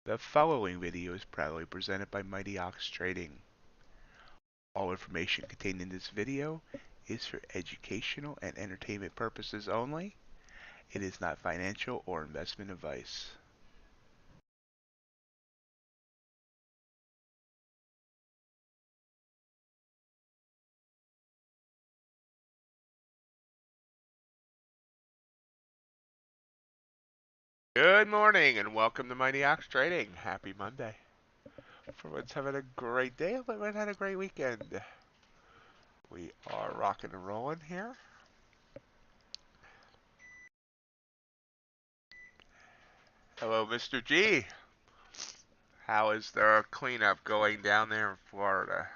The following video is proudly presented by MightyOxTrading. All information contained in this video is for educational and entertainment purposes only. It is not financial or investment advice. Good morning and welcome to MightyOxTrading. Happy Monday. Everyone's having a great day. Everyone had a great weekend. We are rocking and rolling here. Hello, Mr. G. How is the cleanup going down there in Florida?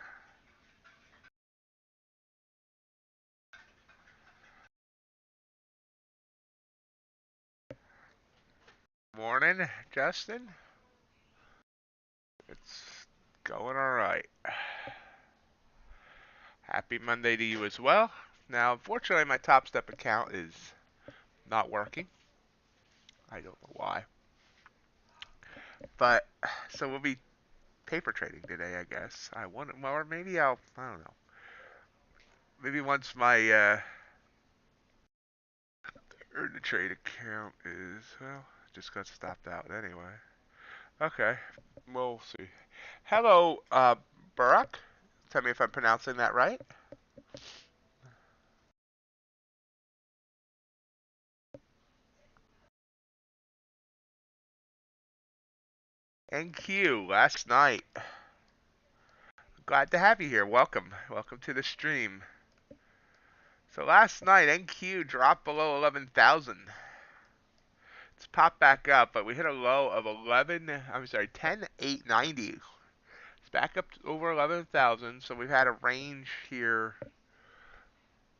Morning, Justin. It's going all right. Happy Monday to you as well. Now, unfortunately, my Tostep account is not working. I don't know why. But, so we'll be paper trading today, I guess. I want, well, or maybe I don't know. Maybe once my earn the trade account is, well, just got stopped out anyway. Okay, we'll see. Hello, Barack. Tell me if I'm pronouncing that right. NQ, last night. Glad to have you here. Welcome. Welcome to the stream. So last night, NQ dropped below 11,000. It's popped back up, but we hit a low of 10,890. It's back up to over 11,000. So we've had a range here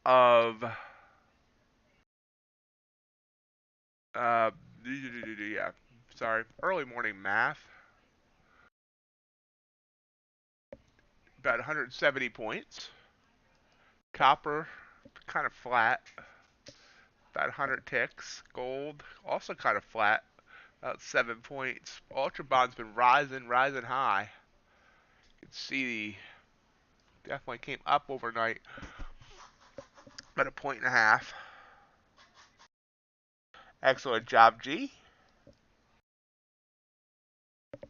of yeah, sorry, early morning math. About 170 points. Copper, kind of flat. About 100 ticks. Gold, also kind of flat. About 7 points. Ultra Bond's been rising high. You can see definitely came up overnight. About a point and a half. Excellent job, G.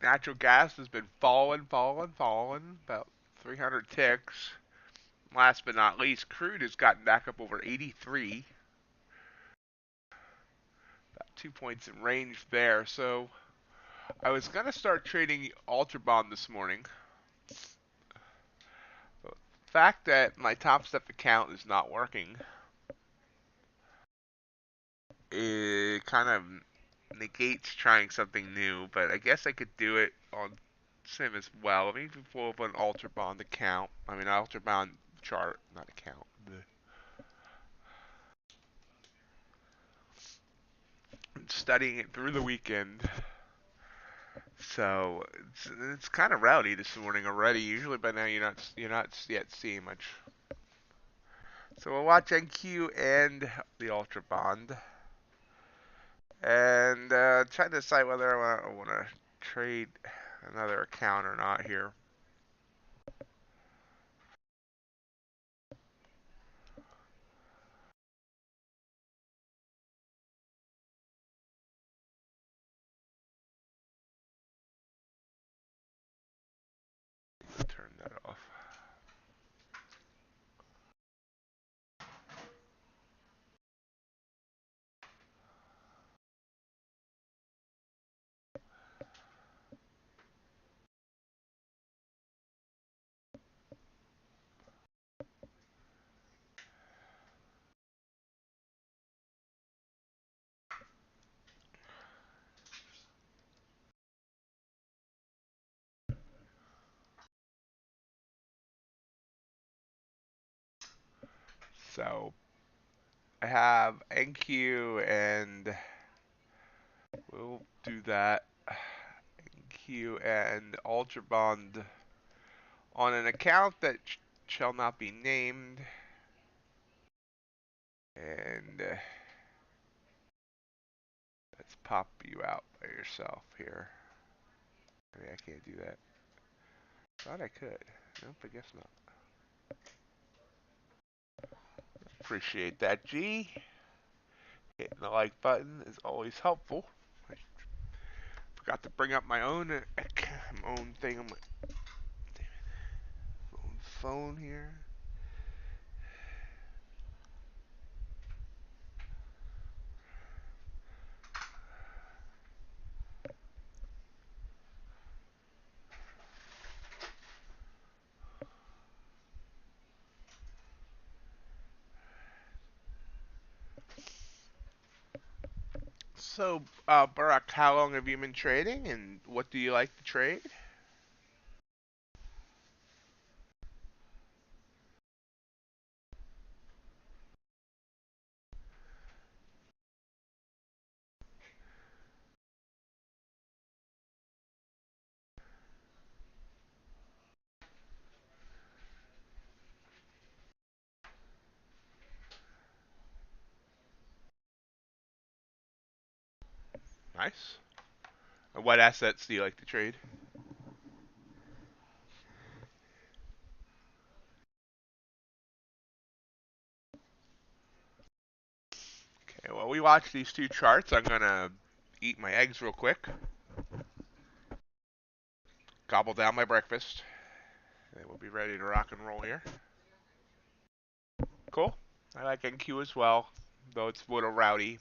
Natural gas has been falling. About 300 ticks. Last but not least, crude has gotten back up over 83. About 2 points in range there. So I was going to start trading Ultra Bond this morning. The fact that my Tostep account is not working, it kind of negates trying something new, but I guess I could do it on Sim as well. Let me pull up an Ultra Bond account. I mean, Ultra Bond chart, not account. I'm studying it through the weekend. So it's kind of rowdy this morning already. Usually by now you're not yet seeing much. So we'll watch NQ and the Ultra Bond, and try to decide whether I want to trade another account or not here. Turn that off. So I have NQ, and we'll do that. NQ and Ultra Bond on an account that shall not be named, and let's pop you out by yourself here. Maybe I can't do that. Thought I could. Nope, I guess not. Appreciate that, G. Hitting the like button is always helpful. I forgot to bring up my own thing on my own phone here. So, Barack, how long have you been trading, and what do you like to trade? Nice. And what assets do you like to trade? Okay, well, we watch these two charts. I'm gonna eat my eggs real quick, gobble down my breakfast, and we'll be ready to rock and roll here. Cool. I like NQ as well, though it's a little rowdy.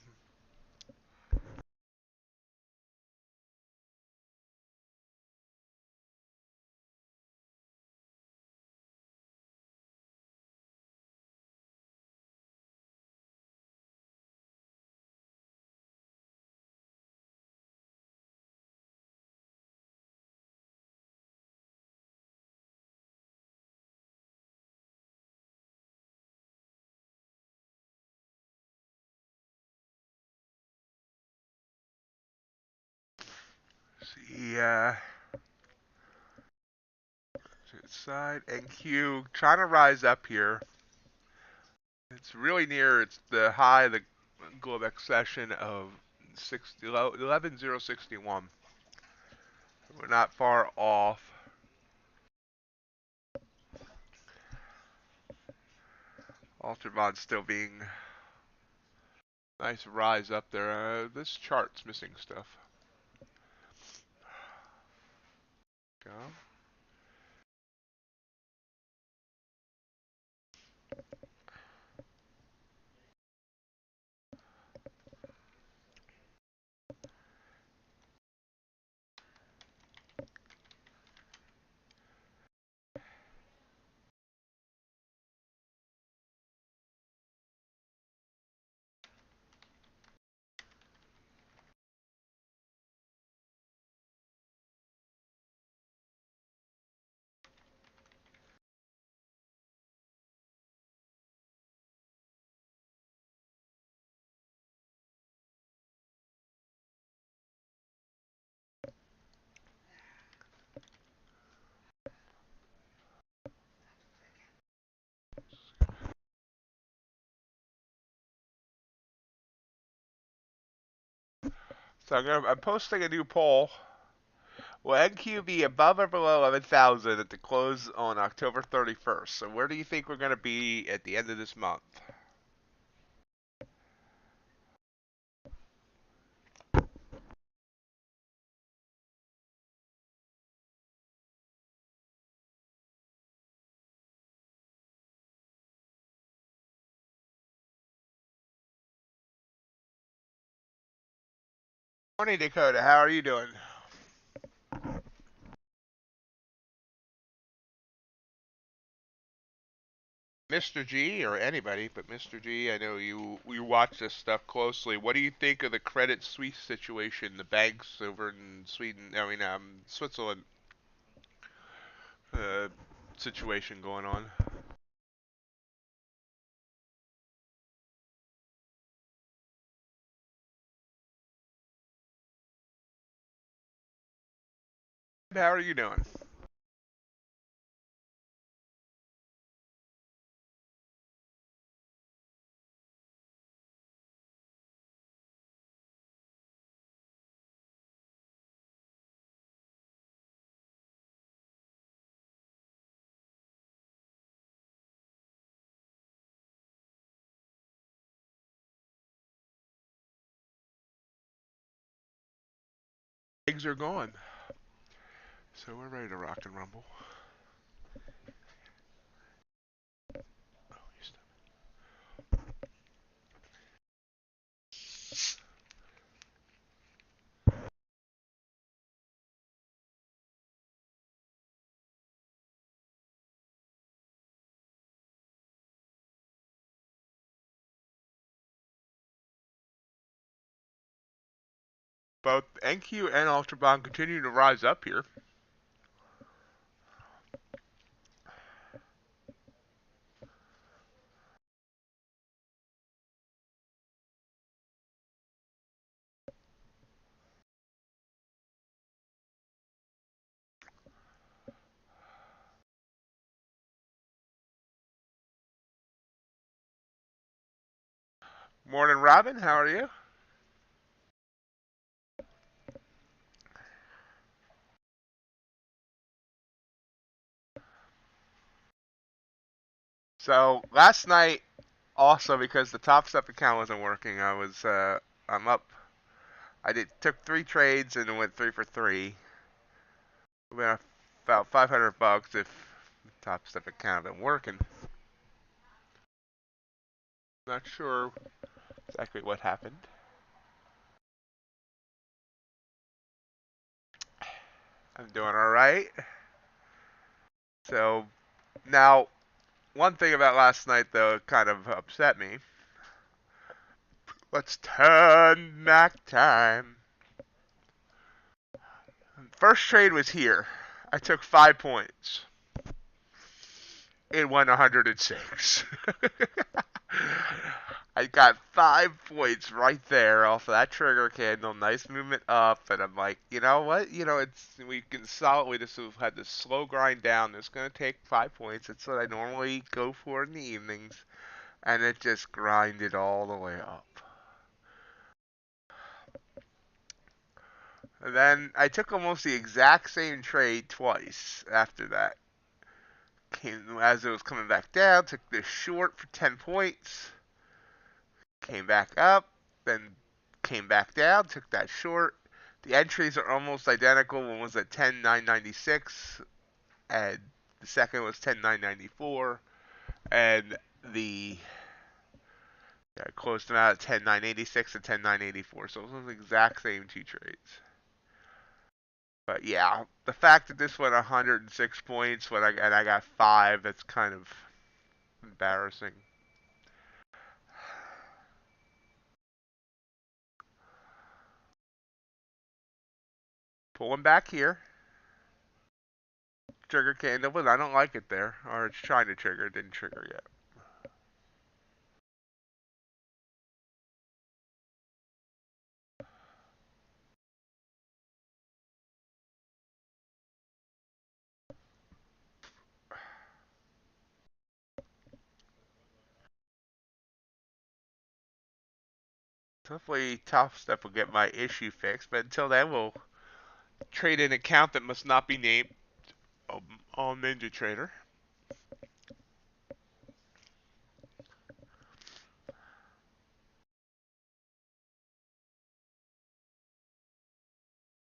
See, side NQ trying to rise up here. It's really near. It's the high of the Globex session of 11,061. We're not far off. Ultravon still being nice rise up there. This chart's missing stuff. Go. So I'm posting a new poll. Will NQ be above or below 11,000 at the close on October 31st? So where do you think we're going to be at the end of this month? Morning, Dakota. How are you doing? Mr. G, or anybody, but Mr. G, I know you watch this stuff closely. What do you think of the Credit Suisse situation, the banks over in Sweden, Switzerland, uh, situation going on? How are you doing? Eggs are gone. So we're ready to rock and rumble. Both NQ and Ultra Bond continue to rise up here. Morning, Robin. How are you? So last night, also because the Tostep account wasn't working, I'm up. I took 3 trades and went 3 for 3. About $500 if the Tostep account had been working. Not sure exactly what happened. I'm doing all right. So now, one thing about last night though kind of upset me. Let's turn back time. First trade was here. I took 5 points. It won 106. I got 5 points right there off of that trigger candle. Nice movement up, and I'm like, you know what? We can solid. We just had this slow grind down. It's gonna take 5 points. It's what I normally go for in the evenings, and it just grinded all the way up. And then I took almost the exact same trade twice after that. As it was coming back down, took this short for 10 points. Came back up, then came back down, took that short. The entries are almost identical. One was at 10,996, and the second was 10,994, and I closed them out at 10,986 and 10,984. So it was the exact same 2 trades. But yeah, the fact that this went 106 points and I got 5, that's kind of embarrassing. Pulling back here. Trigger candle, but I don't like it there. Or it's trying to trigger, it didn't trigger yet. Hopefully Tostep will get my issue fixed, but until then we'll trade an account that must not be named on NinjaTrader.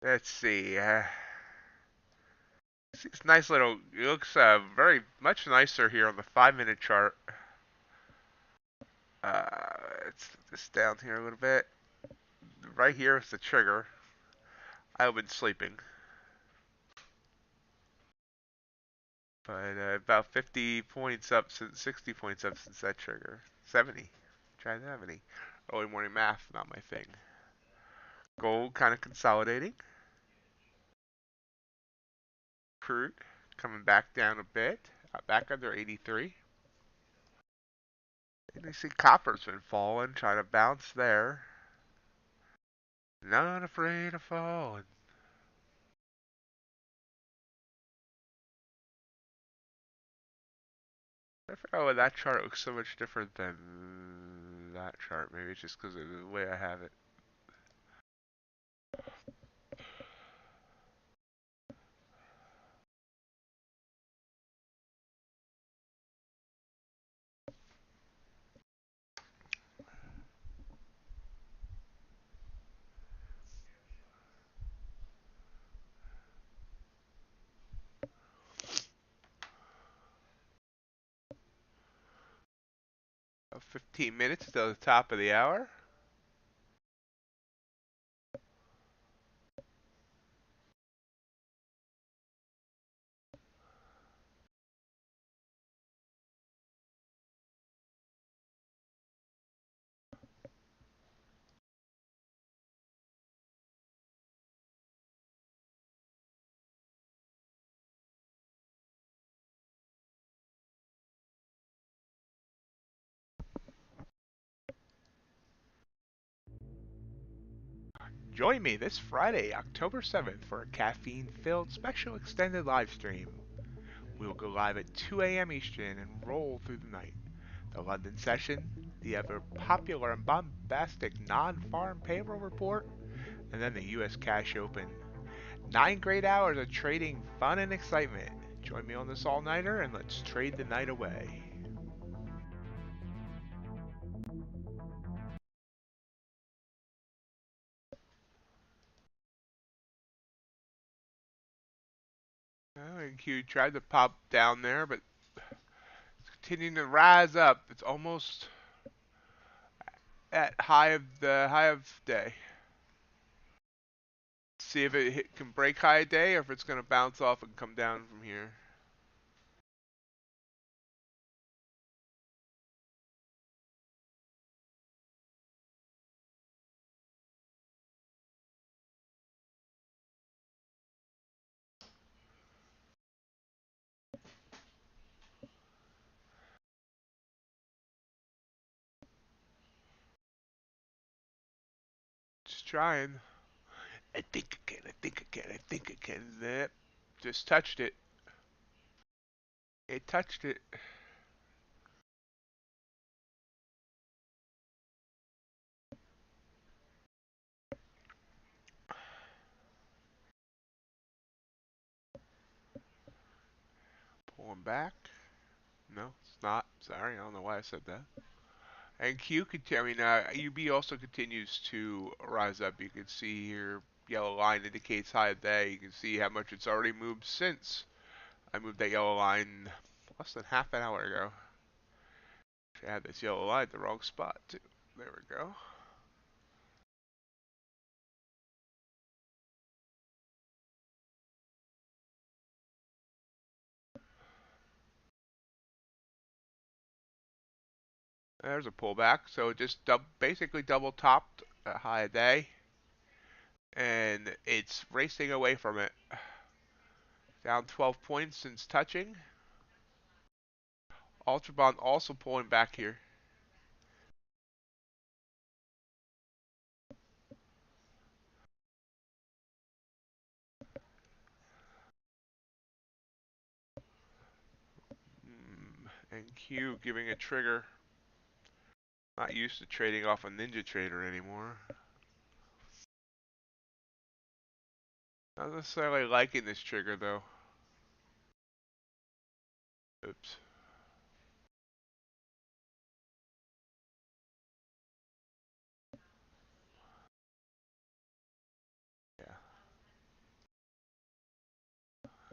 Let's see. It's nice little. It looks very much nicer here on the 5-minute chart. Let's put this down here a little bit. Right here is the trigger. I've been sleeping. But about 50 points up since 60 points up since that trigger. 70. Try 70. Early morning math, not my thing. Gold kind of consolidating. Crude coming back down a bit. Back under 83. And you see copper's been falling, trying to bounce there. Not afraid of falling. I forgot why that chart looks so much different than that chart. Maybe it's just because of the way I have it. 15 minutes till the top of the hour. Join me this Friday, October 7th, for a caffeine-filled special extended live stream. We will go live at 2 a.m. Eastern and roll through the night. The London session, the ever popular and bombastic non-farm payroll report, and then the U.S. Cash Open. 9 great hours of trading fun and excitement. Join me on this all-nighter and let's trade the night away. Q tried to pop down there, but it's continuing to rise up. It's almost at high of day. See if it can break high of day or if it's going to bounce off and come down from here. Just trying. I think I can, I think I can, I think I can. Yep. Just touched it. It touched it. Pulling back. No, it's not. Sorry, I don't know why I said that. And Q I mean, UB also continues to rise up. You can see here, yellow line indicates high of day. You can see how much it's already moved since I moved that yellow line less than half an hour ago. I had this yellow line at the wrong spot too. There we go. There's a pullback. So it just basically double topped at high of day. And it's racing away from it. Down 12 points since touching. Ultra Bond also pulling back here. And Q giving a trigger. Not used to trading off a NinjaTrader anymore. Not necessarily liking this trigger though. Oops. Yeah.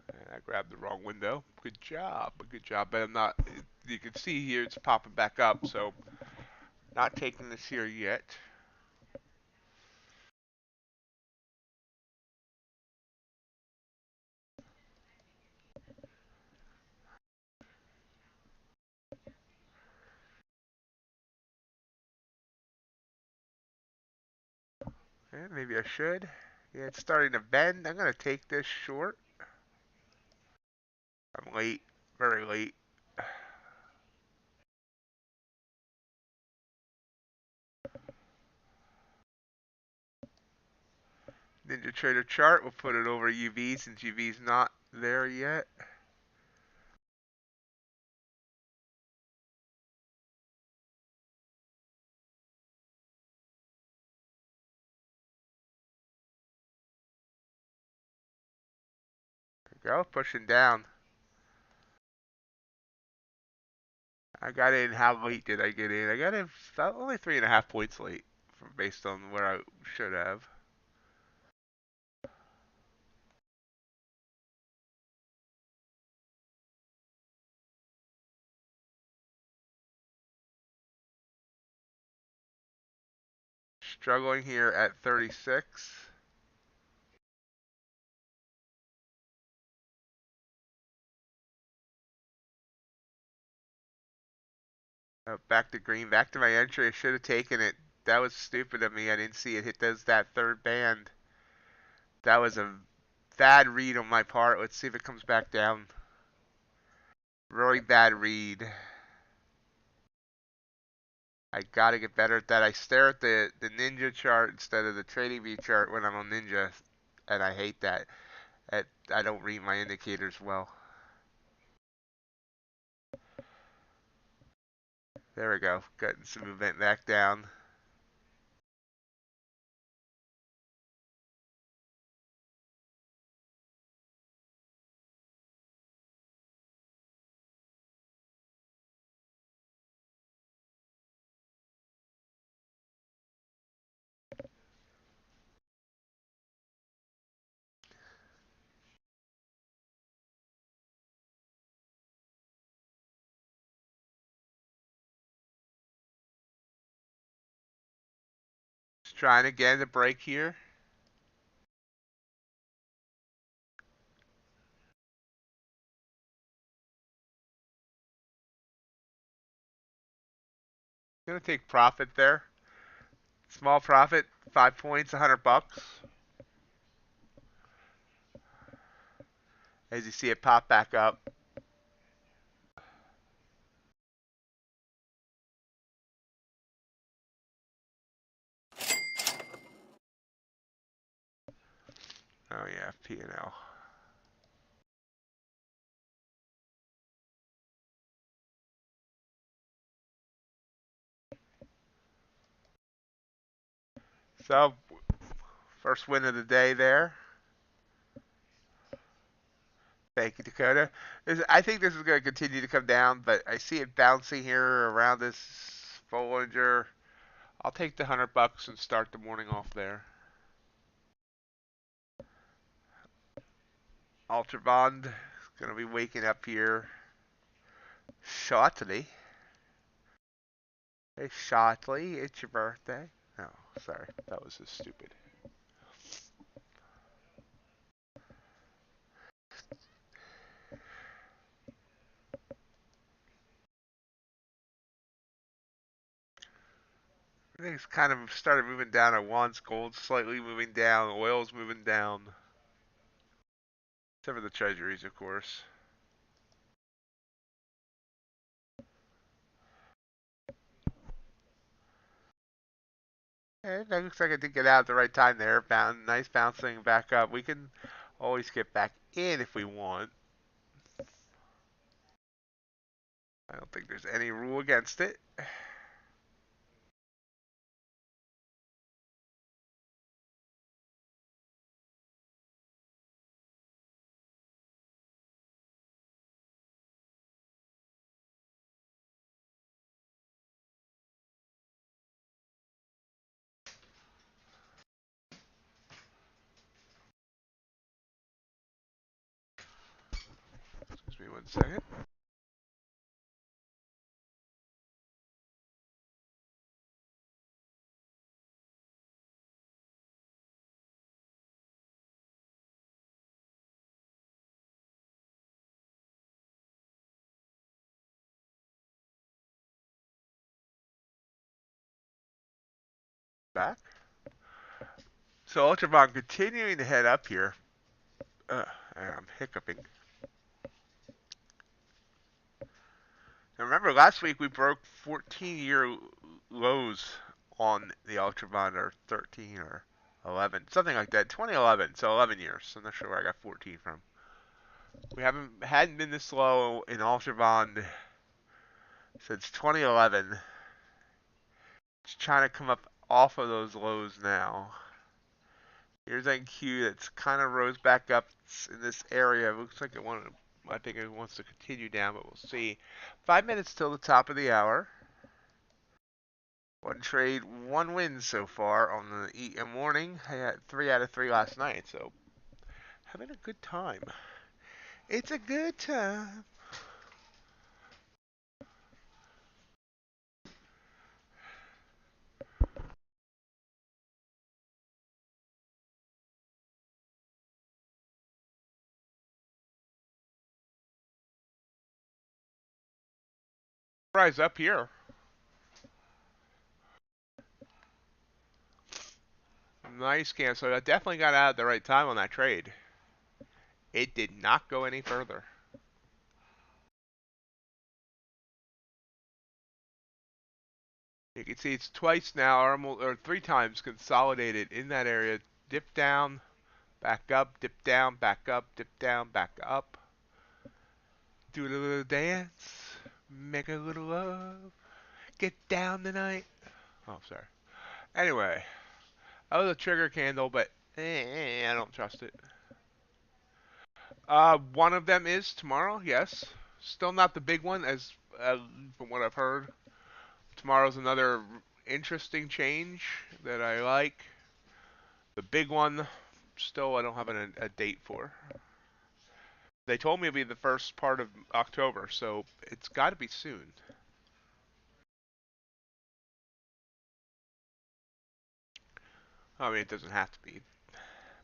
And I grabbed the wrong window. Good job. Good job. But I'm not. You can see here it's popping back up. So not taking this here yet. Okay, maybe I should. Yeah, it's starting to bend. I'm gonna take this short. I'm late. Very late. NinjaTrader chart. We'll put it over UV since UV's not there yet. There we go. Pushing down. I got in. How late did I get in? I got in only 3.5 points late, based on where I should have. Struggling here at 36. Oh, back to green, back to my entry. I should have taken it. That was stupid of me. I didn't see it hit that third band. That was a bad read on my part. Let's see if it comes back down. Really bad read. I gotta get better at that. I stare at the Ninja chart instead of the TradingView chart when I'm on Ninja, and I hate that. I don't read my indicators well. There we go. Getting some movement back down. Just trying again to break here. Gonna take profit there. Small profit, 5 points, $100. As you see it pop back up. Oh yeah, P&L. So, first win of the day there. Thank you, Dakota. I think this is going to continue to come down, but I see it bouncing here around this Bollinger. I'll take the $100 and start the morning off there. Ultra Bond is going to be waking up here shortly. Hey, shortly, it's your birthday. Oh, sorry, that was just stupid. Everything's kind of started moving down at once. Gold's slightly moving down. Oil's moving down. Except for the treasuries, of course. And it looks like I did get out at the right time there. Nice bouncing back up. We can always get back in if we want. I don't think there's any rule against it. Excuse me 1 second. Back. So Ultravon continuing to head up here. I'm hiccuping. Now remember, last week we broke 14-year lows on the Ultravon, or 13 or 11, something like that. 2011, so 11 years. I'm not sure where I got 14 from. We hadn't been this low in Ultravon since 2011. It's trying to come up off of those lows now. Here's NQ that's kind of rose back up in this area. It looks like I think it wants to continue down, but we'll see. 5 minutes till the top of the hour. One trade, one win so far on the EM morning. I had 3 out of 3 last night, so having a good time. It's a good time. Rise up here. Nice cancel. I definitely got out at the right time on that trade. It did not go any further. You can see it's twice now, or 3 times consolidated in that area. Dip down, back up, dip down, back up, dip down, back up. Do a little dance, make a little love, get down tonight. Oh, sorry. Anyway, that was a trigger candle, but I don't trust it. One of them is tomorrow, yes. Still not the big one, as from what I've heard. Tomorrow's another interesting change that I like. The big one, still I don't have a date for. They told me it'd be the first part of October, so it's got to be soon. I mean, it doesn't have to be,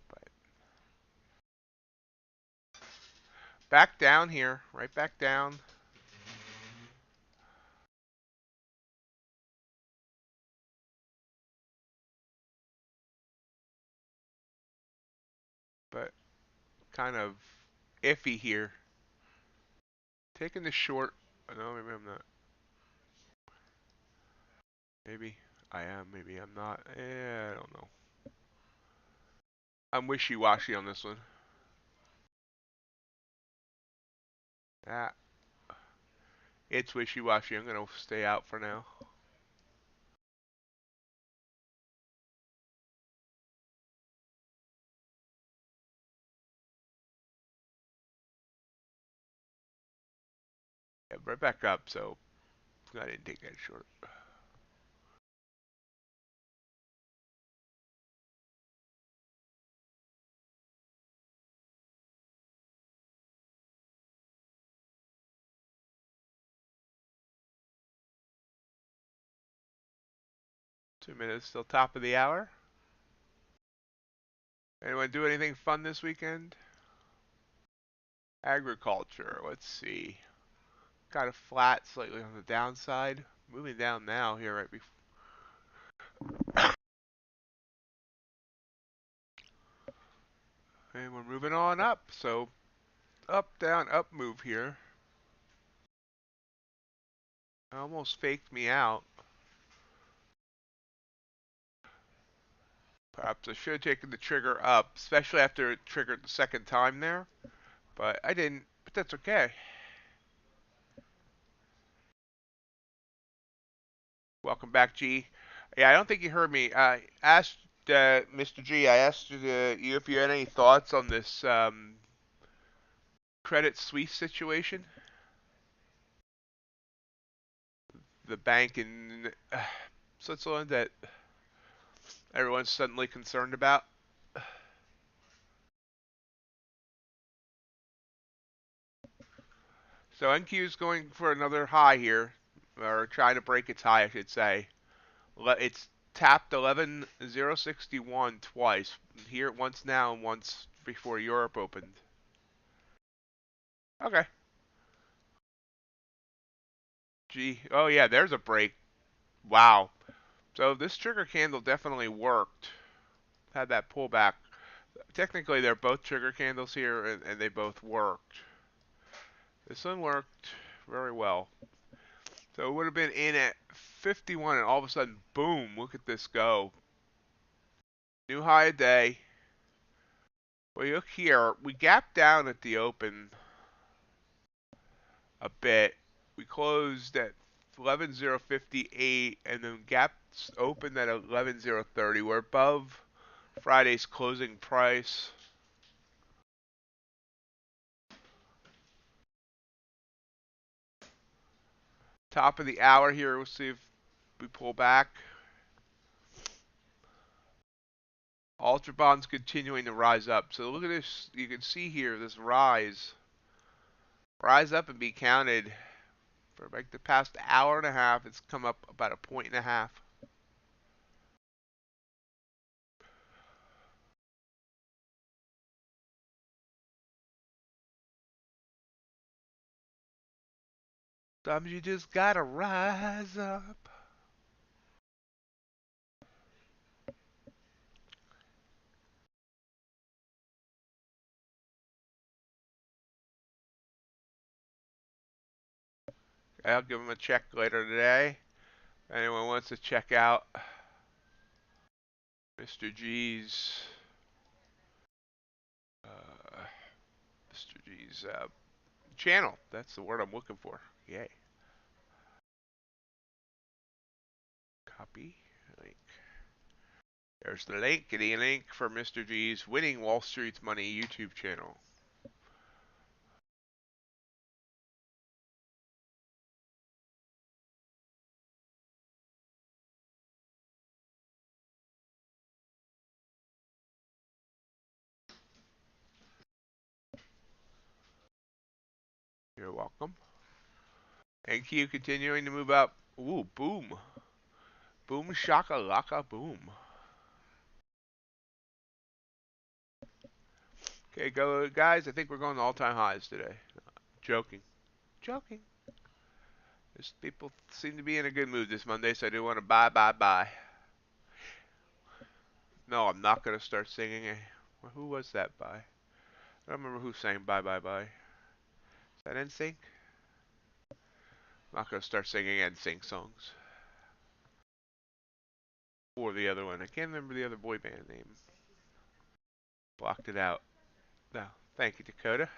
but back down here, right back down. But kind of iffy here. Taking the short. No, maybe I'm not. Maybe I am. Maybe I'm not. I don't know. I'm wishy-washy on this one. Ah, it's wishy-washy. I'm gonna stay out for now. Yeah, right back up. So I didn't take that short. 2 minutes till top of the hour. Anyone do anything fun this weekend? Agriculture. Let's see. Got a flat, slightly on the downside. Moving down now here right before. And we're moving on up. So up, down, up move here. Almost faked me out. Perhaps I should have taken the trigger up, especially after it triggered the second time there. But I didn't. But that's okay. Welcome back, G. Yeah, I don't think you heard me. I asked Mr. G. I asked you if you had any thoughts on this Credit Suisse situation. The bank in Switzerland that everyone's suddenly concerned about. So NQ is going for another high here, or trying to break its high, I should say. It's tapped 11,061 twice. Here once now and once before Europe opened. Okay. Gee. Oh yeah, there's a break. Wow. So this trigger candle definitely worked. Had that pullback. Technically, they're both trigger candles here, and they both worked. This one worked very well. So it would have been in at 51, and all of a sudden, boom, look at this go. New high a day. Well, look here. We gapped down at the open a bit. We closed at 11,058, and then gaps opened at 11,030. We're above Friday's closing price. Top of the hour here. We'll see if we pull back. Ultra bonds continuing to rise up. So look at this. You can see here this rise up and be counted. For like the past hour and a half, it's come up about a point and a half. Sometimes you just gotta rise up. I'll give them a check later today. If anyone wants to check out Mr. G's uh, Mr. G's channel. That's the word I'm looking for. Yay. Copy link. There's the link, the link for Mr. G's Winning Wall Street's Money YouTube channel. You're welcome. NQ continuing to move up. Ooh, boom. Boom, shaka, laka, boom. Okay, go, guys. I think we're going to all-time highs today. Joking. Joking. Just people seem to be in a good mood this Monday, so I do want to buy. No, I'm not going to start singing. Who was that by? I don't remember who sang buy. Is that NSYNC? I'm not going to start singing NSYNC songs. Or the other one. I can't remember the other boy band name. Blocked it out. No. Thank you, Dakota.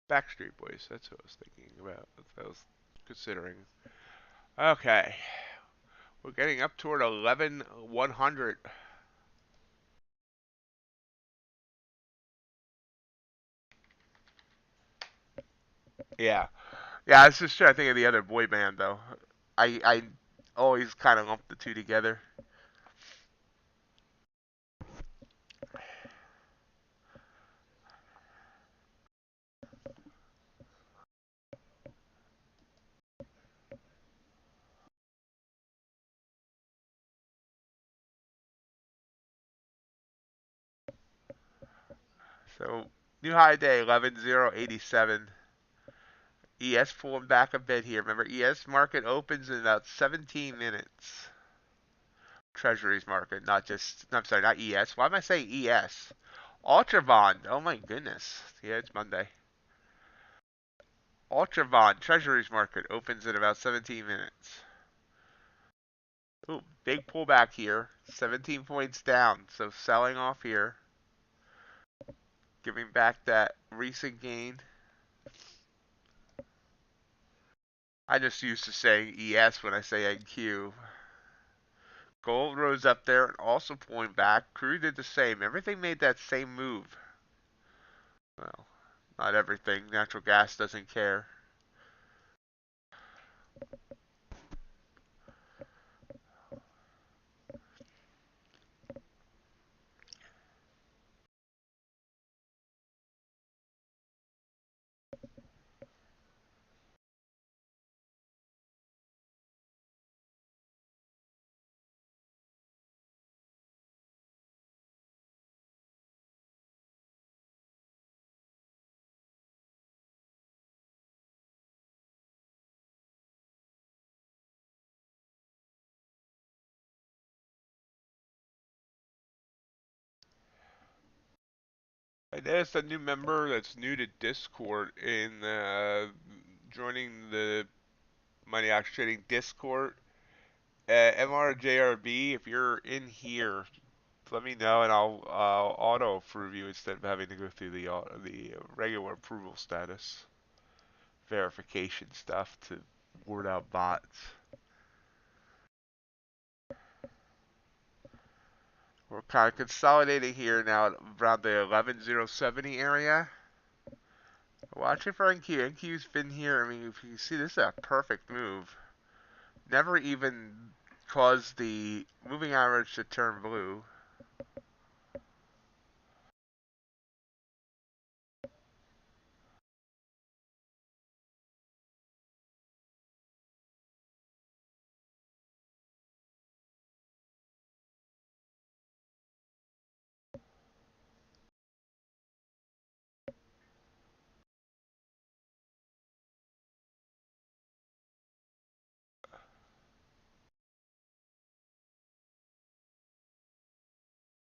Backstreet Boys. That's what I was thinking about. That's what I was considering. Okay. We're getting up toward 11,100. Yeah. Yeah, I was just trying to think of the other boy band, though. I always kind of lump the two together. So, new high day, 11,087. ES pulling back a bit here. Remember, ES market opens in about 17 minutes. Treasuries market, not just, I'm sorry, not ES. Why am I saying ES? Ultra bond. Oh my goodness. Yeah, it's Monday. Ultra bond Treasuries market opens in about 17 minutes. Ooh, big pullback here. 17 points down. So selling off here. Giving back that recent gain. I just used to saying ES when I say NQ. Gold rose up there and also pulling back. Crude did the same. Everything made that same move. Well, not everything. Natural gas doesn't care. I noticed a new member that's new to Discord in joining the MightyOxTrading Discord. MRJRB, if you're in here, let me know and I'll auto approve you instead of having to go through the regular approval status verification stuff to ward out bots. We're kind of consolidating here now around the 11,070 area. Watch it for NQ. NQ's been here. I mean, if you see, this is a perfect move. Never even caused the moving average to turn blue.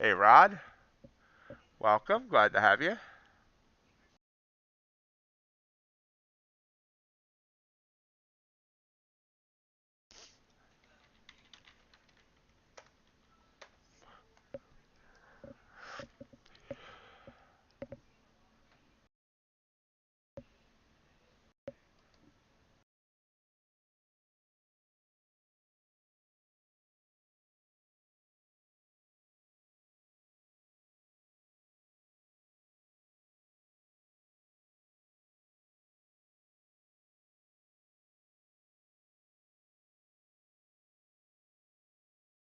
Hey, Rod. Welcome. Glad to have you.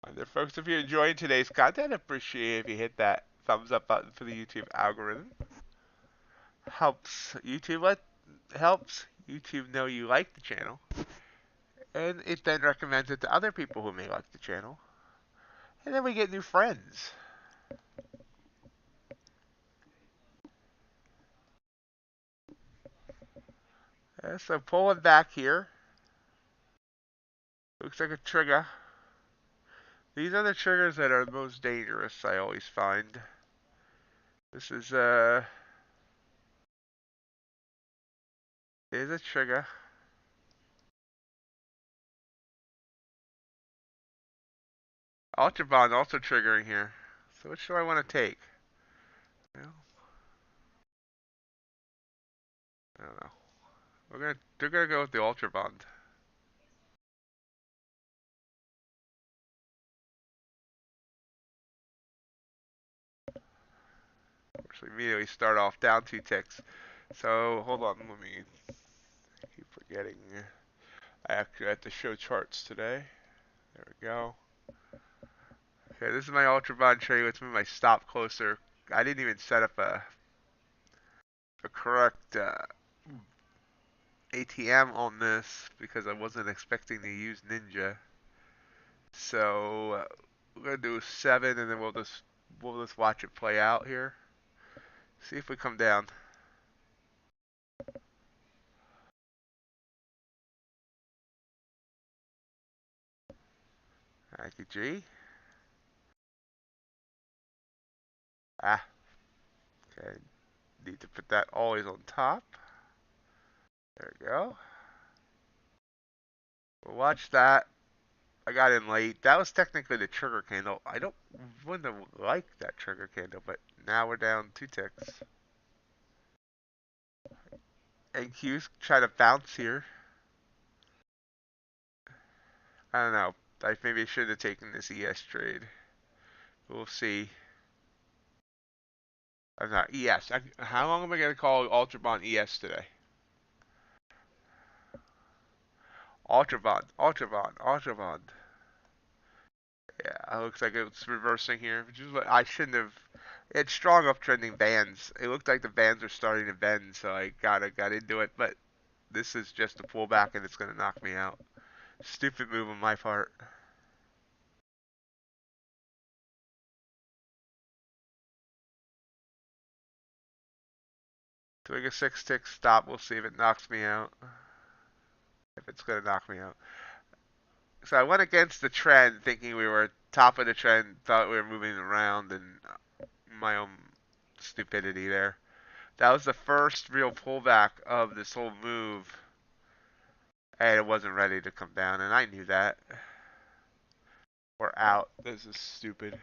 And folks, if you enjoyed today's content, I appreciate if you hit that thumbs up button for the YouTube algorithm. Helps YouTube know you like the channel, and it then recommends it to other people who may like the channel, and then we get new friends. So pulling back here, looks like a trigger. These are the triggers that are the most dangerous, I always find. This is a trigger. Ultra Bond also triggering here. So which do I want to take? Well, I don't know. They're gonna go with the Ultra Bond. Which immediately start off down 2 ticks. So hold on, let me keep forgetting. I actually have to show charts today. There we go. Okay, this is my Ultra Bond trade. Let's move my stop closer. I didn't even set up a correct ATM on this because I wasn't expecting to use Ninja. So we're gonna do 7, and then we'll just watch it play out here. See if we come down. IQG. Ah, okay. Need to put that always on top. There we go. We'll watch that. I got in late. That was technically the trigger candle. Wouldn't have liked that trigger candle, but now we're down 2 ticks. NQ's trying to bounce here. I don't know. I maybe should have taken this ES trade. We'll see. I'm not ES. How long am I gonna call Ultra Bond ES today? Ultra Bond, Ultra Bond, Ultra Bond. Yeah, it looks like it's reversing here, which is what I shouldn't have. It's strong uptrending bands. It looked like the bands are starting to bend, so I got into it. But this is just a pullback, and it's gonna knock me out. Stupid move on my part. Doing a 6-tick stop. We'll see if it knocks me out. If it's gonna knock me out. So I went against the trend, thinking we were top of the trend. Thought we were moving around, and my own stupidity there. That was the first real pullback of this whole move, and it wasn't ready to come down, and I knew that. We're out. This is stupid.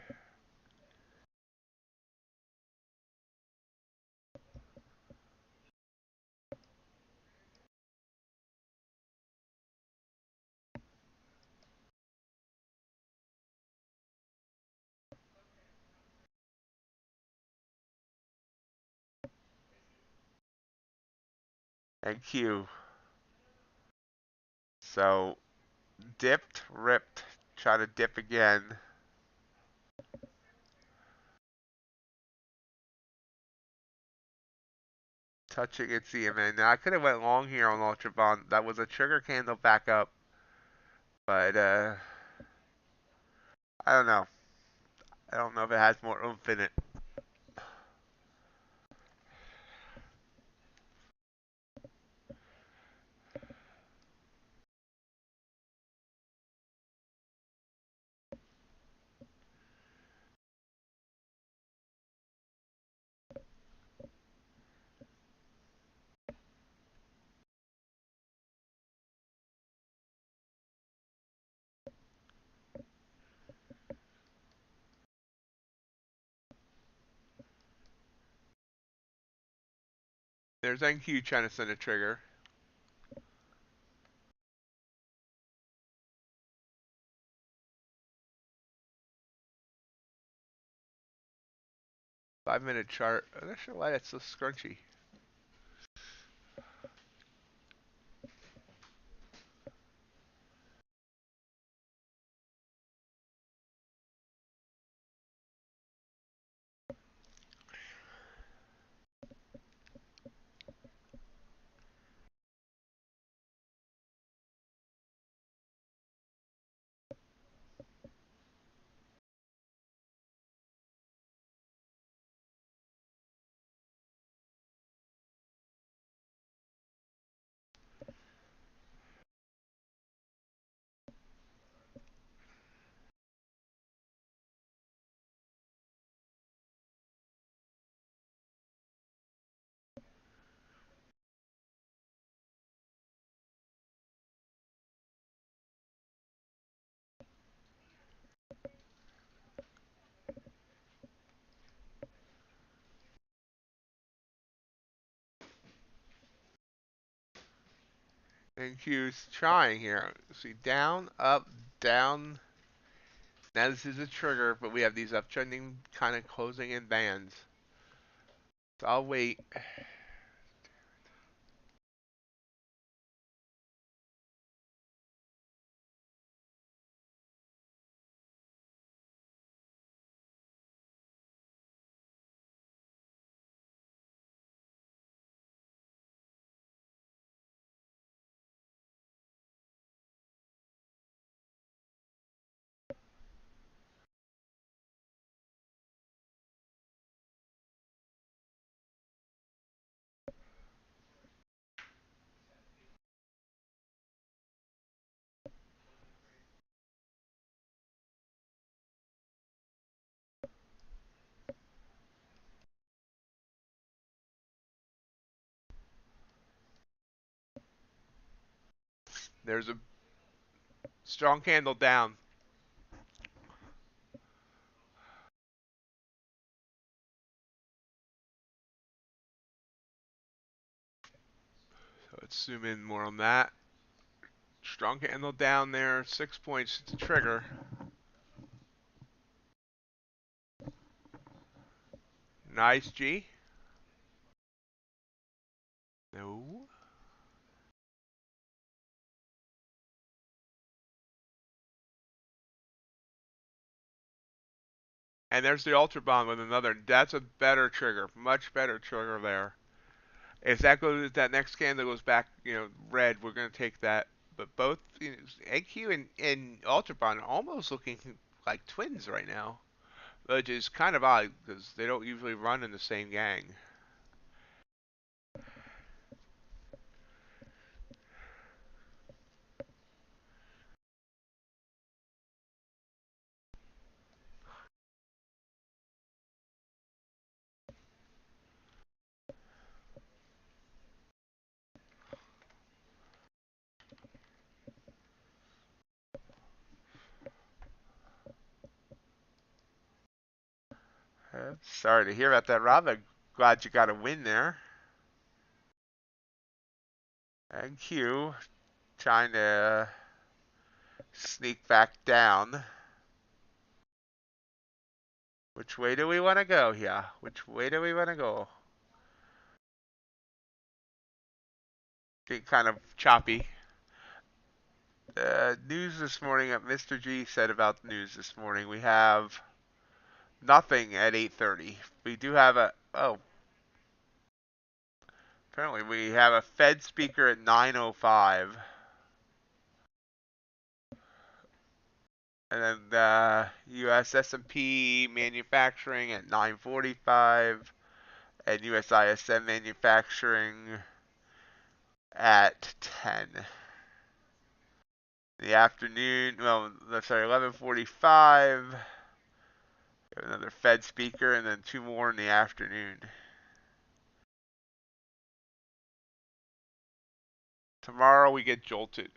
And Q. So, dipped, ripped, try to dip again. Touching its EMA. Now, I could have went long here on Ultra Bond. That was a trigger candle back up. But, I don't know. I don't know if it has more oomph in it. There's NQ trying to send a trigger. Five-minute chart. I'm not sure why that's so scrunchy. NQ's trying here. See, down, up, down. Now this is a trigger, but we have these uptrending kind of closing in bands. So I'll wait. There's a strong candle down. So let's zoom in more on that. Strong candle down there, 6 points to trigger. Nice G. No. And there's the Ultra Bond with another. That's a better trigger. Much better trigger there. If that next candle goes back, red, we're going to take that. But both AQ and Ultra Bond are almost looking like twins right now, which is kind of odd because they don't usually run in the same gang. Sorry to hear about that, Rob. I'm glad you got a win there. And Q trying to sneak back down. Which way do we want to go here? Which way do we want to go? Getting kind of choppy. News this morning that Mr. G said about news this morning. We have nothing at 8:30. We do have apparently we have a Fed speaker at 9:05. And then US S&P manufacturing at 9:45 and US ISM manufacturing at 10. In the afternoon, well, sorry, 11:45. Another Fed speaker and then two more in the afternoon. Tomorrow we get jolted.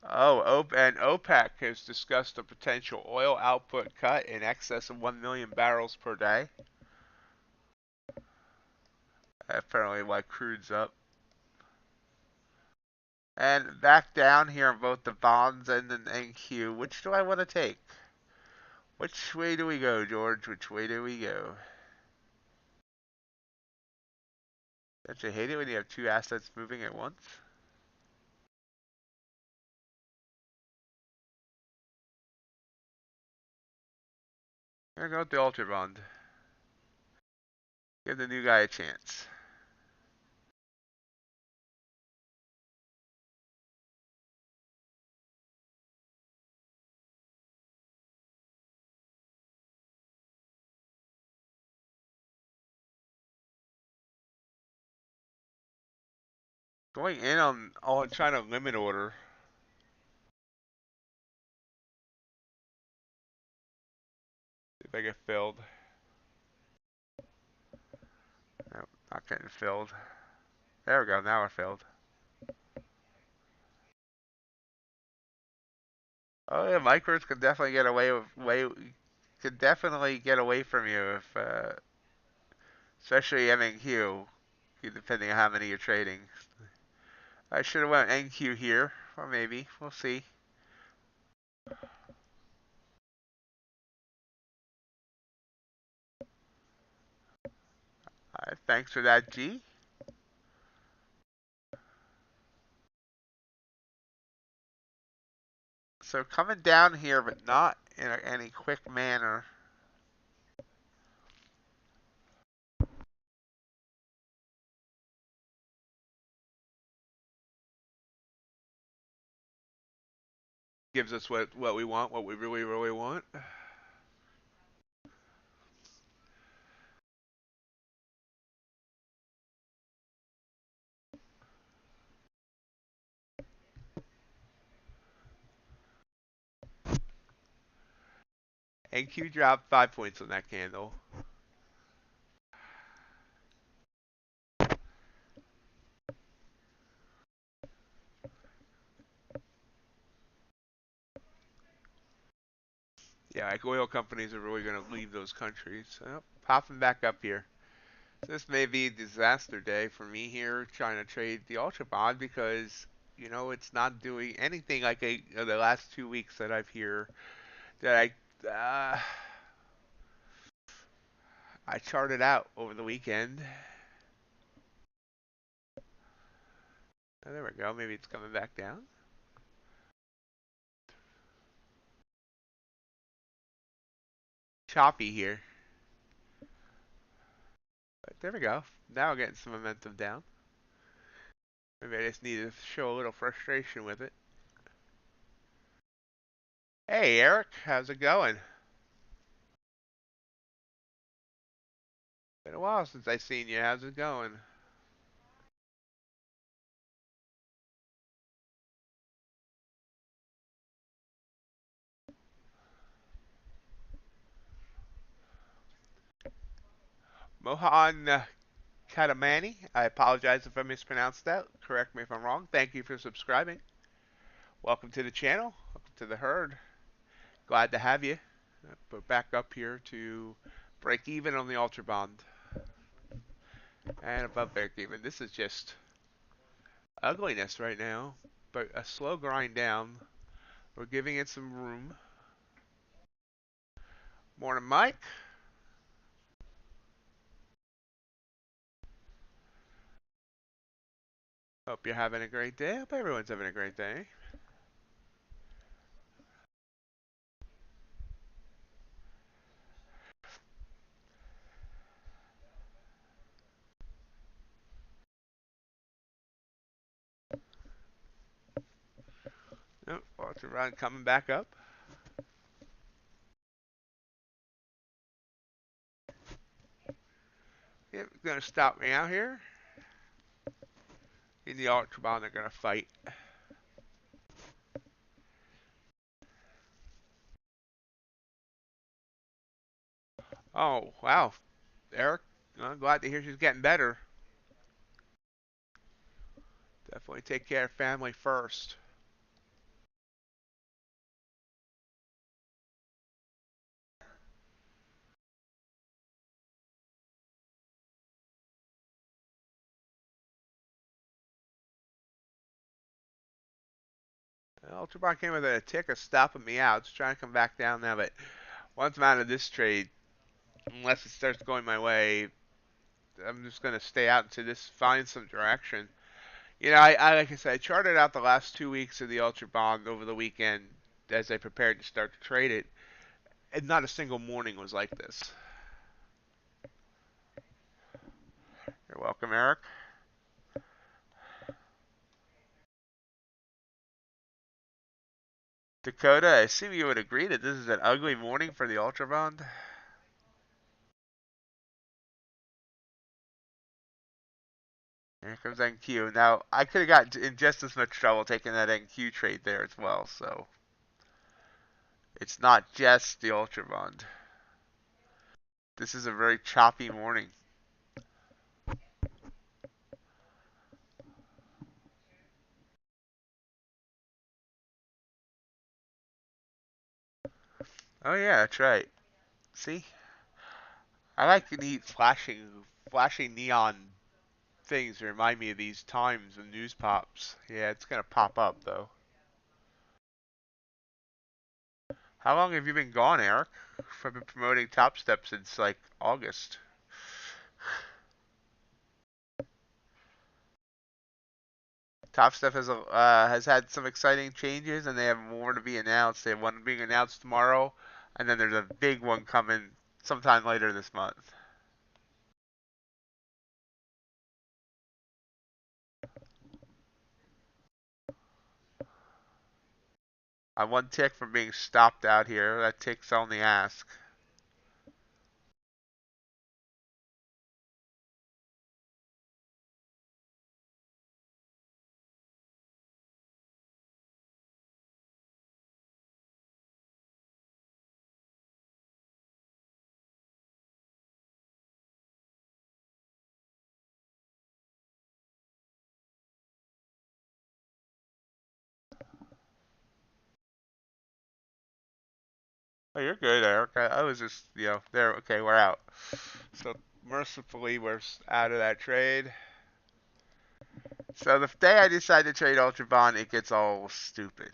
Oh, and OPEC has discussed a potential oil output cut in excess of 1 million barrels per day. Apparently, why crude's up. And back down here on both the bonds and the NQ. Which do I want to take? Which way do we go, George? Which way do we go? Don't you hate it when you have two assets moving at once? I'm gonna go with the Ultra Bond. Give the new guy a chance. Going in on trying to limit order. See if I get filled. Nope, not getting filled. There we go, now we're filled. Oh yeah, micros can definitely get away with could definitely get away from you if especially MNQ, depending on how many you're trading. I should have went NQ here, or maybe. We'll see. Alright, thanks for that, G. So coming down here, but not in any quick manner. Gives us what we want, what we really want. NQ dropped 5 points on that candle. Yeah, like oil companies are really going to leave those countries. Oh, popping back up here. This may be a disaster day for me here trying to trade the Ultra Bond because, you know, it's not doing anything like the last 2 weeks that I've here that I charted out over the weekend. Oh, there we go. Maybe it's coming back down. Choppy here. But there we go. Now we're getting some momentum down. Maybe I just need to show a little frustration with it. Hey, Eric. How's it going? Been a while since I seen you. How's it going? Mohan Katamani. I apologize if I mispronounced that. Correct me if I'm wrong. Thank you for subscribing. Welcome to the channel. Welcome to the herd. Glad to have you. We're back up here to break even on the Ultra Bond. And above break even. This is just ugliness right now. But a slow grind down. We're giving it some room. Morning, Mike. Hope you're having a great day. Hope everyone's having a great day. Oh, Ultra Run coming back up. Yep, gonna stop me out here. In the Ultra Bond, they're gonna fight. Oh, wow. Eric, I'm glad to hear she's getting better. Definitely take care of family first. Ultra came with a tick of stopping me out. It's trying to come back down now, but once I'm out of this trade, unless it starts going my way, I'm just going to stay out until this finds some direction. I like I said, I charted out the last 2 weeks of the Ultra Bond over the weekend as I prepared to start to trade it, and not a single morning was like this. You're welcome, Eric. Dakota, I assume you would agree that this is an ugly morning for the Ultra Bond. Here comes NQ. Now, I could have got in just as much trouble taking that NQ trade there as well, so it's not just the Ultra Bond. This is a very choppy morning. Oh yeah, that's right. See? I like the neat flashing neon things that remind me of these times when news pops. Yeah, it's gonna pop up though. How long have you been gone, Eric? I've been promoting Tostep since like August. Tostep has had some exciting changes, and they have more to be announced. They have one being announced tomorrow, and then there's a big one coming sometime later this month. I'm one tick from being stopped out here. That tick's on the ask. Oh, you're good, Eric. I was just, there. Okay, we're out. So mercifully, we're out of that trade. So the day I decide to trade Ultra Bond, it gets all stupid.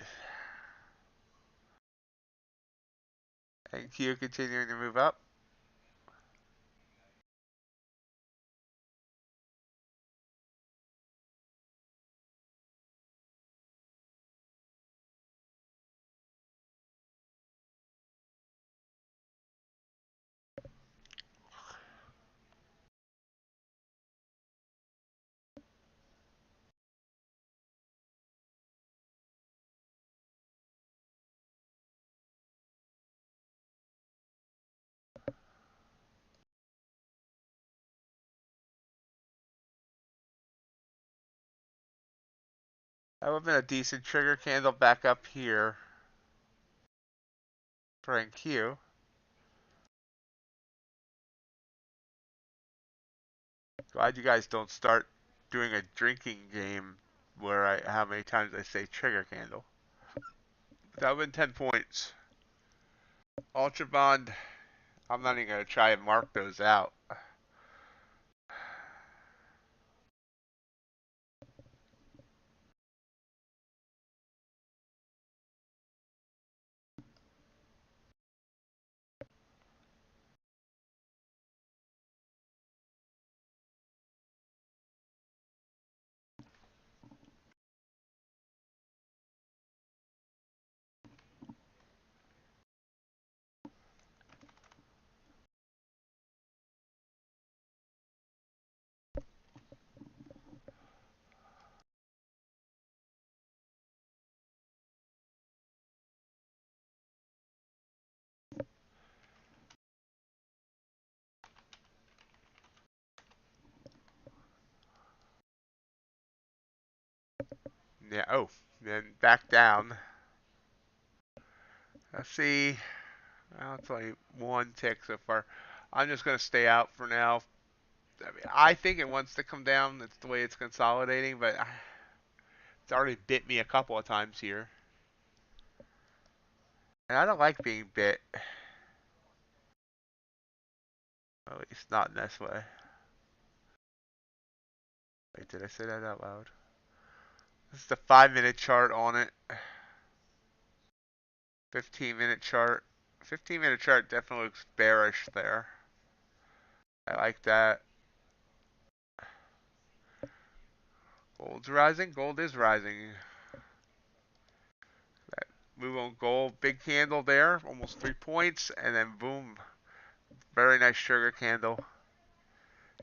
And Q continuing to move up. That would have been a decent trigger candle back up here for NQ. Glad you guys don't start doing a drinking game where how many times I say trigger candle. That would have been 10 points. Ultra Bond, I'm not even going to try and mark those out. Yeah, oh, then back down. Let's see. Well, it's only one tick so far. I'm just going to stay out for now. I think it wants to come down. That's the way it's consolidating, but it's already bit me a couple of times here. And I don't like being bit. At least not in this way. Wait, did I say that out loud? This is the 5-minute chart on it. 15-minute chart. 15-minute chart definitely looks bearish there. I like that. Gold's rising. Gold is rising. That move on gold. Big candle there. Almost 3 points. And then boom. Very nice sugar candle.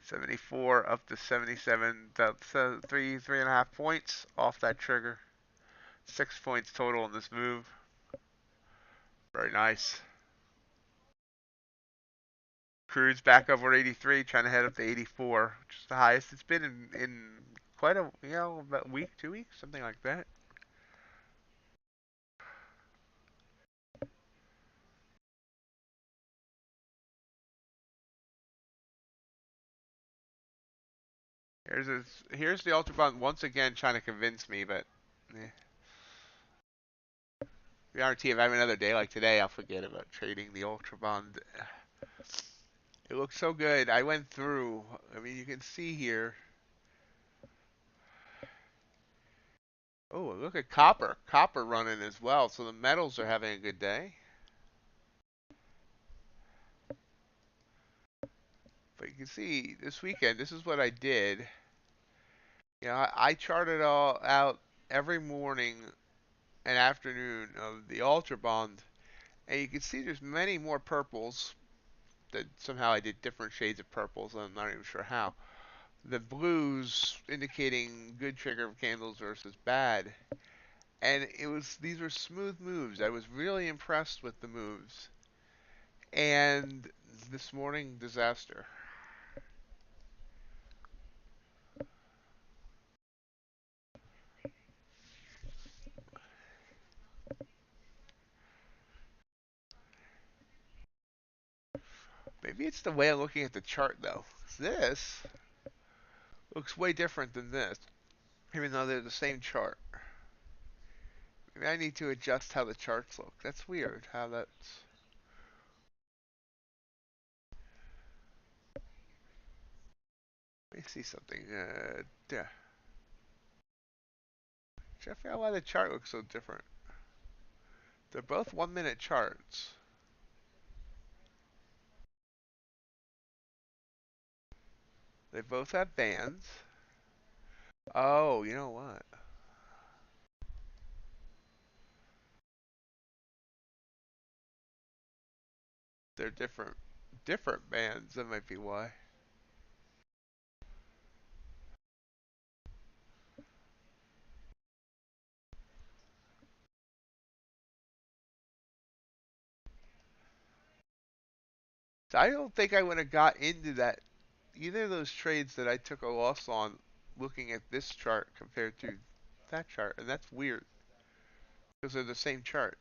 74 up to 77. That's 3.5 points off that trigger. 6 points total in this move. Very nice. Cruise back over 83, trying to head up to 84, which is the highest it's been in quite a, about a week, 2 weeks, something like that. Here's the Ultra Bond once again trying to convince me, but guarantee if I have another day like today, I'll forget about trading the Ultra Bond. It looks so good. I went through. I mean, you can see here. Oh, look at copper. Copper running as well. So the metals are having a good day. But you can see this weekend, this is what I did. I charted all out every morning and afternoon of the Ultra Bond, and you can see there's many more purples. That somehow I did different shades of purples, and I'm not even sure how. The blues indicating good trigger candles versus bad. And these were smooth moves. I was really impressed with the moves. And this morning, disaster. Maybe it's the way I'm looking at the chart, though. This looks way different than this, even though they're the same chart. Maybe I need to adjust how the charts look. That's weird how that's. Let me see something. Yeah. Try to figure out why the chart looks so different. They're both 1 minute charts. They both have bands. Oh, you know what? They're different bands. That might be why. So I don't think I would have got into that either of those trades that I took a loss on looking at this chart compared to that chart, and that's weird because they're the same chart.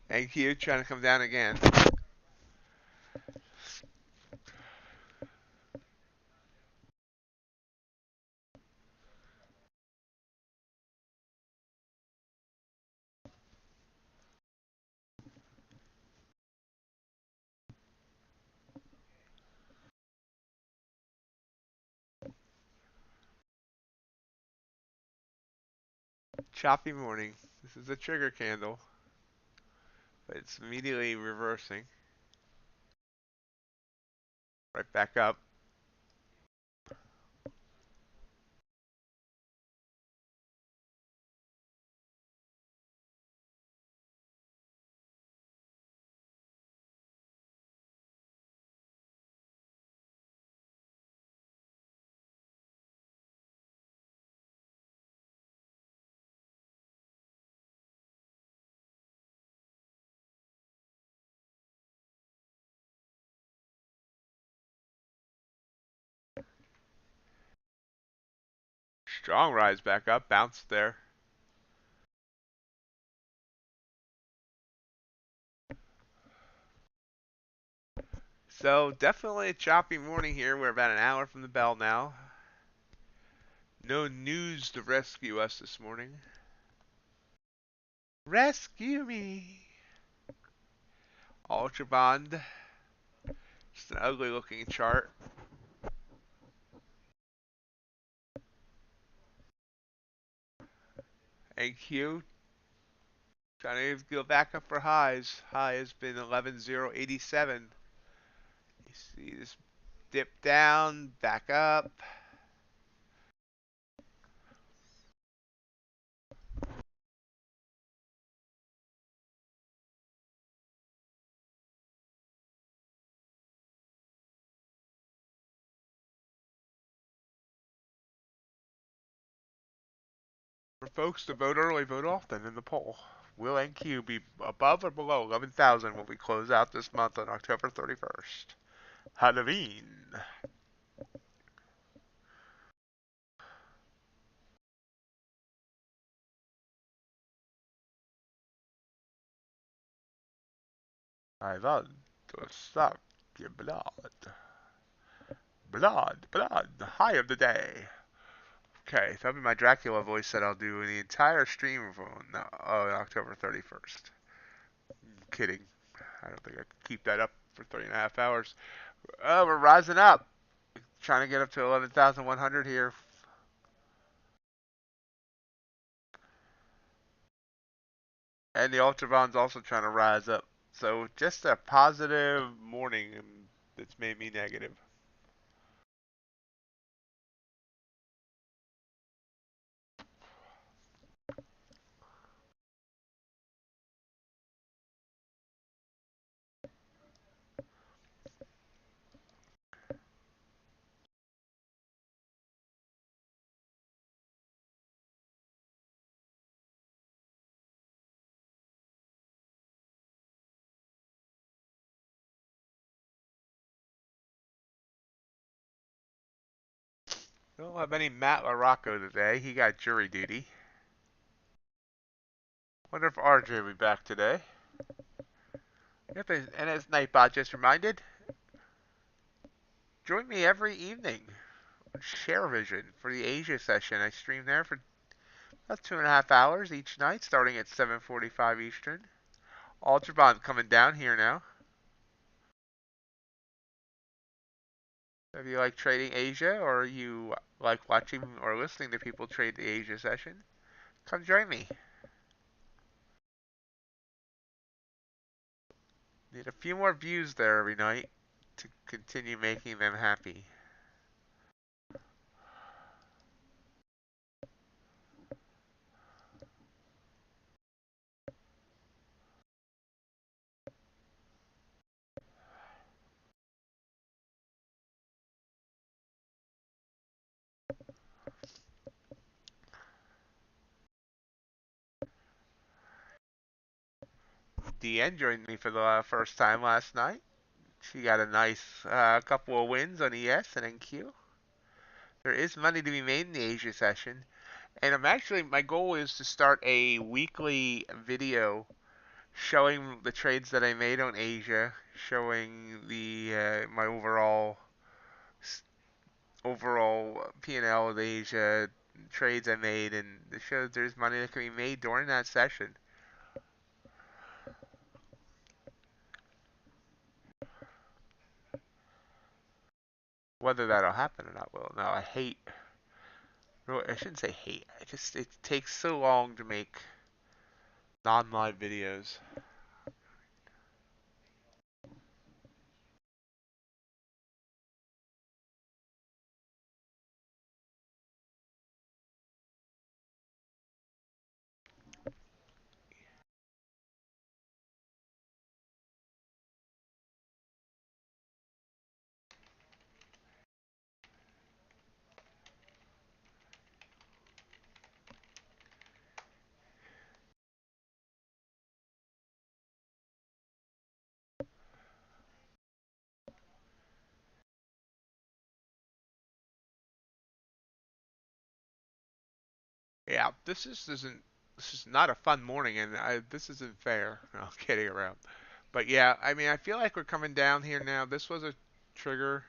Thank you. Trying to come down again. Choppy morning. This is a trigger candle, but it's immediately reversing. Right back up. Strong rise back up. Bounce there. So definitely a choppy morning here. We're about an hour from the bell now. No news to rescue us this morning. Rescue me. Ultra Bond. Just an ugly looking chart. NQ. Trying to go back up for highs. High has been 11,087. You see this dip down, back up. For folks to vote early, vote often in the poll. Will NQ be above or below 11,000 when we close out this month on October 31st? Halloween. I want to suck your blood. Blood, blood, the high of the day. Okay, so that'll be my Dracula voice that I'll do in the entire stream on October 31st. Kidding. I don't think I can keep that up for 3.5 hours. Oh, we're rising up. Trying to get up to 11,100 here. And the Ultra Bond's also trying to rise up. So just a positive morning that's made me negative. Don't have any Matt LaRocco today. He got jury duty. Wonder if RJ will be back today. And as Nightbot just reminded, join me every evening on Sharevision for the Asia session. I stream there for about 2.5 hours each night, starting at 7:45 Eastern. Ultrabond coming down here now. If you like trading Asia, or you like watching or listening to people trade the Asia session, come join me. Need a few more views there every night to continue making them happy. DN joined me for the first time last night. She got a nice couple of wins on ES and NQ. There is money to be made in the Asia session. And my goal is to start a weekly video showing the trades that I made on Asia, showing the my overall P&L of Asia trades I made, and to show that there's money that can be made during that session. Whether that'll happen or not, well, no, I shouldn't say hate. It takes so long to make non-live videos. Yeah, this is not a fun morning, and this isn't fair. No, I'm kidding around. But yeah, I mean, I feel like we're coming down here now. This was a trigger.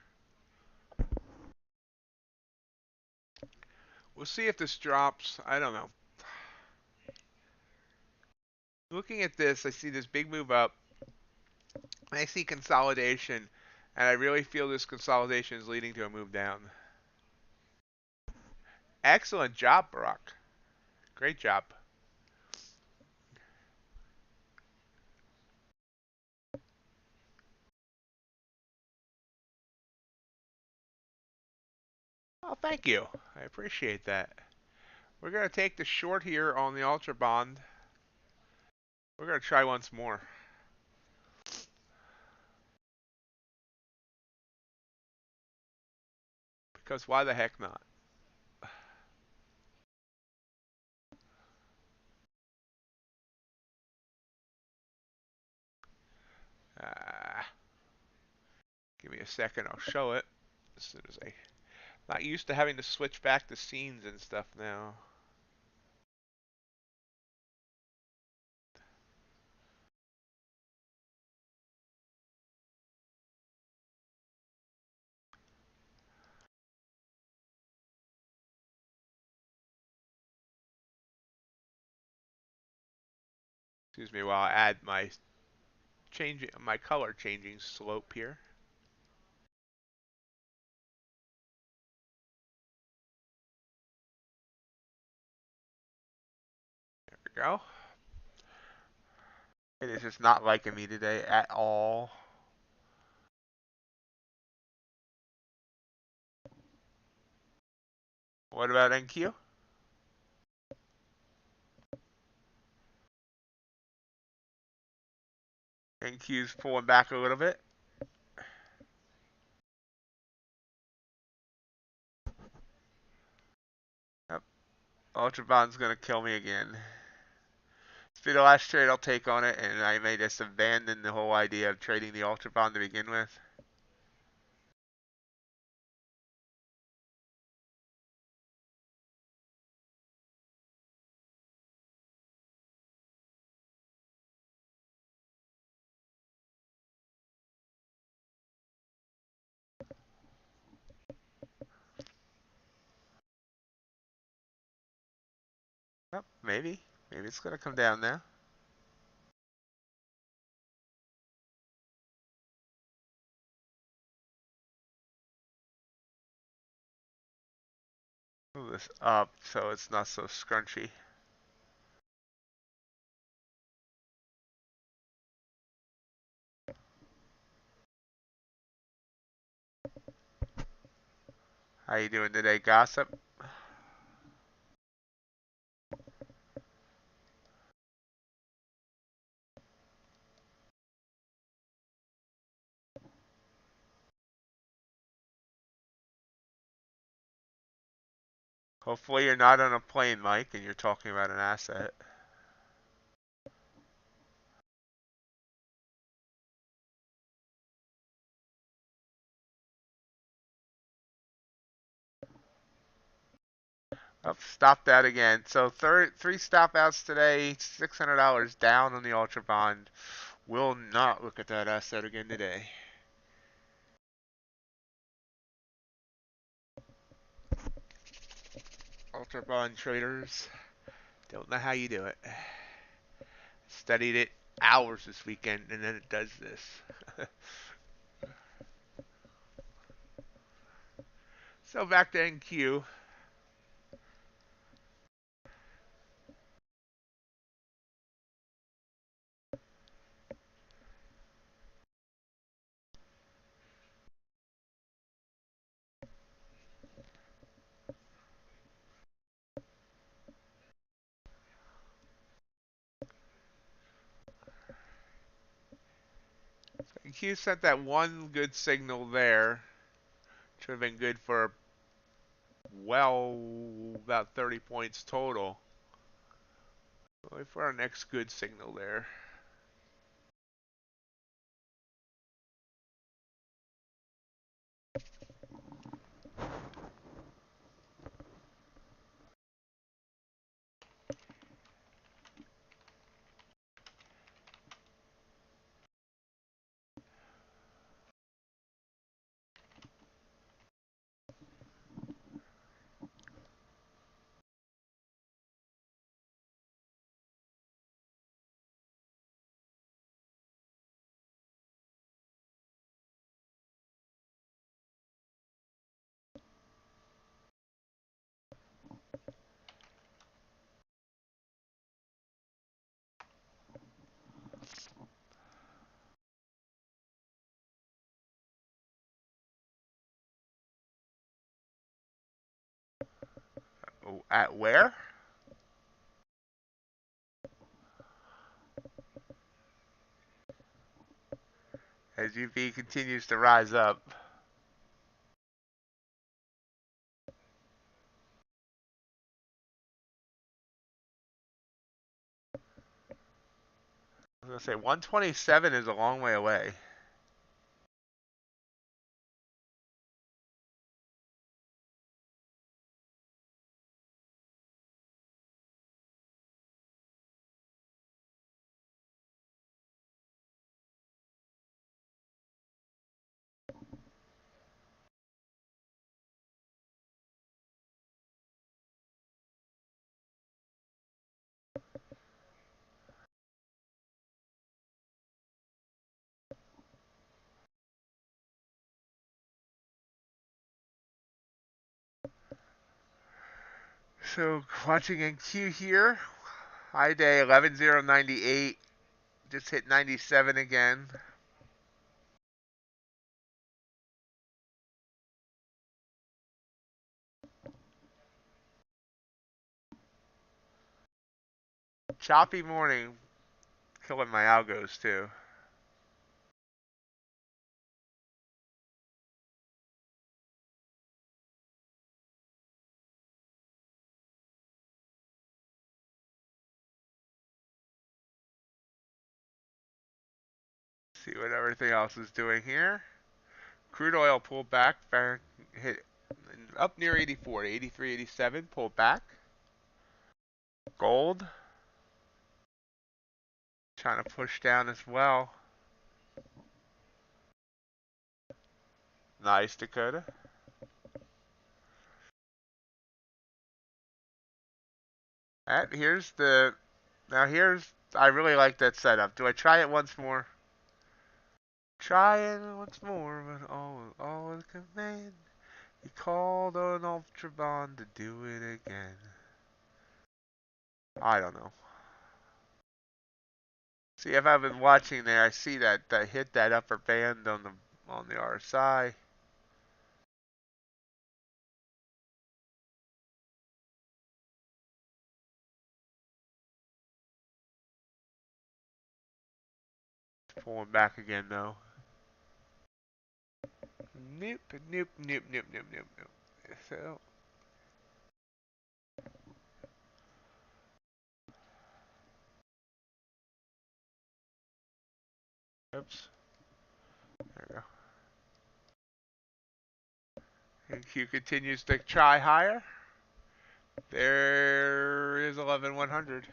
We'll see if this drops. I don't know. Looking at this, I see this big move up. I see consolidation, and I really feel this consolidation is leading to a move down. Excellent job, Barack. Great job. Oh, thank you. I appreciate that. We're going to take the short here on the Ultra Bond. We're going to try once more. Because why the heck not? Uh, Give me a second. I'll show it. As soon as I... Not used to having to switch back the scenes and stuff now. Excuse me while I add my color changing slope here. There we go. It is just not liking me today at all. What about NQ? NQ's pulling back a little bit. Yep. Ultra Bond's gonna kill me again. It's be the last trade I'll take on it, and I may just abandon the whole idea of trading the Ultra Bond to begin with. Yep, maybe. Maybe it's gonna come down now. Move this up so it's not so scrunchy. How you doing today, Gossip? Hopefully you're not on a plane, Mike, and you're talking about an asset. Oh, stop that again. So three stop outs today, $600 down on the Ultra Bond. Will not look at that asset again today. Ultra Bond traders, don't know how you do it. Studied it hours this weekend, and then it does this. So back to NQ. NQ sent that one good signal there. Should have been good for, well, about 30 points total. Wait for our next good signal there. At where? As UV continues to rise up. I was going to say 127 is a long way away. So watching NQ here, high day 11,098, just hit 97 again. Choppy morning, killing my algos too. See what everything else is doing here. Crude oil pulled back, hit up near 84, 83, 87, pulled back. Gold trying to push down as well. Nice, Dakota. And here's the, now here's, I really like that setup. Do I try it once more? Try it once more, but all is command. He called on Ultra Bond to do it again. I don't know. See, if I've been watching there, I see that hit that upper band on the RSI. It's pulling back again though. Nope, nope, nope, nope, nope, nope, nope. So, oops. There we go. And Q continues to try higher. There is 11,100.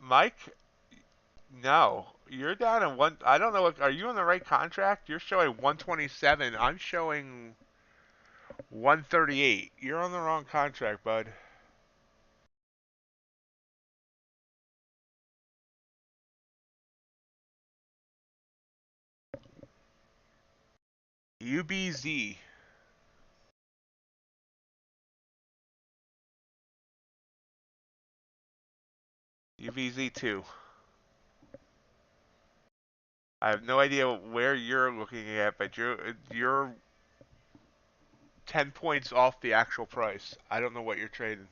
Mike, no, you're down in one. I don't know. Are you on the right contract? You're showing 127. I'm showing 138. You're on the wrong contract, bud. UBZ. UBZ2. I have no idea where you're looking at, but you're 10 points off the actual price. I don't know what you're trading.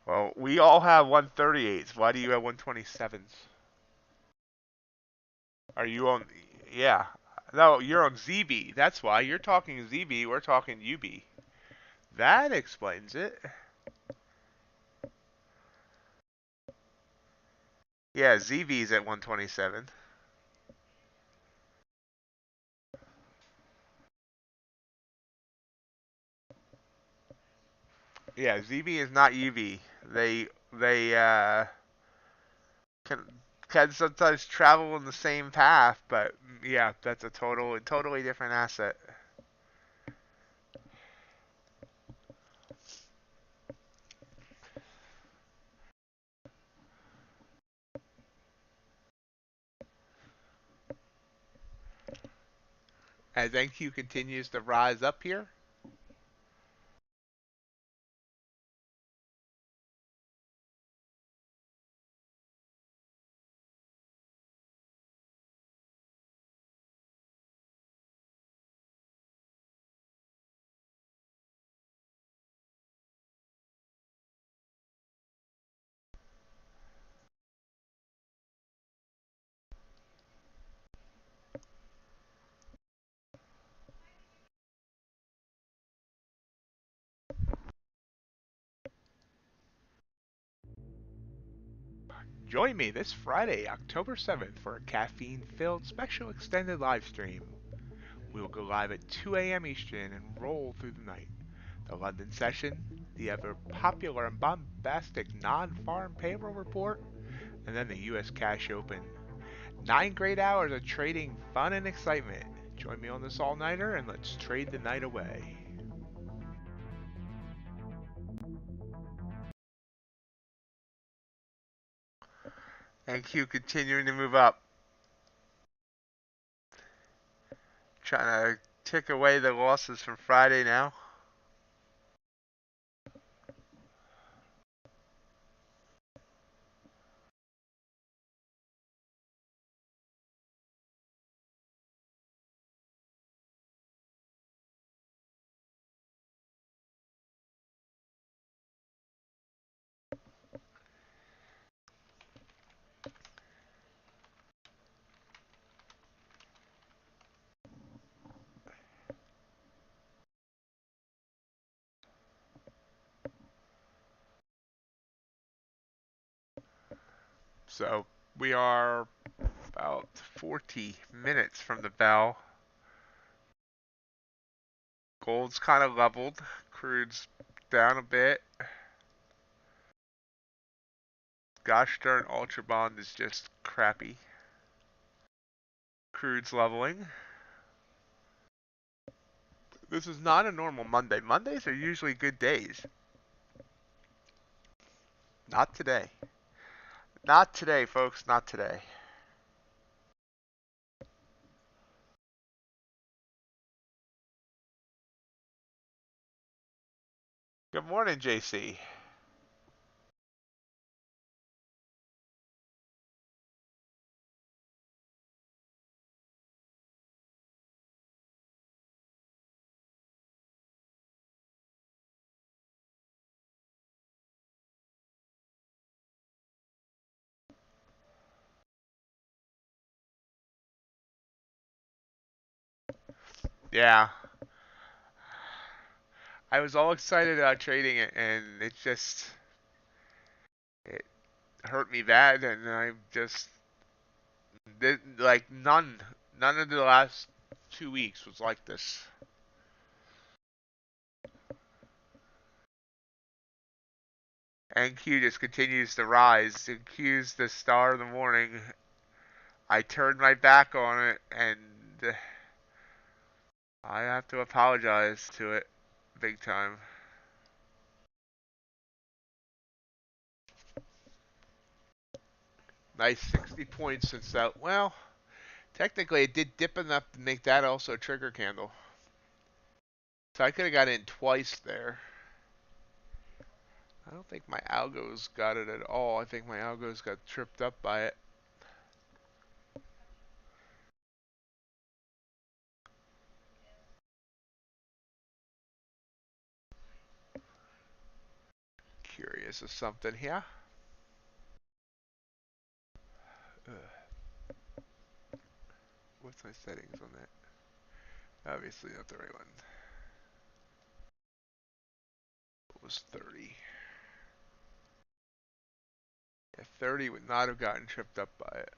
Well, we all have 138s. Why do you have 127s? Are you on? Yeah. No, you're on ZB. That's why. You're talking ZB. We're talking UB. That explains it. Yeah, ZB's at 127. Yeah, ZB is not UB. They can can sometimes travel in the same path, but yeah, that's a totally different asset. As NQ continues to rise up here, join me this Friday, October 7th, for a caffeine-filled special extended live stream. We will go live at 2 a.m. Eastern and roll through the night. The London session, the ever popular and bombastic non-farm payroll report, and then the U.S. Cash Open. 9 great hours of trading fun and excitement. Join me on this all-nighter and let's trade the night away. NQ continuing to move up. Trying to tick away the losses from Friday now. So we are about 40 minutes from the bell. Gold's kind of leveled. Crude's down a bit. Gosh darn Ultra Bond is just crappy. Crude's leveling. This is not a normal Monday. Mondays are usually good days. Not today. Not today, folks. Not today. Good morning, JC. Yeah. I was all excited about trading it, and it hurt me bad, and I just did like none of the last 2 weeks was like this. And Q just continues to rise. And Q's the star of the morning. I turned my back on it, and I have to apologize to it big time. Nice 60 points since that. Well, technically it did dip enough to make that also a trigger candle. So I could have got in twice there. I don't think my algos got it at all. I think my algos got tripped up by it. curious of something here. What's my settings on that? Obviously not the right one. It was 30. Yeah, 30 would not have gotten tripped up by it.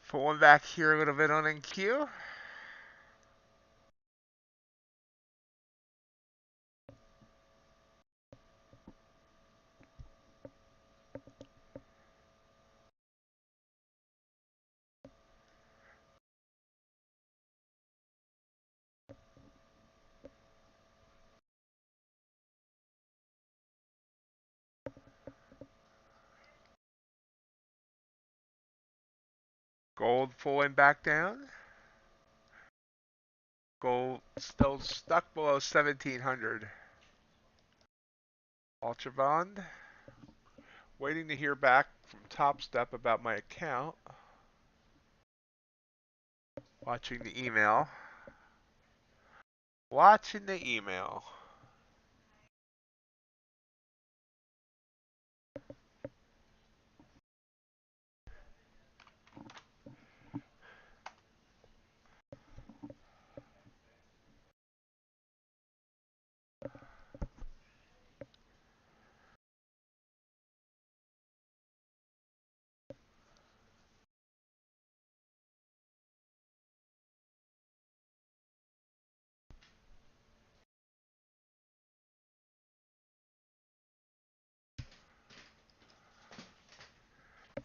Pulling back here a little bit on NQ. Gold pulling back down. Gold still stuck below 1700. Ultra bond. Waiting to hear back from Tostep about my account. Watching the email. Watching the email.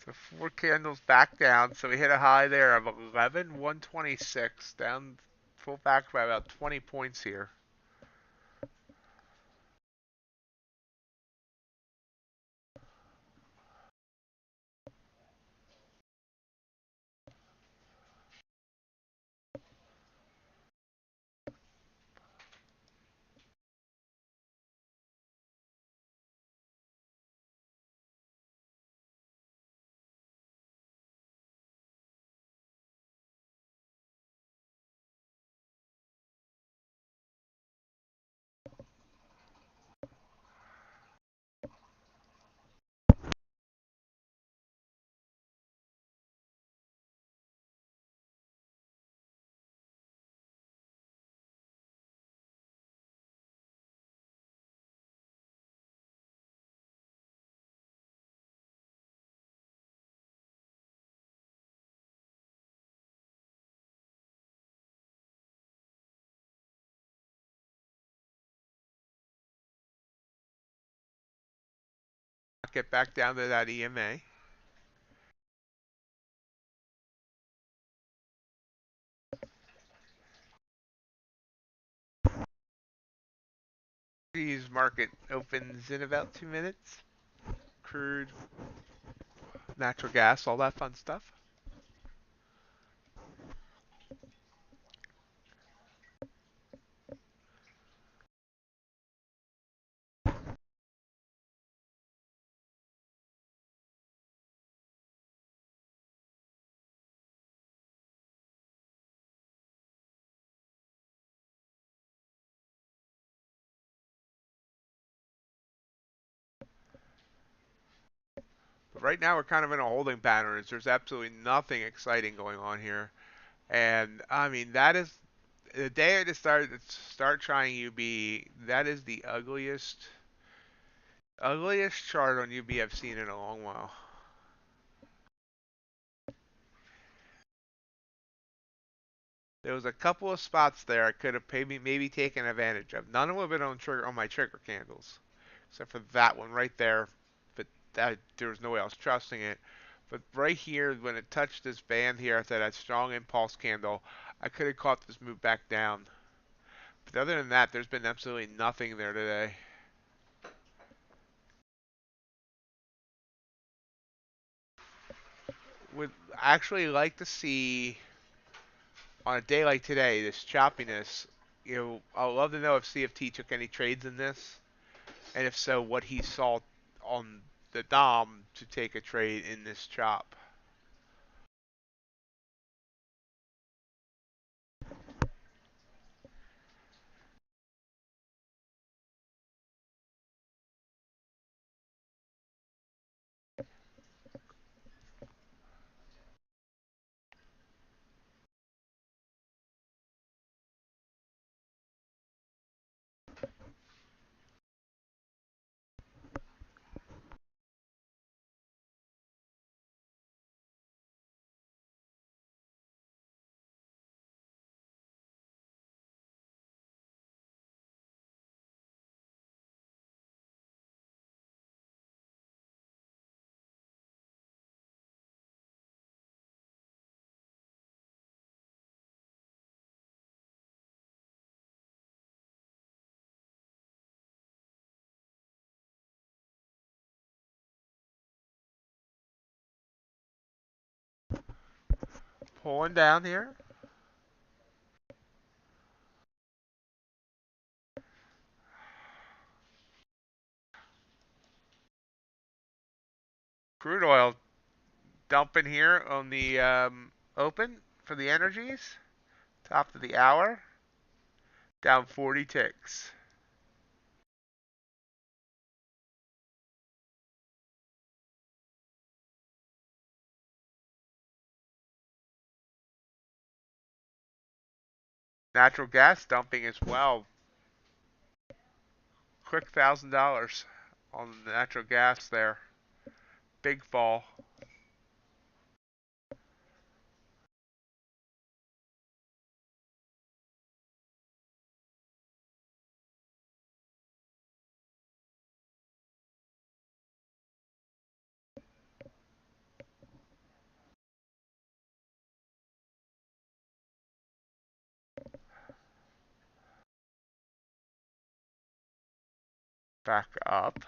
So 4 candles back down. So we hit a high there of 11,126. Down, pull back by about 20 points here. Get back down to that EMA. These market opens in about 2 minutes. Crude, natural gas, all that fun stuff. right now we're kind of in a holding pattern. There's absolutely nothing exciting going on here. And I mean, that is the day I decided to start trying UB. That is the ugliest chart on UB I've seen in a long while. There was a couple of spots there I could have maybe taken advantage of. None of them have been on my trigger candles, except for that one right there. But there was no way else trusting it. But right here, when it touched this band here after that strong impulse candle, I could have caught this move back down. But other than that, there's been absolutely nothing there today. Would actually like to see on a day like today this choppiness. I'd love to know if CFT took any trades in this, and if so, what he saw on the DOM to take a trade in this chop. Pulling down here. Crude oil dumping here on the open for the energies. Top of the hour. Down 40 ticks. Natural gas dumping as well. Quick $1,000 on the natural gas there. Big fall. Back up.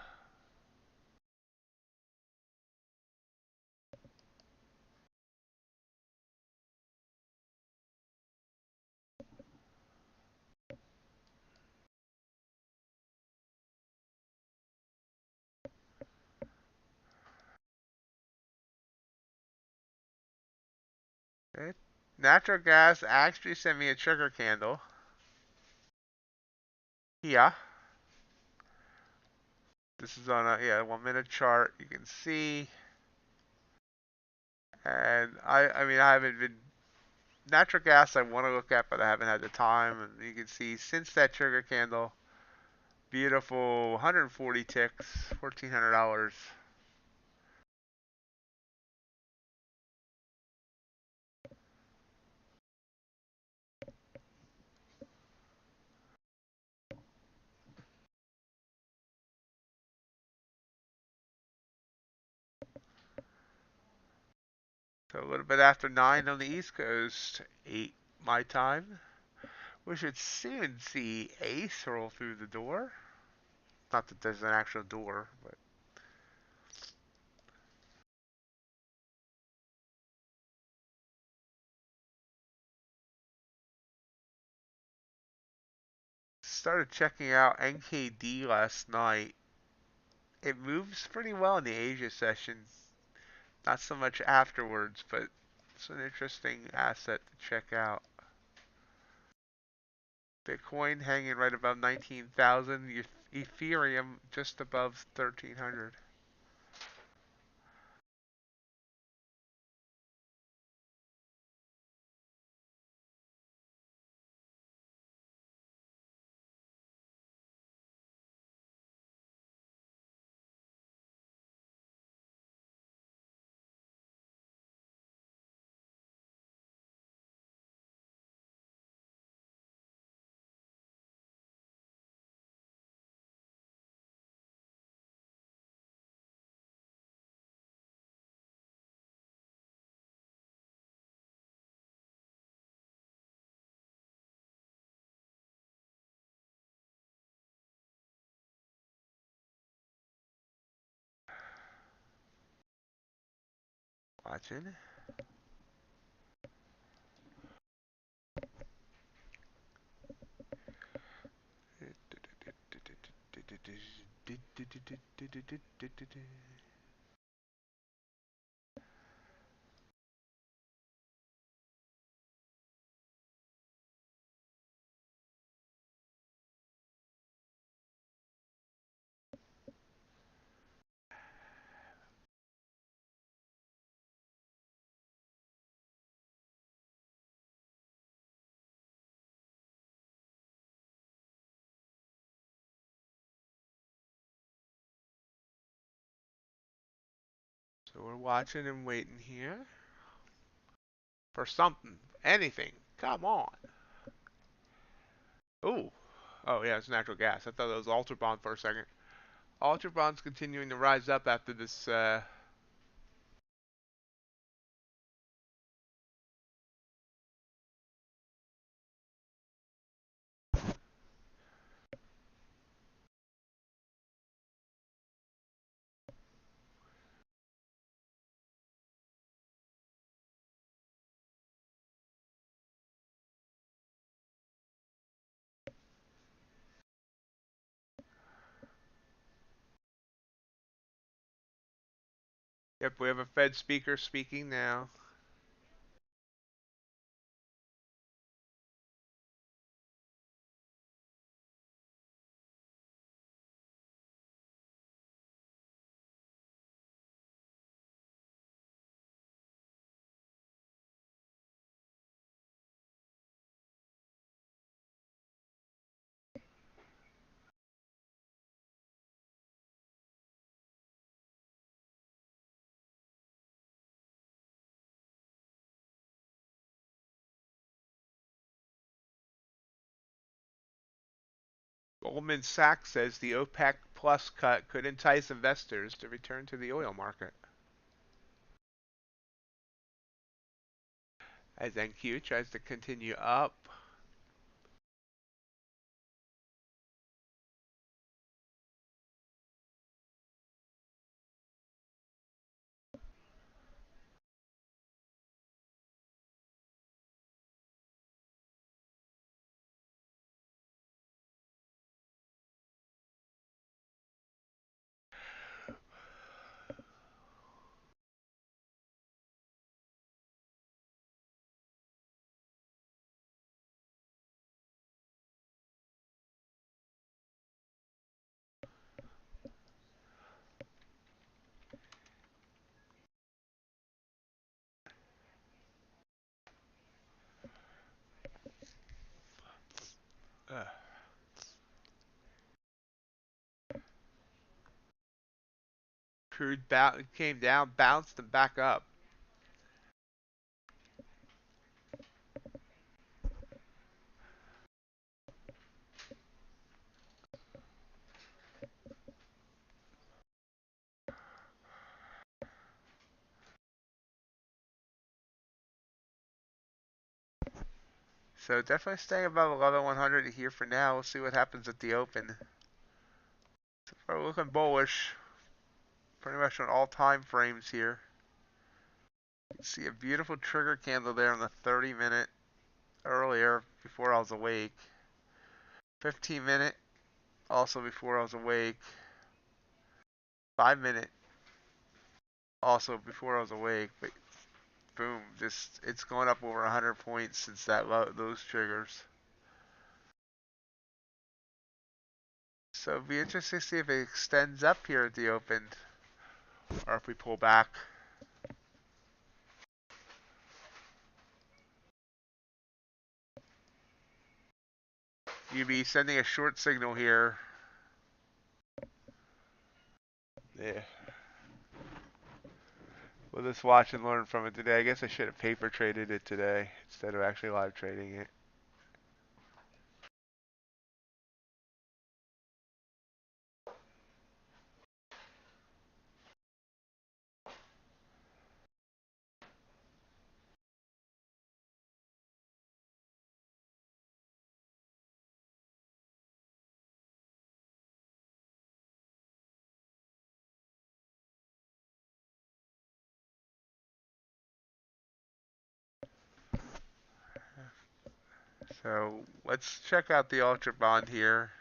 Okay. Natural gas actually sent me a trigger candle. Yeah. This is on a 1 minute chart. You can see. And I mean, I haven't been natural gas I want to look at, but I haven't had the time. And you can see since that trigger candle, beautiful 140 ticks, $1,400. So a little bit after 9 on the East Coast, 8 my time. We should soon see Ace roll through the door. Not that there's an actual door, but started checking out NKD last night. It moves pretty well in the Asia session. Not so much afterwards, but it's an interesting asset to check out. Bitcoin hanging right above 19,000. Ethereum just above 1,300. Watching. So we're watching and waiting here for something, anything. Come on. Ooh. Oh yeah, it's natural gas. I thought it was Ultra Bond for a second. Ultra Bond's continuing to rise up after this. Yep, we have a Fed speaker speaking now. Goldman Sachs says the OPEC Plus cut could entice investors to return to the oil market. As NQ tries to continue up. Uh, Crude came down, bounced, and back up. So definitely staying above 11,100 here for now. We'll see what happens at the open. So far looking bullish, pretty much on all time frames here. You can see a beautiful trigger candle there on the 30-minute earlier before I was awake. 15-minute also before I was awake. 5-minute also before I was awake. But boom, just it's going up over 100 points since those triggers. So it'll be interesting to see if it extends up here at the open or if we pull back. You'd be sending a short signal here. Yeah. We'll just watch and learn from it today. I guess I should have paper traded it today instead of actually live trading it. So let's check out the Ultra Bond here.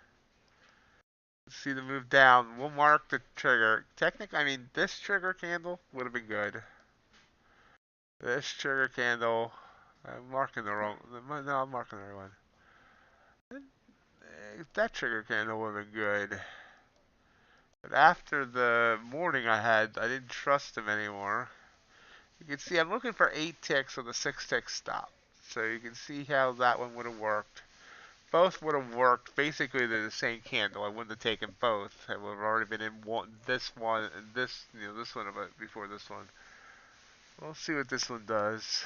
Let's see the move down. We'll mark the trigger. Technically, I mean, this trigger candle would have been good. This trigger candle, I'm marking the wrong, no, I'm marking the right one. That trigger candle would have been good. But after the morning I had, I didn't trust him anymore. You can see I'm looking for 8 ticks with a 6 tick stop. So you can see how that one would have worked. Both would have worked. Basically, they're the same candle. I wouldn't have taken both. I would have already been in this one and this, this one before this one. We'll see what this one does.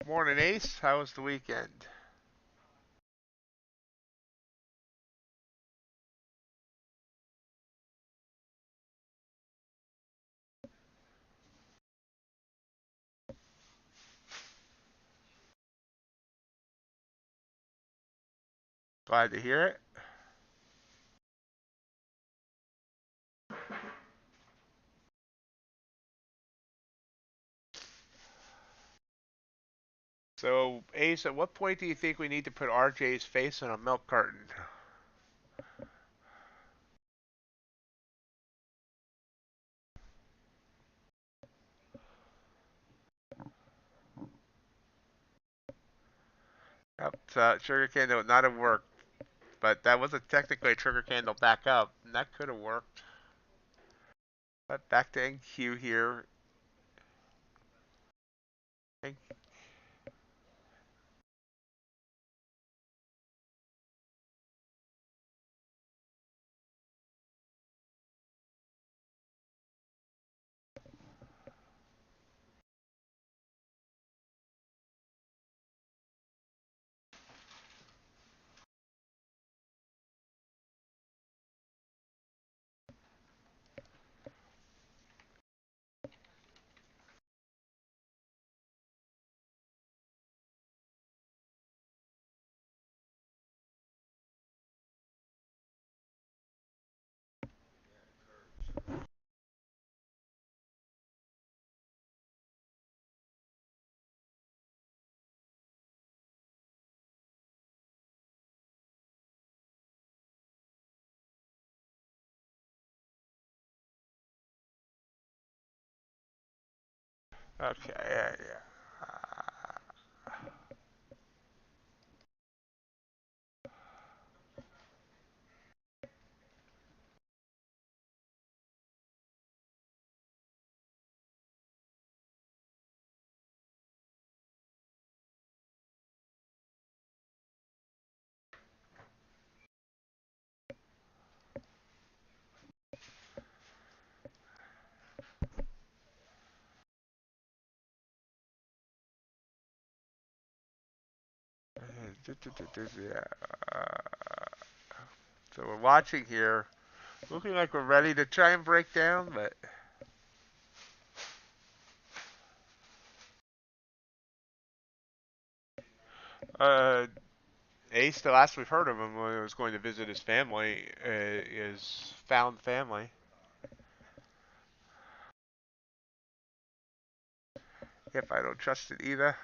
Morning, Ace. How was the weekend? Glad to hear it. So, Ace, at what point do you think we need to put RJ's face on a milk carton? Yep, trigger candle would not have worked, but that wasn't technically a trigger candle back up, and that could have worked. But back to NQ here. Okay, yeah. Yeah. So we're watching here, looking like we're ready to try and break down, but uh, Ace, the last we've heard of him when he was going to visit his family, is found family. If I don't trust it either.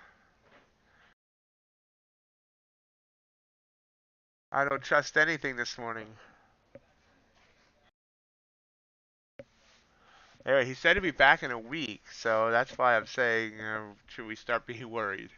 I don't trust anything this morning. Anyway, he said he'd be back in a week, so that's why I'm saying, should we start being worried?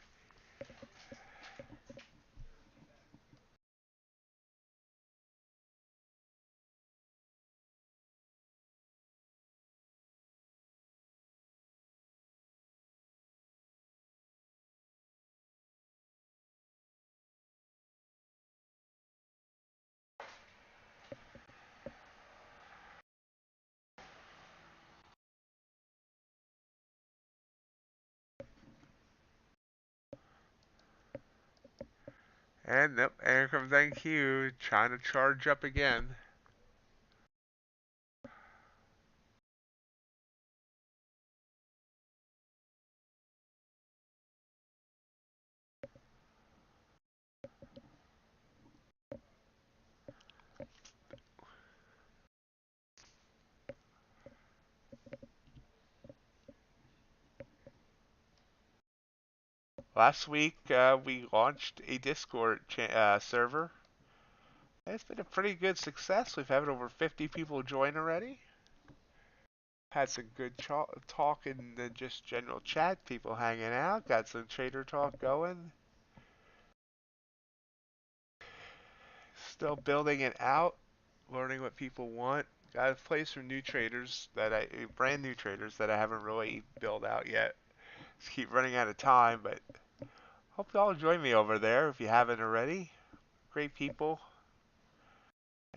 And nope, here comes NQ trying to charge up again. Last week we launched a Discord server. It's been a pretty good success. We've had over 50 people join already. Had some good talk in the just general chat, people hanging out, got some trader talk going. Still building it out, learning what people want. Got a place for new traders brand new traders that I haven't really built out yet. Just keep running out of time, but hope you all join me over there if you haven't already. Great people,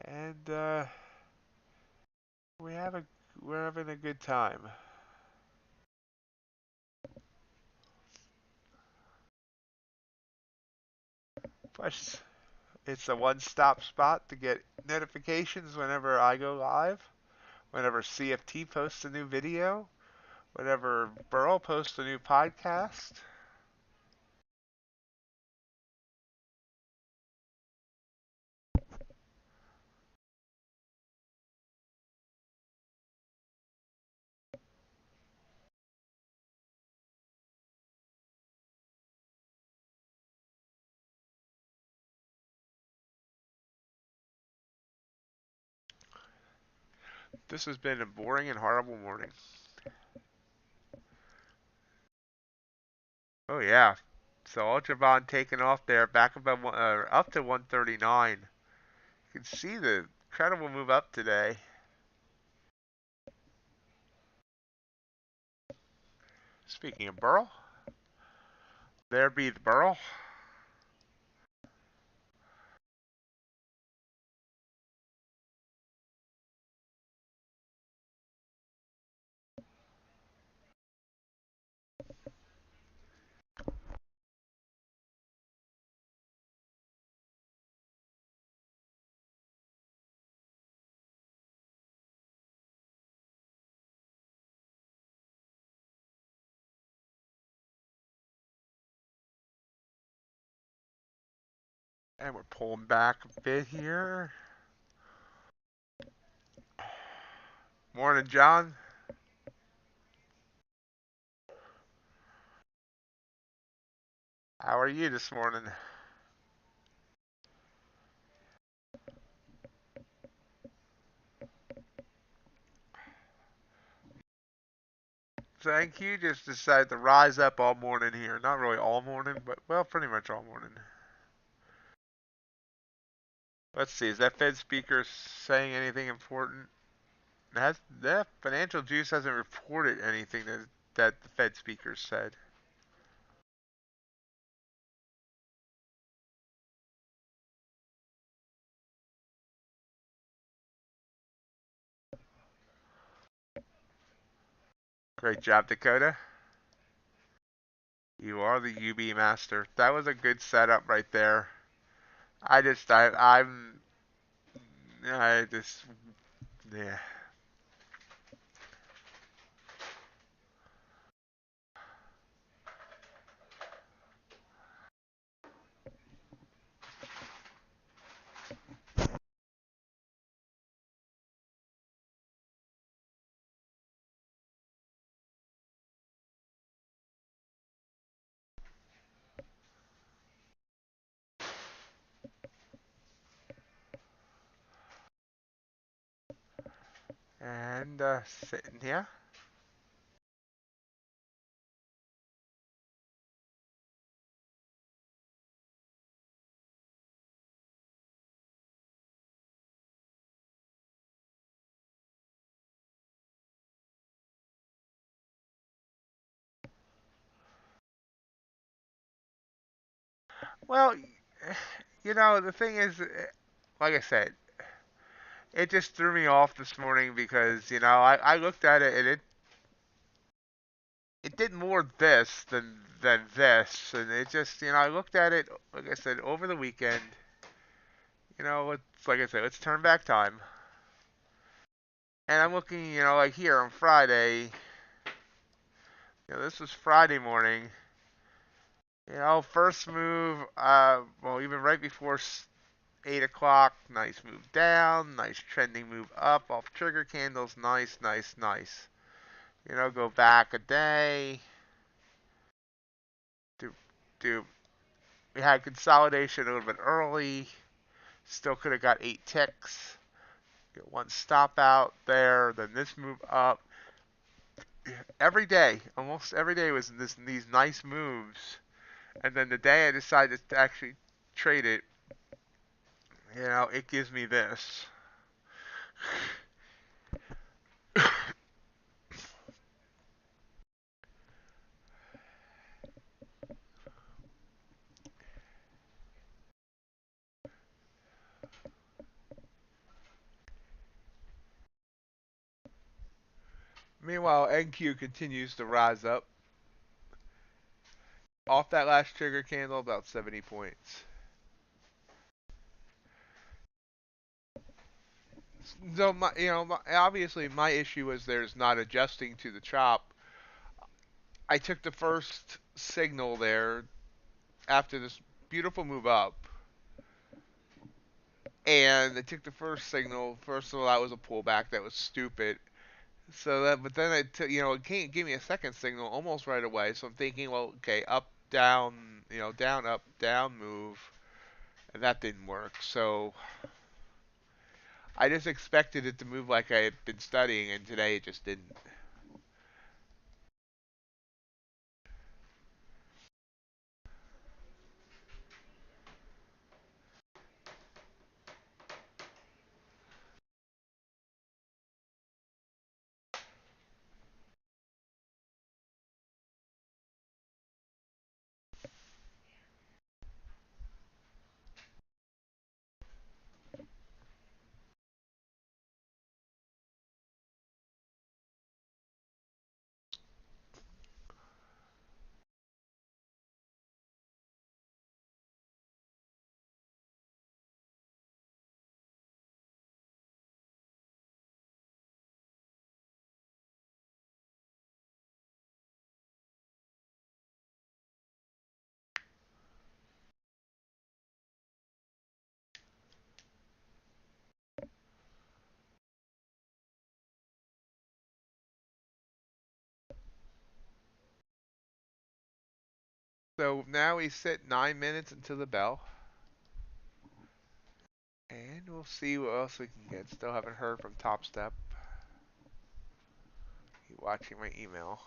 and we have a we're having a good time. Plus, it's a one-stop spot to get notifications whenever I go live, whenever CFT posts a new video, whenever Burl posts a new podcast. This has been a boring and horrible morning. Oh yeah. So Ultra Bond taking off there, back above up to 139. You can see the incredible move up today. Speaking of Burl, there be the Burl. And we're pulling back a bit here. Morning, John. How are you this morning? Thank you. Just decided to rise up all morning here. Not really all morning, but well, pretty much all morning. Let's see. Is that Fed speaker saying anything important? The financial juice hasn't reported anything that the Fed speaker said. Great job, Dakota. You are the UB master. That was a good setup right there. I just, I just, yeah. And sitting here. Well, the thing is, like I said, it just threw me off this morning because, I looked at it and it it did more this than this, and it just, I looked at it, like I said, over the weekend. It's like I said, it's turn back time. And I'm looking, like here on Friday. This was Friday morning. First move, well, even right before 8 o'clock, nice move down, nice trending move up off trigger candles, nice, nice, nice. Go back a day. Do we had consolidation a little bit early. Still could have got 8 ticks. Get one stop out there. Then this move up. Every day, almost every day was these nice moves. And then the day I decided to actually trade it, it gives me this. Meanwhile, NQ continues to rise up. Off that last trigger candle, about 70 points. So, obviously my issue was there's not adjusting to the chop. I took the first signal there after this beautiful move up. And I took the first signal. First of all, that was a pullback. That was stupid. But then it can't give me a second signal almost right away. So I'm thinking, well, okay, up, down, down, up, down move. And that didn't work. So I just expected it to move like I had been studying, and today it just didn't. So now we sit 9 minutes until the bell. And we'll see what else we can get. Still haven't heard from Tostep. Keep watching my email.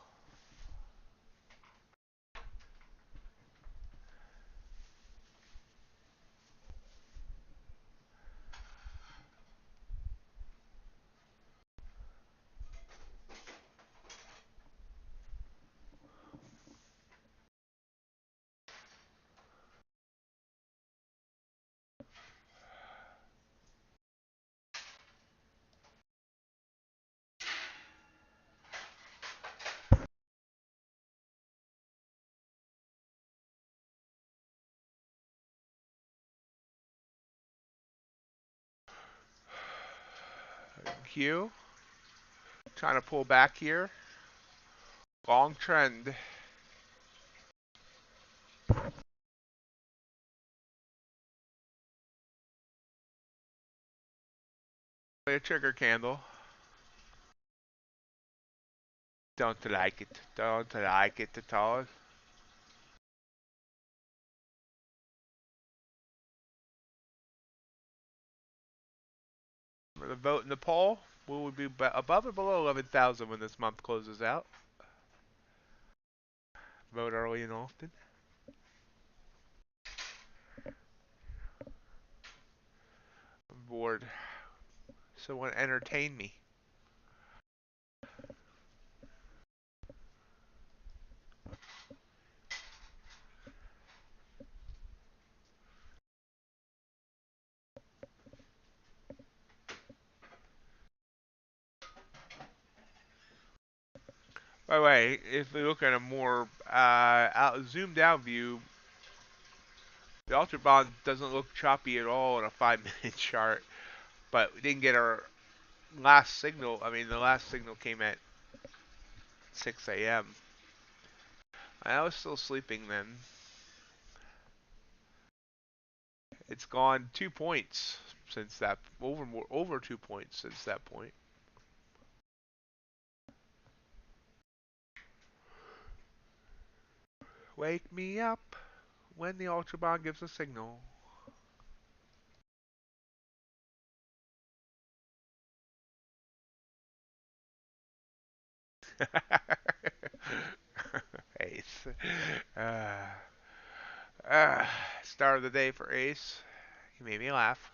Q. Trying to pull back here. Long trend. A trigger candle. Don't like it. Don't like it at all. For the vote in the poll, will we be above or below 11,000 when this month closes out? Vote early and often. I'm bored. Someone entertain me. By the way, if we look at a more zoomed out view, the Ultra Bond doesn't look choppy at all in a 5-minute chart. But we didn't get our last signal. I mean, the last signal came at 6 a.m. I was still sleeping then. It's gone 2 points since that, over 2 points since that point. Wake me up when the Ultra Bond gives a signal. Ace. Star of the day for Ace. He made me laugh.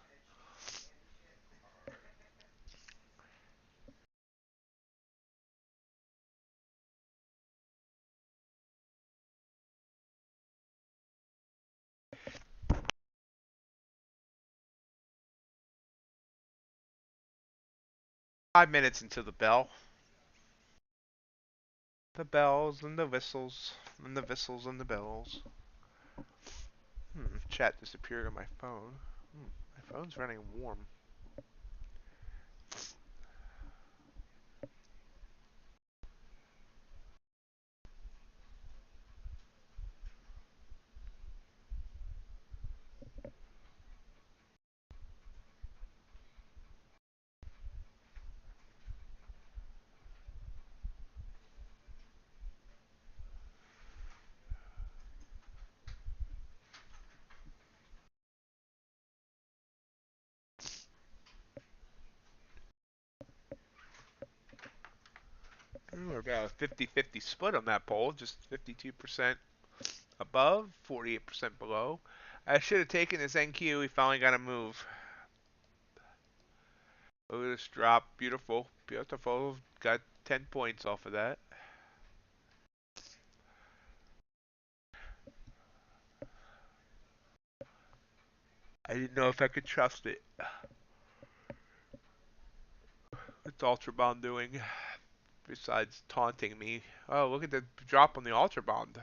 "5 minutes until the bell. The bells and the whistles and the whistles and the bells." Chat disappeared on my phone. My phone's running warm. We're about a 50-50 split on that poll. Just 52% above, 48% below. I should have taken this NQ. We finally got a move. Look at this drop. Beautiful. Beautiful. Got 10 points off of that. I didn't know if I could trust it. What's Ultra Bond doing besides taunting me? Oh, look at the drop on the Ultra Bond.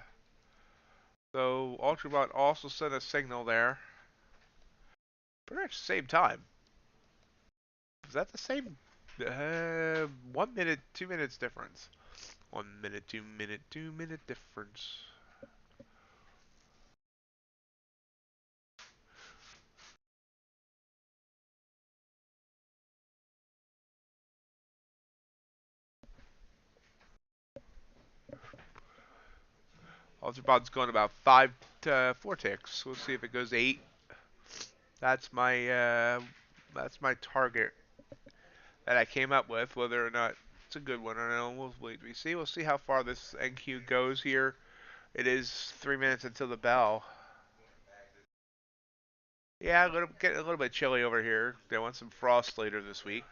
So Ultra Bond also sent a signal there. Pretty much the same time. Is that the same? 1 minute, 2 minutes difference. 1 minute, 2 minute, 2 minute difference. Ultra Bond's going about 5 to 4 ticks. We'll see if it goes 8. That's my target that I came up with. Whether or not it's a good one or not, we'll wait. We'll see how far this NQ goes here. It is 3 minutes until the bell. Yeah, get a little bit chilly over here. They want some frost later this week.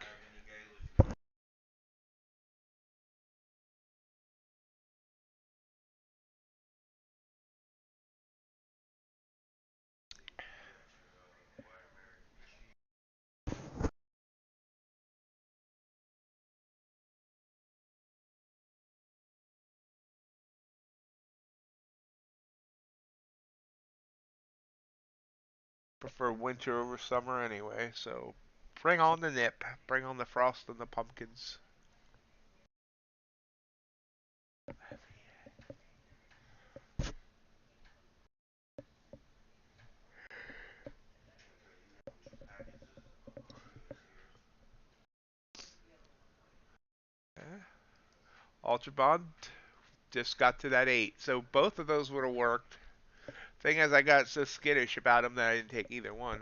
Prefer winter over summer anyway, so bring on the nip. Bring on the frost and the pumpkins. Ultra Bond just got to that 8, so both of those would have worked. Thing is, I got so skittish about them that I didn't take either one.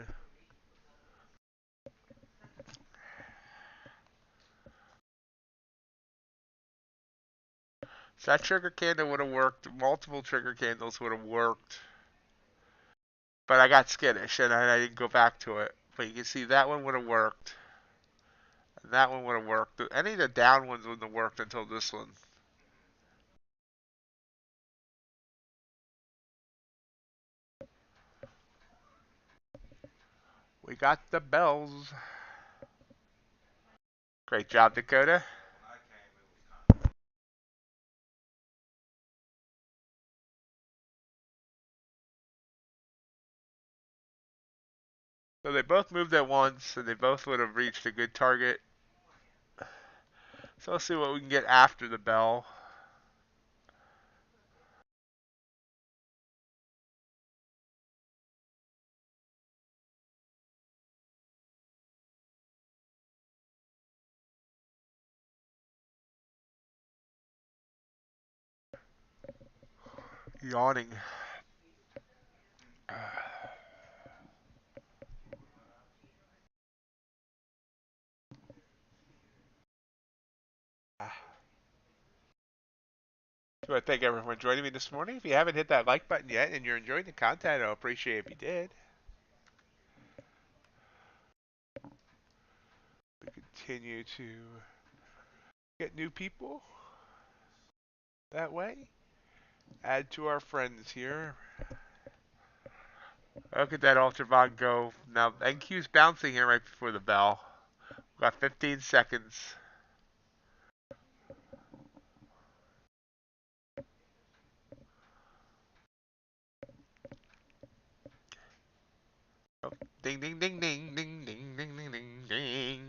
So that trigger candle would have worked. Multiple trigger candles would have worked. But I got skittish and I didn't go back to it. But you can see that one would have worked. And that one would have worked. Any of the down ones wouldn't have worked until this one. We got the bells. Great job, Dakota. So they both moved at once, and they both would have reached a good target. So let's see what we can get after the bell. Yawning. So I thank everyone for joining me this morning. If you haven't hit that like button yet and you're enjoying the content, I'll appreciate if you did. We continue to get new people that way. Add to our friends here. Look at that Ultra Bond go. Now, NQ's bouncing here right before the bell. We've got 15 seconds. Oh, ding, ding, ding, ding, ding, ding, ding, ding, ding, ding.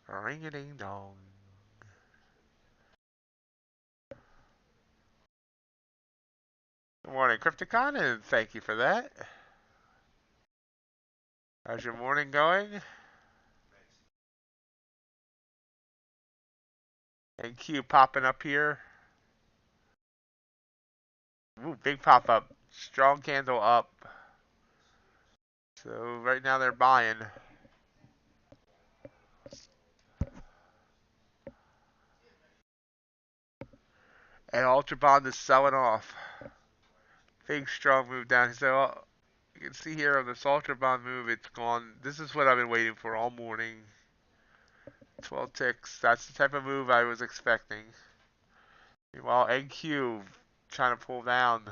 Ring-a-ding-dong. Good morning, Crypticon, and thank you for that. How's your morning going? NQ popping up here. Ooh, big pop up. Strong candle up. So right now they're buying. And Ultra Bond is selling off. Big strong move down. So you can see here on this Ultra Bond move, it's gone. This is what I've been waiting for all morning. 12 ticks. That's the type of move I was expecting. Meanwhile, NQ trying to pull down.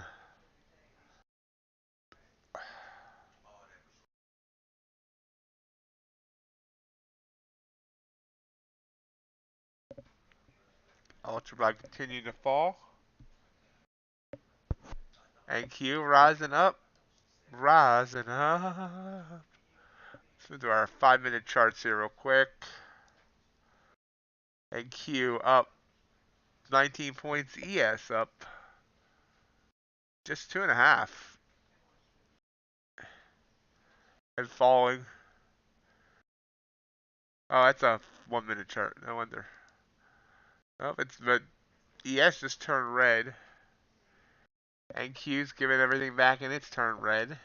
Ultra Bond continuing to fall. NQ rising up. Rising up. Let's move to our 5-minute charts here real quick. NQ up 19 points. ES up just 2.5. And falling. Oh, that's a 1-minute chart. No wonder. Oh, but ES just turned red. NQ's giving everything back and it's turned red.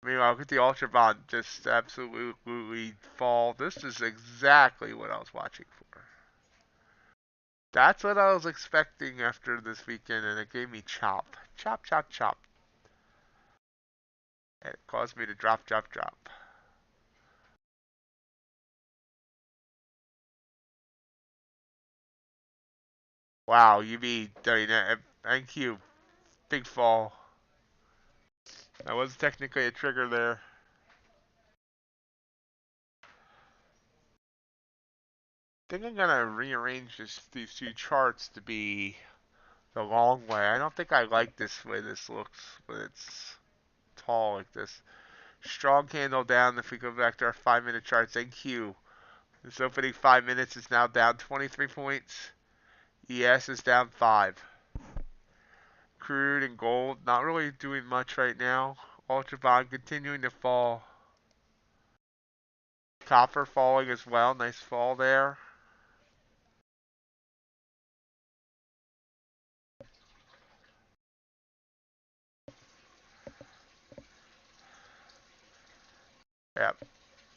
Meanwhile, look at the Ultra Bond just absolutely fall. This is exactly what I was watching for. That's what I was expecting after this weekend, and it gave me chop. Chop, chop, chop. And it caused me to drop, drop, drop. Wow, UB, NQ, big fall. That was technically a trigger there. I think I'm gonna rearrange these two charts to be the long way. I don't think I like this way this looks when it's tall like this. Strong candle down. If we go back to our 5-minute charts, NQ, this opening 5 minutes is now down 23 points. ES is down 5. Crude and gold not really doing much right now. Ultra Bond continuing to fall. Copper falling as well. Nice fall there. Yep.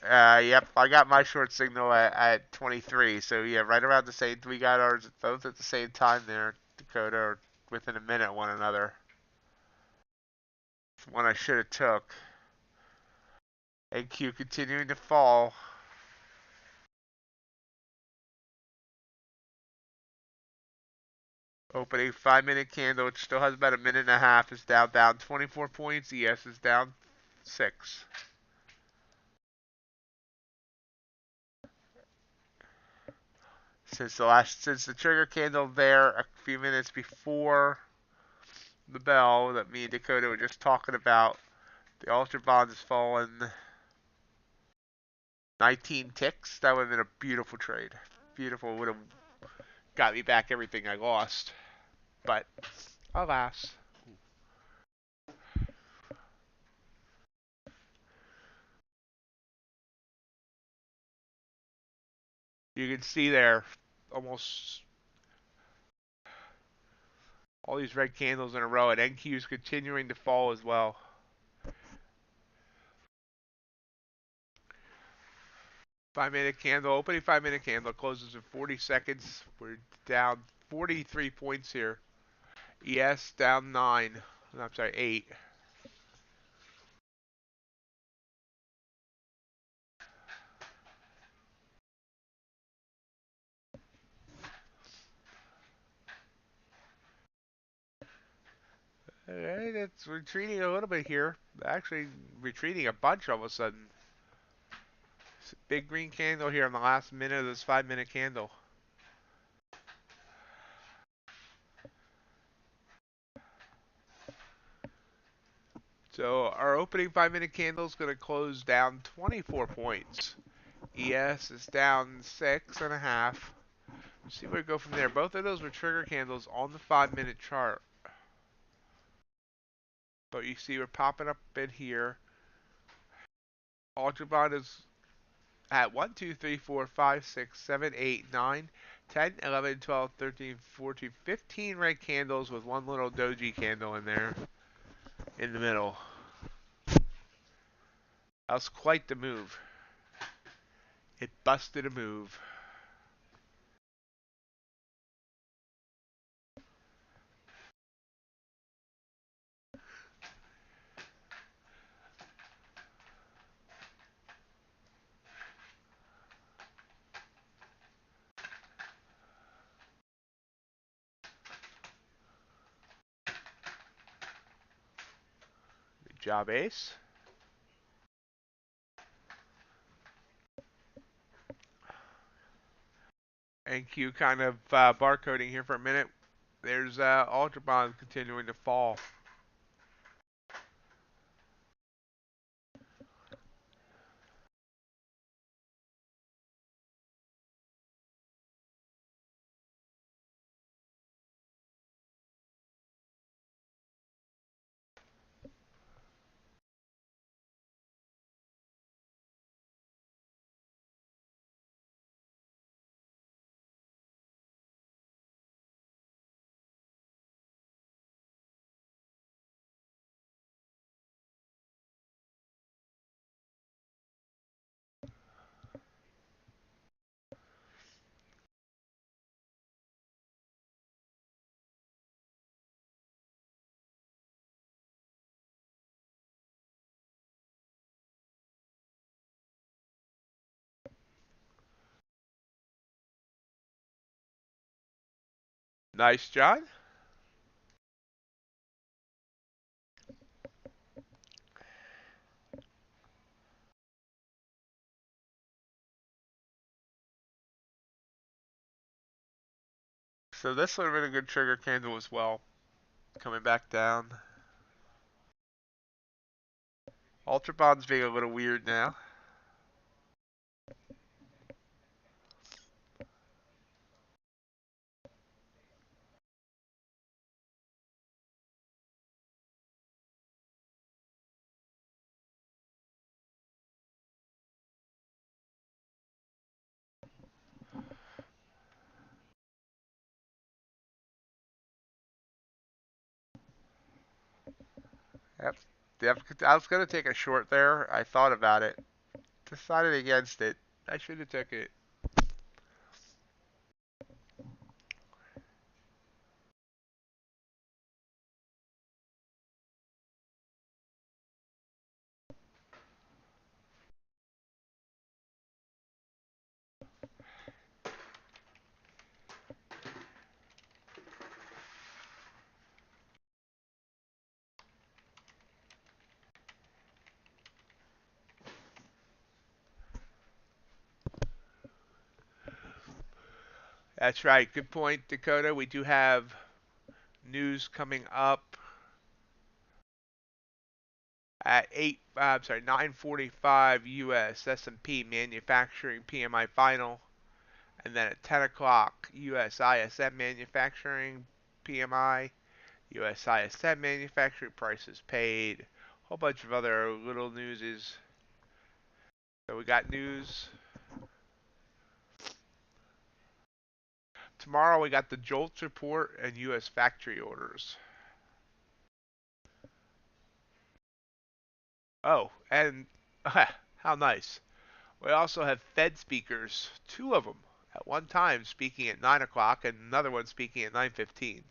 Yep, I got my short signal at 23. So yeah, right around the same. We got ours both at the same time there, Dakota, or within a minute of one another. It's one I should have took. NQ continuing to fall. Opening 5-minute candle, which still has about a minute and a half, is down 24 points. ES is down 6. Since the trigger candle there a few minutes before the bell that me and Dakota were just talking about, The Ultra Bond has fallen 19 ticks. That would have been a beautiful trade. Beautiful. Would have got me back everything I lost. But alas. You can see there almost all these red candles in a row, and NQ is continuing to fall as well. Five-minute candle, opening 5-minute candle closes in 40 seconds. We're down 43 points here. ES down 9. I'm sorry, 8. Alright, it's retreating a little bit here. Actually, retreating a bunch all of a sudden. Big green candle here in the last minute of this 5-minute candle. So our opening 5-minute candle is going to close down 24 points. ES is down 6.5. Let's see where we go from there. Both of those were trigger candles on the 5-minute chart. But you see we're popping up a bit here. Ultra Bond is at 1, 2, 3, 4, 5, 6, 7, 8, 9, 10, 11, 12, 13, 14, 15 red candles with one little doji candle in there in the middle. That was quite the move. It busted a move. Good job, Ace. NQ kind of barcoding here for a minute. There's Ultra Bond continuing to fall. Nice, John. So this would have been a good trigger candle as well. Coming back down. Ultra Bond's being a little weird now. Yep. Yep. I was gonna take a short there. I thought about it. Decided against it. I should have took it. That's right. Good point, Dakota. We do have news coming up at 8 I'm sorry, 9:45 U.S. S&P manufacturing PMI final, and then at 10 o'clock U.S. ISM manufacturing PMI, U.S. ISM manufacturing prices paid, a whole bunch of other little newses. So we got news. Tomorrow we got the JOLTS report and U.S. factory orders. Oh, and how nice. We also have Fed speakers, two of them at one time speaking at 9 o'clock and another one speaking at 9:15.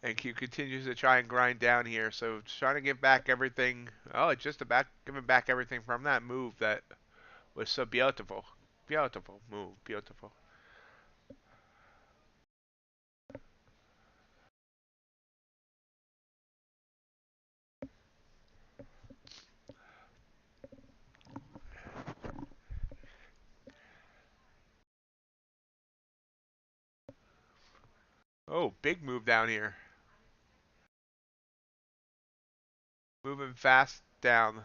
And Q continues to try and grind down here, so trying to give back everything. Oh, it's just about giving back everything from that move that was so beautiful. Beautiful move, beautiful. Oh, big move down here. Moving fast down.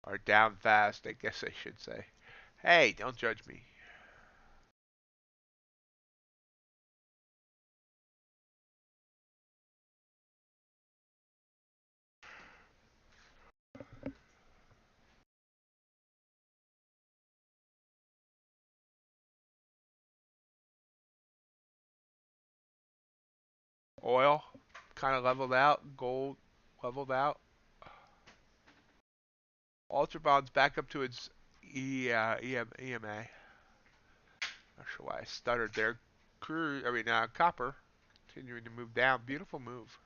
Or down fast, I guess I should say. Hey, don't judge me. Oil kind of leveled out. Gold leveled out. Ultra bonds back up to its EMA. Not sure why I stuttered there. Copper continuing to move down. Beautiful move.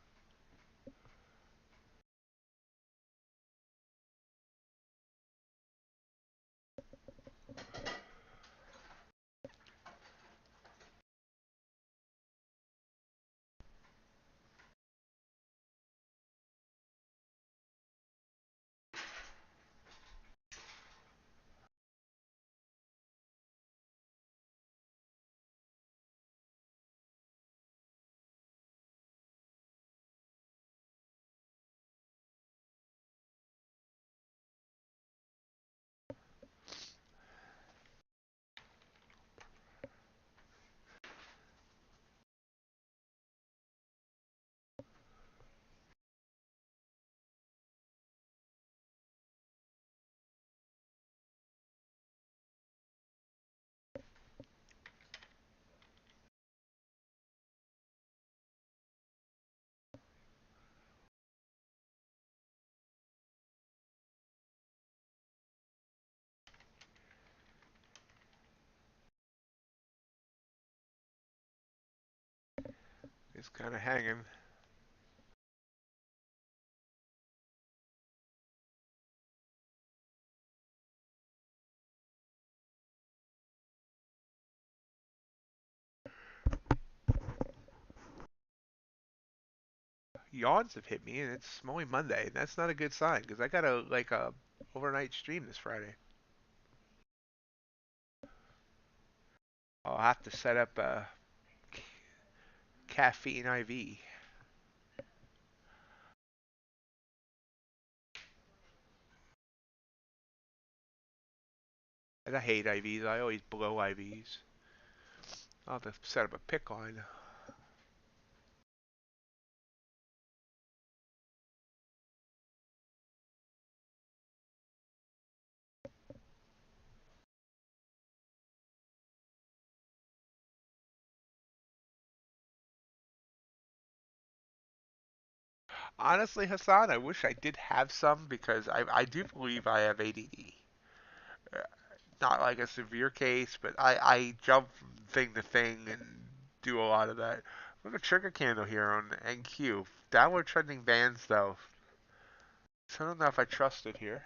It's kind of hanging. Yawns have hit me, and it's only Monday, and that's not a good sign because I got a overnight stream this Friday. I'll have to set up a caffeine IV. And I hate IVs. I always blow IVs. I'll have to set up a pick line. Honestly, Hassan, I wish I did have some because I do believe I have ADD. Not like a severe case, but I jump from thing to thing and do a lot of that. Look at trigger candle here on NQ. Downward trending bands though. So I don't know if I trust it here.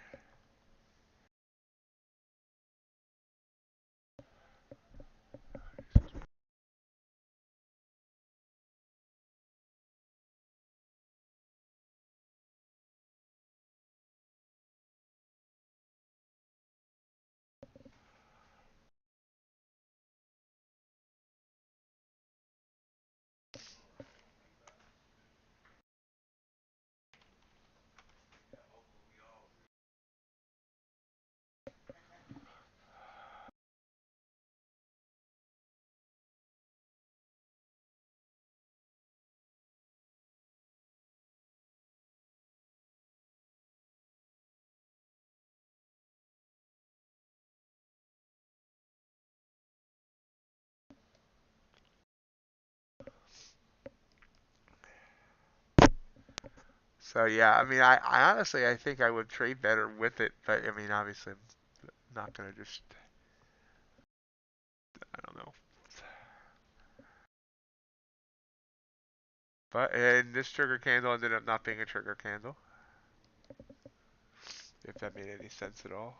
So yeah, I mean, I honestly I think I would trade better with it, but I mean, obviously, I'm not gonna just, I don't know. But and this trigger candle ended up not being a trigger candle, if that made any sense at all.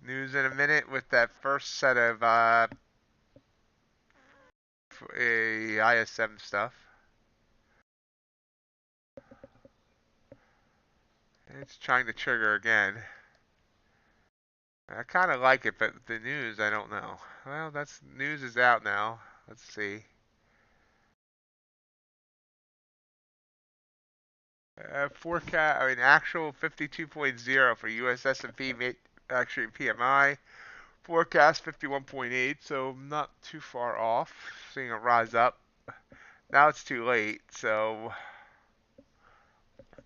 News in a minute with that first set of ISM stuff. It's trying to trigger again. I kind of like it, but the news, I don't know. Well, that's news is out now. Let's see. Forecast, I mean, actual 52.0 for US S&P manufacturing PMI. Forecast 51.8, so not too far off. Seeing it rise up. Now it's too late, so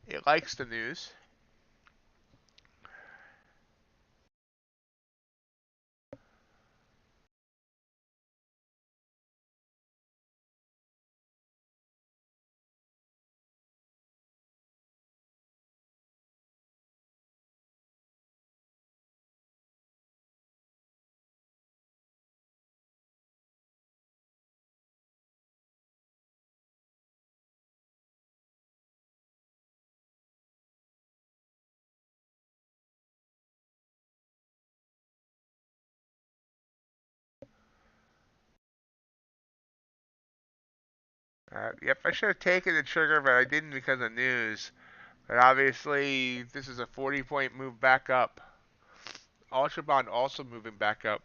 it likes the news. Yep, I should have taken the trigger, but I didn't because of news. But obviously, this is a 40-point move back up. Ultra Bond also moving back up.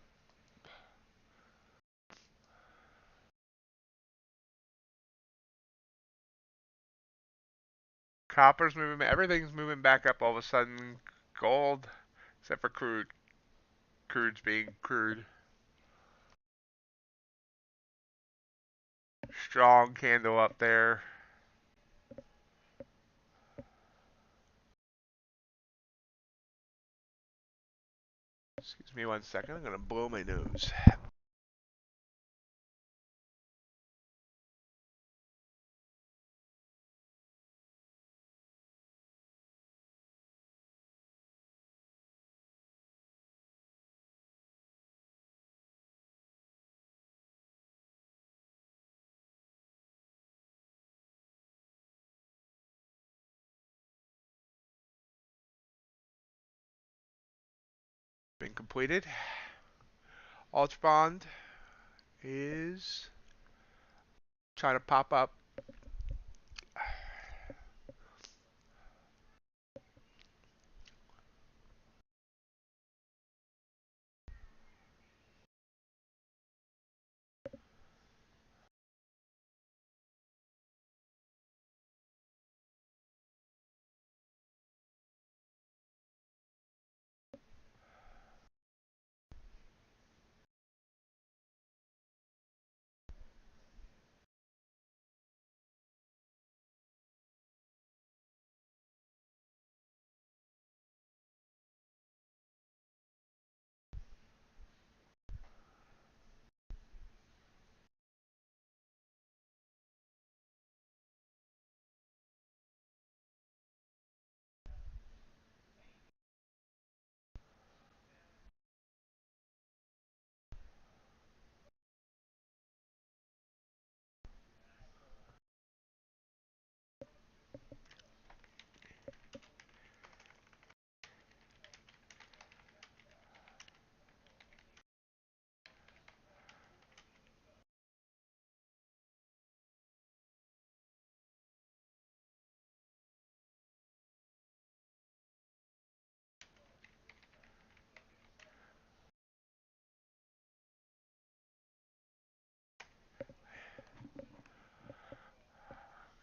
Copper's moving, everything's moving back up all of a sudden. Gold, except for crude. Crude's being crude. Strong candle up there. Excuse me 1 second, I'm gonna blow my nose. Been completed. Ultra Bond is trying to pop up.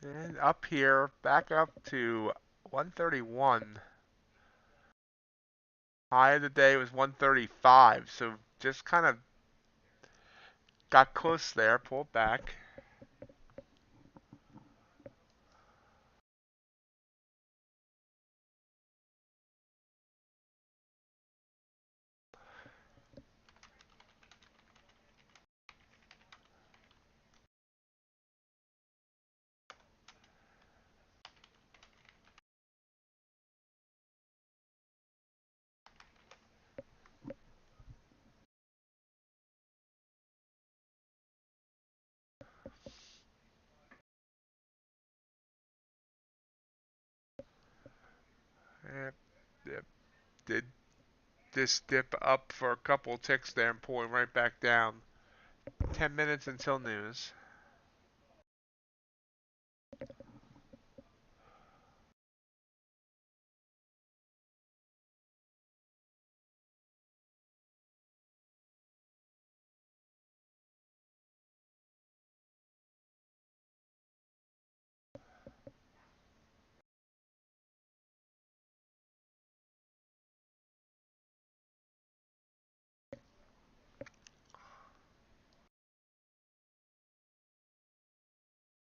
And up here, back up to 131. High of the day was 135, so just kind of got close there, pulled back. Yep, yep. Did this dip up for a couple ticks there and pulling right back down. 10 minutes until news.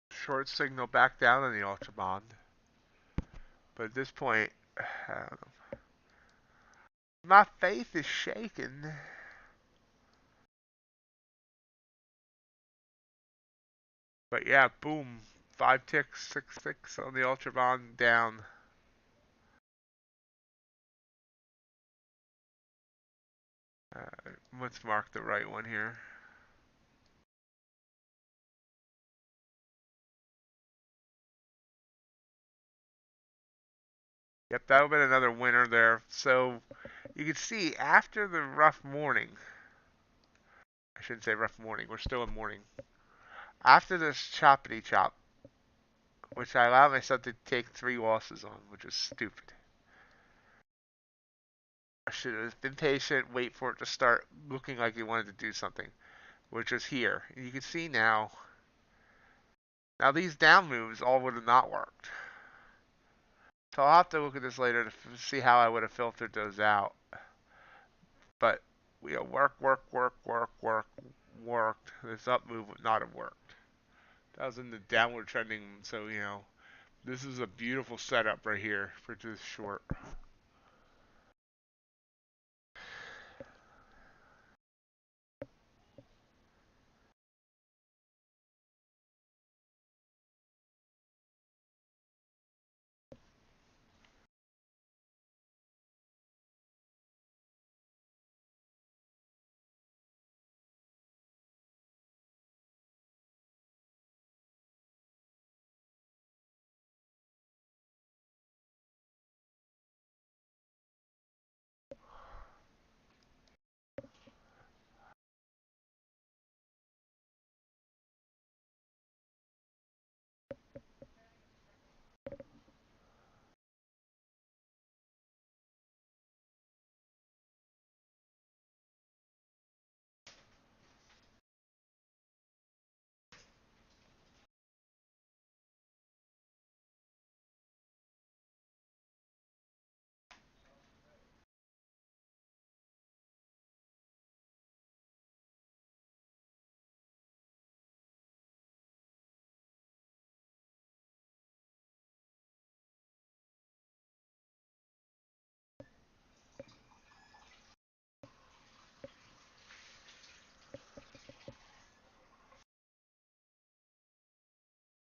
Short signal back down on the Ultra Bond. But at this point, I don't know. My faith is shaken. But yeah, boom. 5 ticks, 6 ticks on the Ultra Bond down. Let's mark the right one here. Yep, that would have been another winner there. So you can see after the rough morning, I shouldn't say rough morning, we're still in morning. After this choppity chop, which I allowed myself to take 3 losses on, which was stupid. I should have been patient, wait for it to start looking like it wanted to do something, which is here. And you can see now, these down moves all would have not worked. So I'll have to look at this later to see how I would have filtered those out. But we worked. This up move would not have worked. That was in the downward trending, so this is a beautiful setup right here for this short.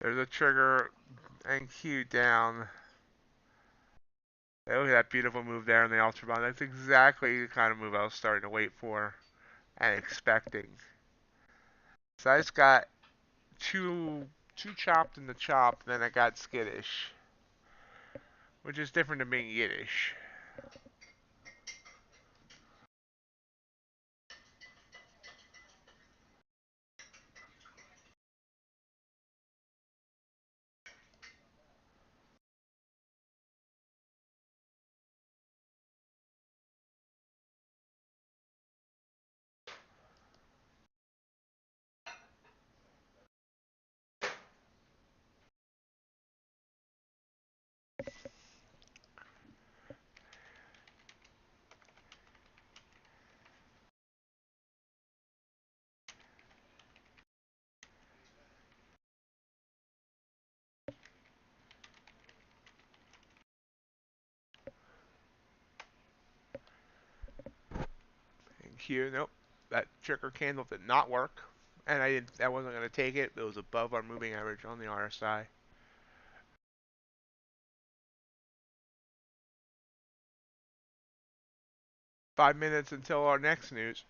There's a trigger and Q down. Hey, look at that beautiful move there in the Ultra Bond. That's exactly the kind of move I was starting to wait for and expecting. So I just got too chopped in the chop, then I got skittish, which is different than being Yiddish. And Q, nope, that trigger candle did not work, and I wasn't going to take it. It was above our moving average on the RSI. Five minutes until our next news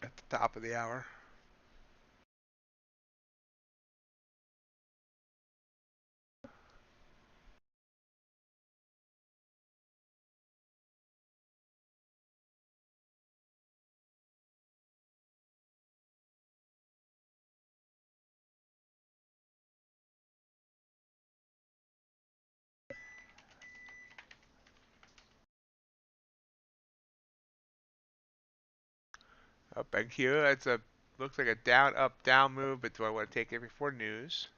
at the top of the hour. Oh, thank you. It's a looks like a down, up, down move, but do I want to take it before news?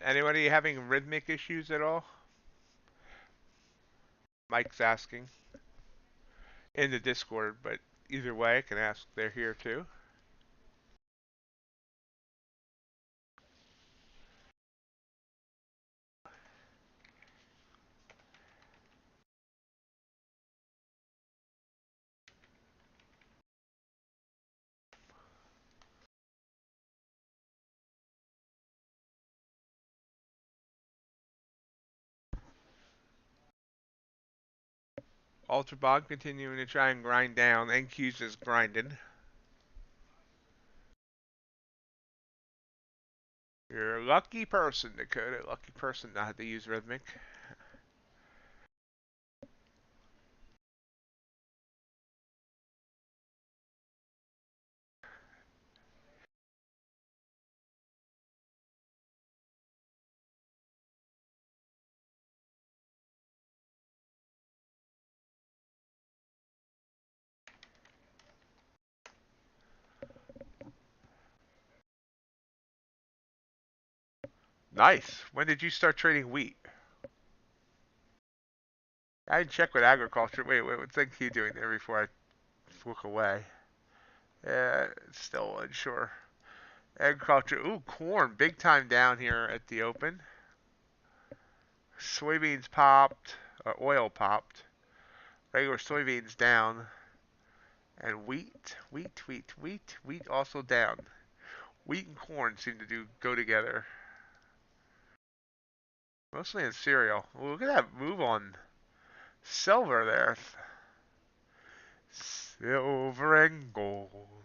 Anybody having rhythmic issues at all? Mike's asking in the Discord, but either way, I can ask. They're here too. Ultra Bond continuing to try and grind down. NQ's just grinding. You're a lucky person, Dakota. Lucky person not to use rhythmic. Nice. When did you start trading wheat? I didn't check with agriculture. Wait, what's NQ doing there before I look away? Yeah, still unsure. Agriculture. Ooh, corn. Big time down here at the open. Soybeans popped. Oil popped. Regular soybeans down. And wheat also down. Wheat and corn seem to go together. Mostly in cereal. Ooh, look at that move on silver there. Silver and gold.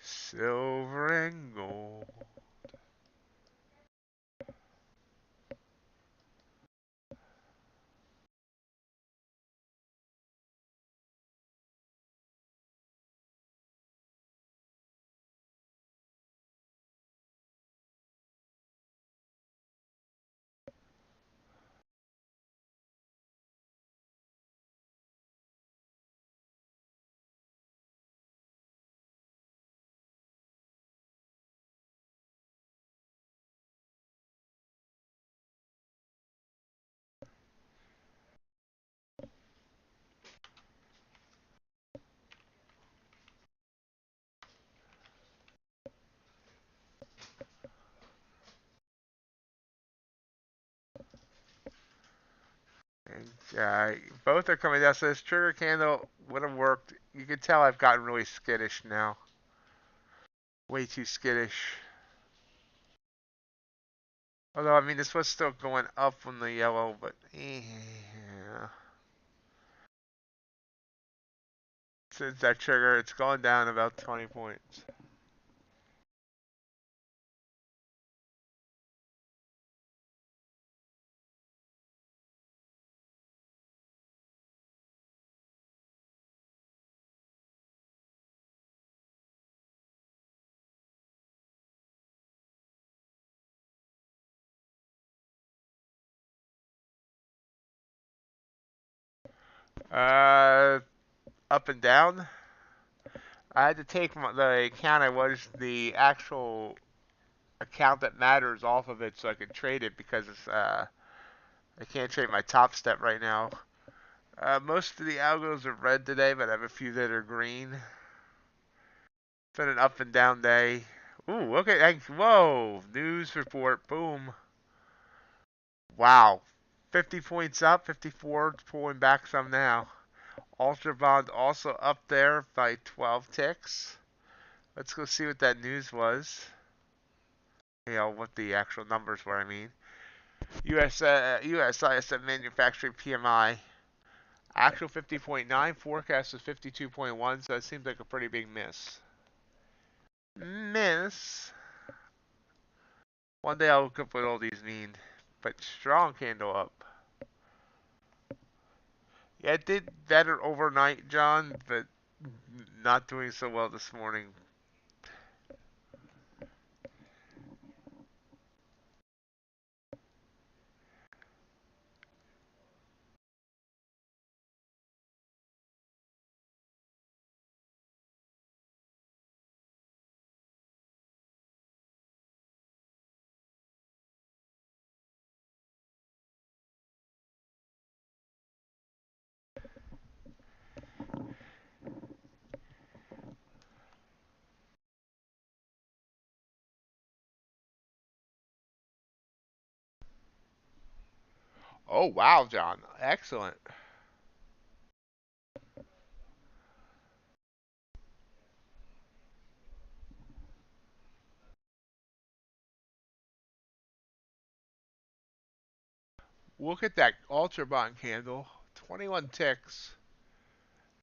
Silver and gold. And both are coming down. So this trigger candle would have worked. You can tell I've gotten really skittish now. Way too skittish. Although, I mean, this was still going up on the yellow, but yeah. Since that trigger, it's gone down about 20 points. Uh, Up and down. I had to take the account I was the actual account that matters off of it so I could trade it because I can't trade my Top Step right now. Most of the algos are red today, but I have a few that are green. It's been an up and down day. Ooh, okay. Whoa, news report. Boom. Wow. 50 points up, 54, it's pulling back some now. Ultra Bond also up there by 12 ticks. Let's go see what that news was. You know, what the actual numbers were, I mean. US ISM manufacturing PMI. Actual 50.9, forecast is 52.1, so that seems like a pretty big miss. Miss. One day I'll look up what all these mean. But strong candle up. Yeah, it did better overnight, John, but not doing so well this morning. Oh, wow, John. Excellent. Look at that Ultra Bond candle. 21 ticks.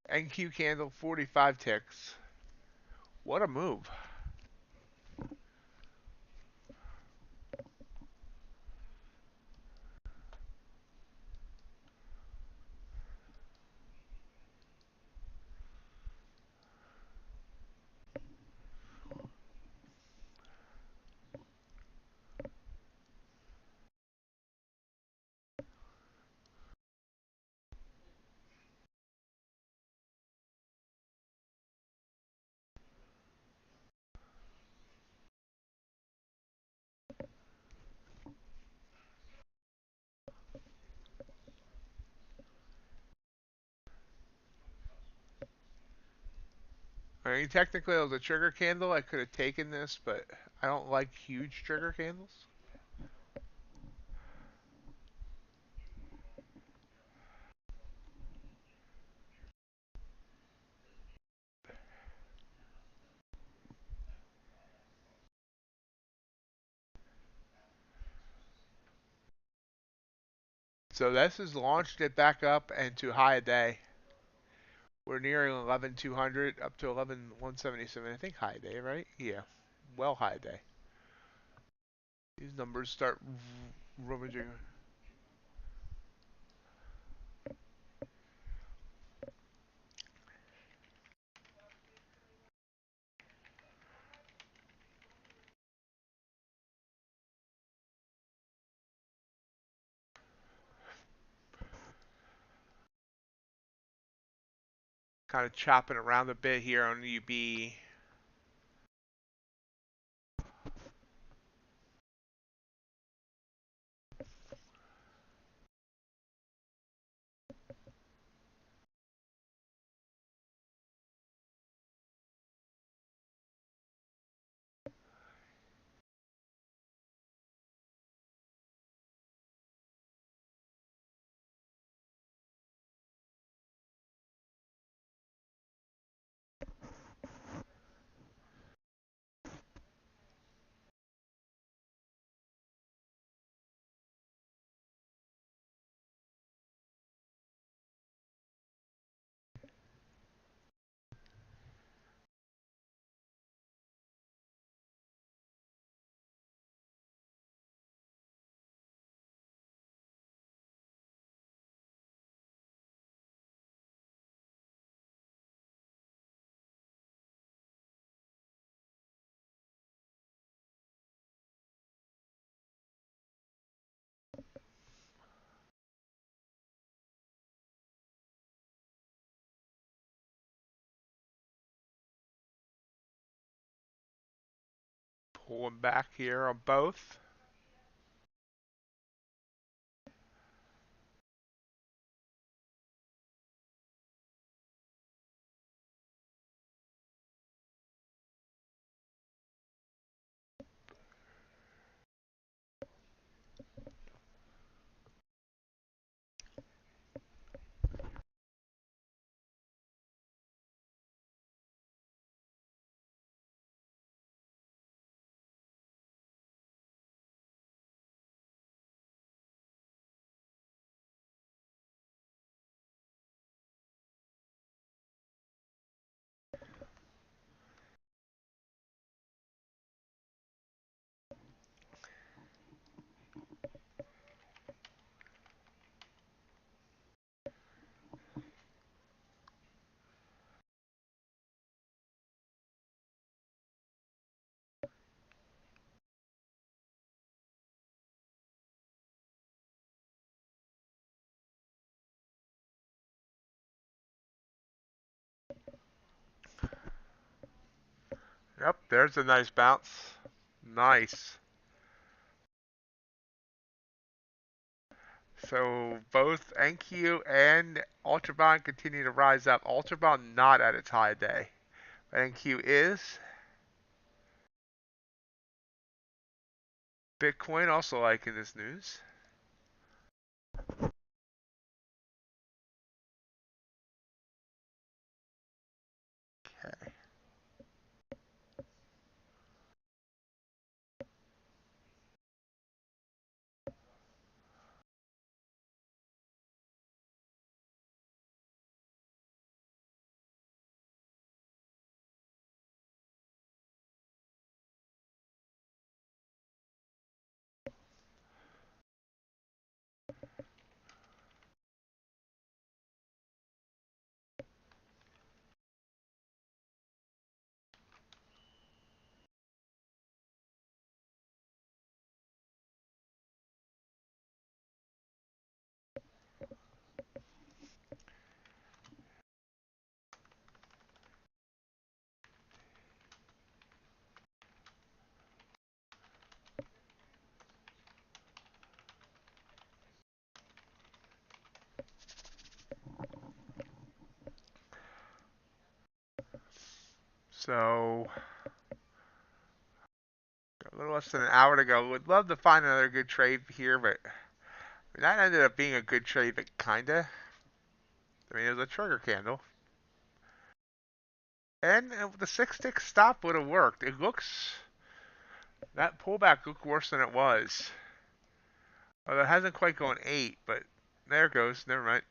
NQ candle, 45 ticks. What a move. I mean, technically it was a trigger candle. I could have taken this, but I don't like huge trigger candles. So this has launched it back up and to high a day. We're nearing 11,200 up to 11,177. I think high day, right? Yeah, well high day. These numbers start rummaging. Kind of chopping around a bit here on UB. Pulling back here on both. Yep, there's a nice bounce. Nice. So both NQ and Ultra Bond continue to rise up. Ultra Bond not at its high day. But NQ is. Bitcoin also liking this news. Okay. So a little less than an hour to go. Would love to find another good trade here, but that ended up being a good trade, but kinda. I mean, it was a trigger candle. And the 6-tick stop would have worked. It looks, that pullback looked worse than it was. Although it hasn't quite gone 8, but there it goes. Never mind.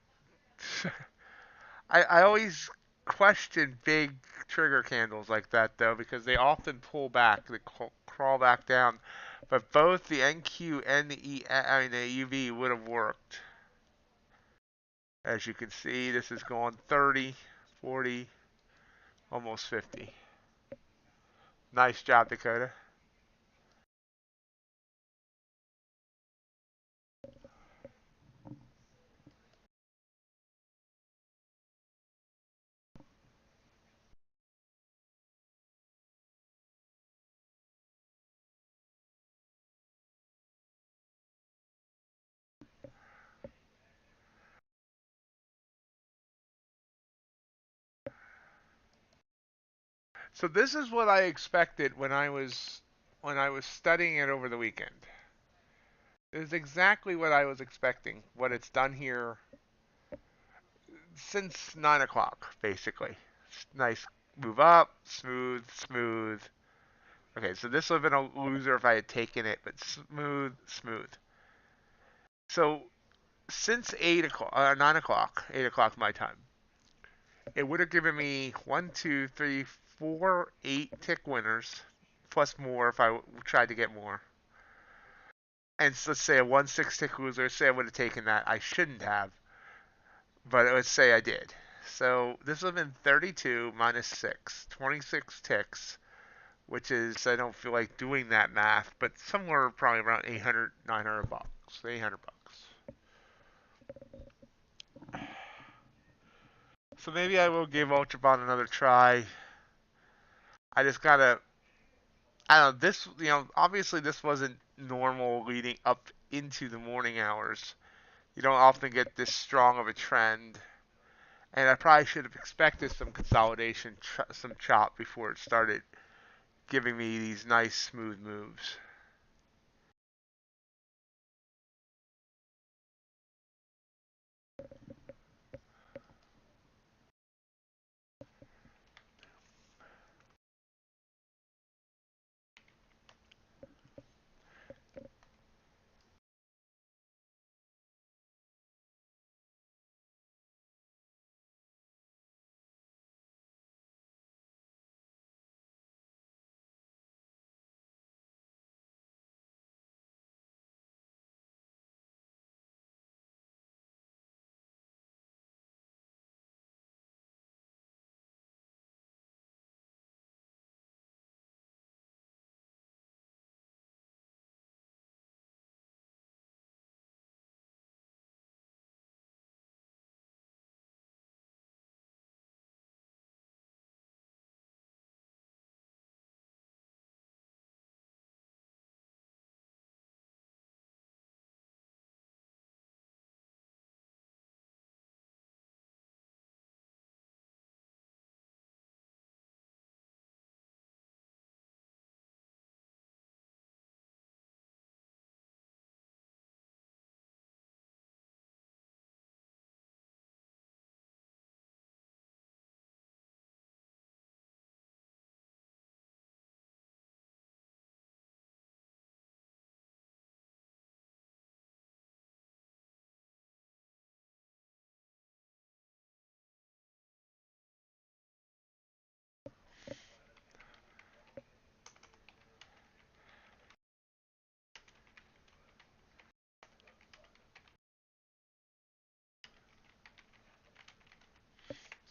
I always question big trigger candles like that, though, because they often pull back, they crawl back down. But both the NQ and the UV would have worked. As you can see, this is going 30, 40, almost 50. Nice job, Dakota. So this is what I expected when I was studying it over the weekend. This is exactly what I was expecting. What it's done here since 9 o'clock, basically. Nice move up, smooth, smooth. Okay, so this would have been a loser if I had taken it, but smooth, smooth. So since 8 o'clock, 9 o'clock, 8 o'clock my time, it would have given me 8 tick winners, plus more if I tried to get more. And so let's say a 1 6 tick loser. Say I would have taken that. I shouldn't have, but let's say I did. So this would have been 32 minus 6, 26 ticks, which is, I don't feel like doing that math, but somewhere probably around 800, 900 bucks, 800 bucks. So maybe I will give Ultra Bond another try. I just gotta, I don't know, this, obviously this wasn't normal leading up into the morning hours. You don't often get this strong of a trend. And I probably should have expected some consolidation, some chop before it started giving me these nice smooth moves.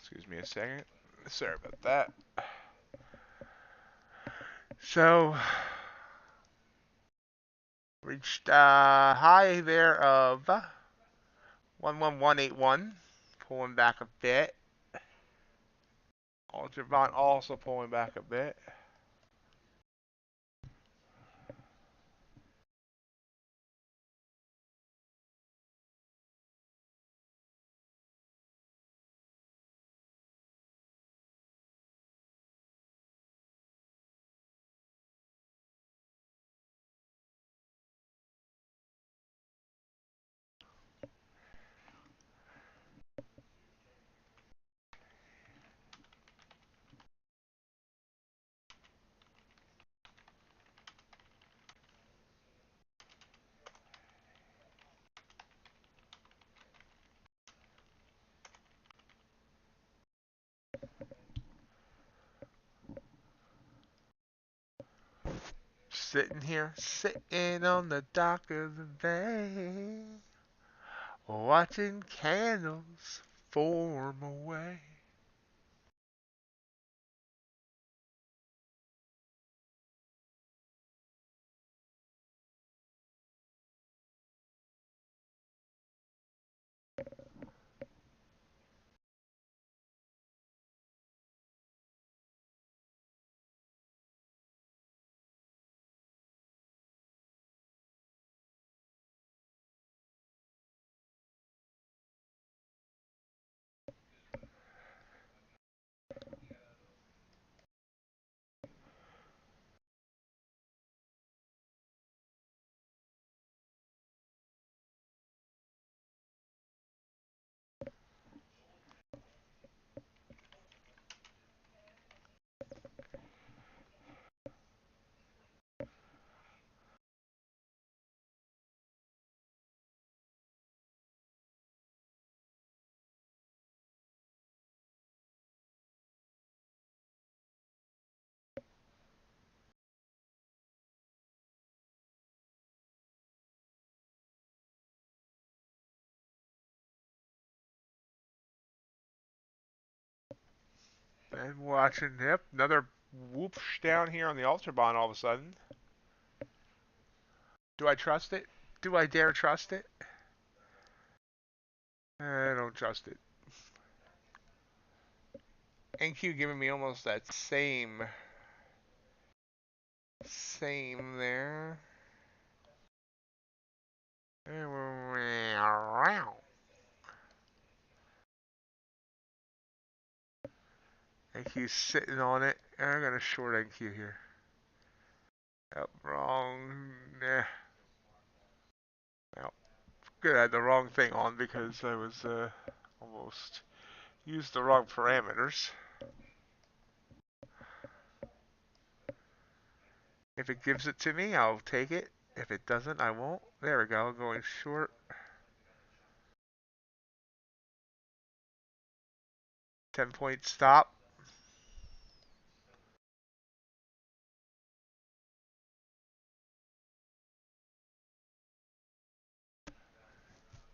Excuse me a second. Sorry about that. So, reached high there of 11181, pulling back a bit. Ultravant also pulling back a bit. Sitting here, sitting on the dock of the bay, watching candles form away. And watching, yep, another whoosh down here on the Ultrabond all of a sudden. Do I trust it? Do I dare trust it? I don't trust it. NQ giving me almost that same there. NQ's sitting on it. I'm gonna short NQ here. Yep, wrong. Nah. Well, good. I had the wrong thing on because I was almost used the wrong parameters. If it gives it to me, I'll take it. If it doesn't, I won't. There we go. Going short. 10-point stop.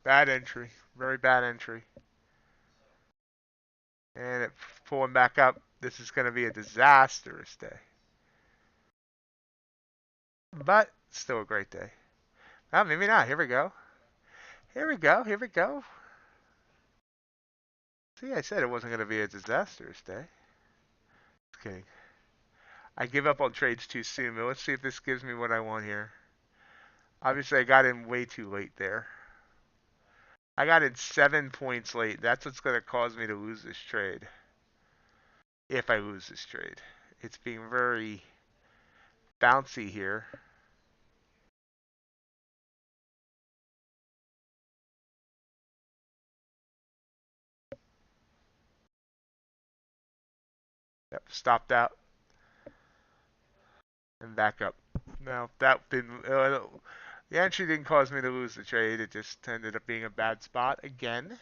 Bad entry. Very bad entry. And it's pulling back up. This is going to be a disastrous day. But still a great day. Oh, maybe not. Here we go. Here we go. Here we go. See, I said it wasn't going to be a disastrous day. Just kidding. I give up on trades too soon, but let's see if this gives me what I want here. Obviously, I got in way too late there. I got in 7 points late. That's what's going to cause me to lose this trade. If I lose this trade. It's being very bouncy here. Yep, stopped out. And back up. Now, that didn't... the entry didn't cause me to lose the trade. It just ended up being a bad spot again.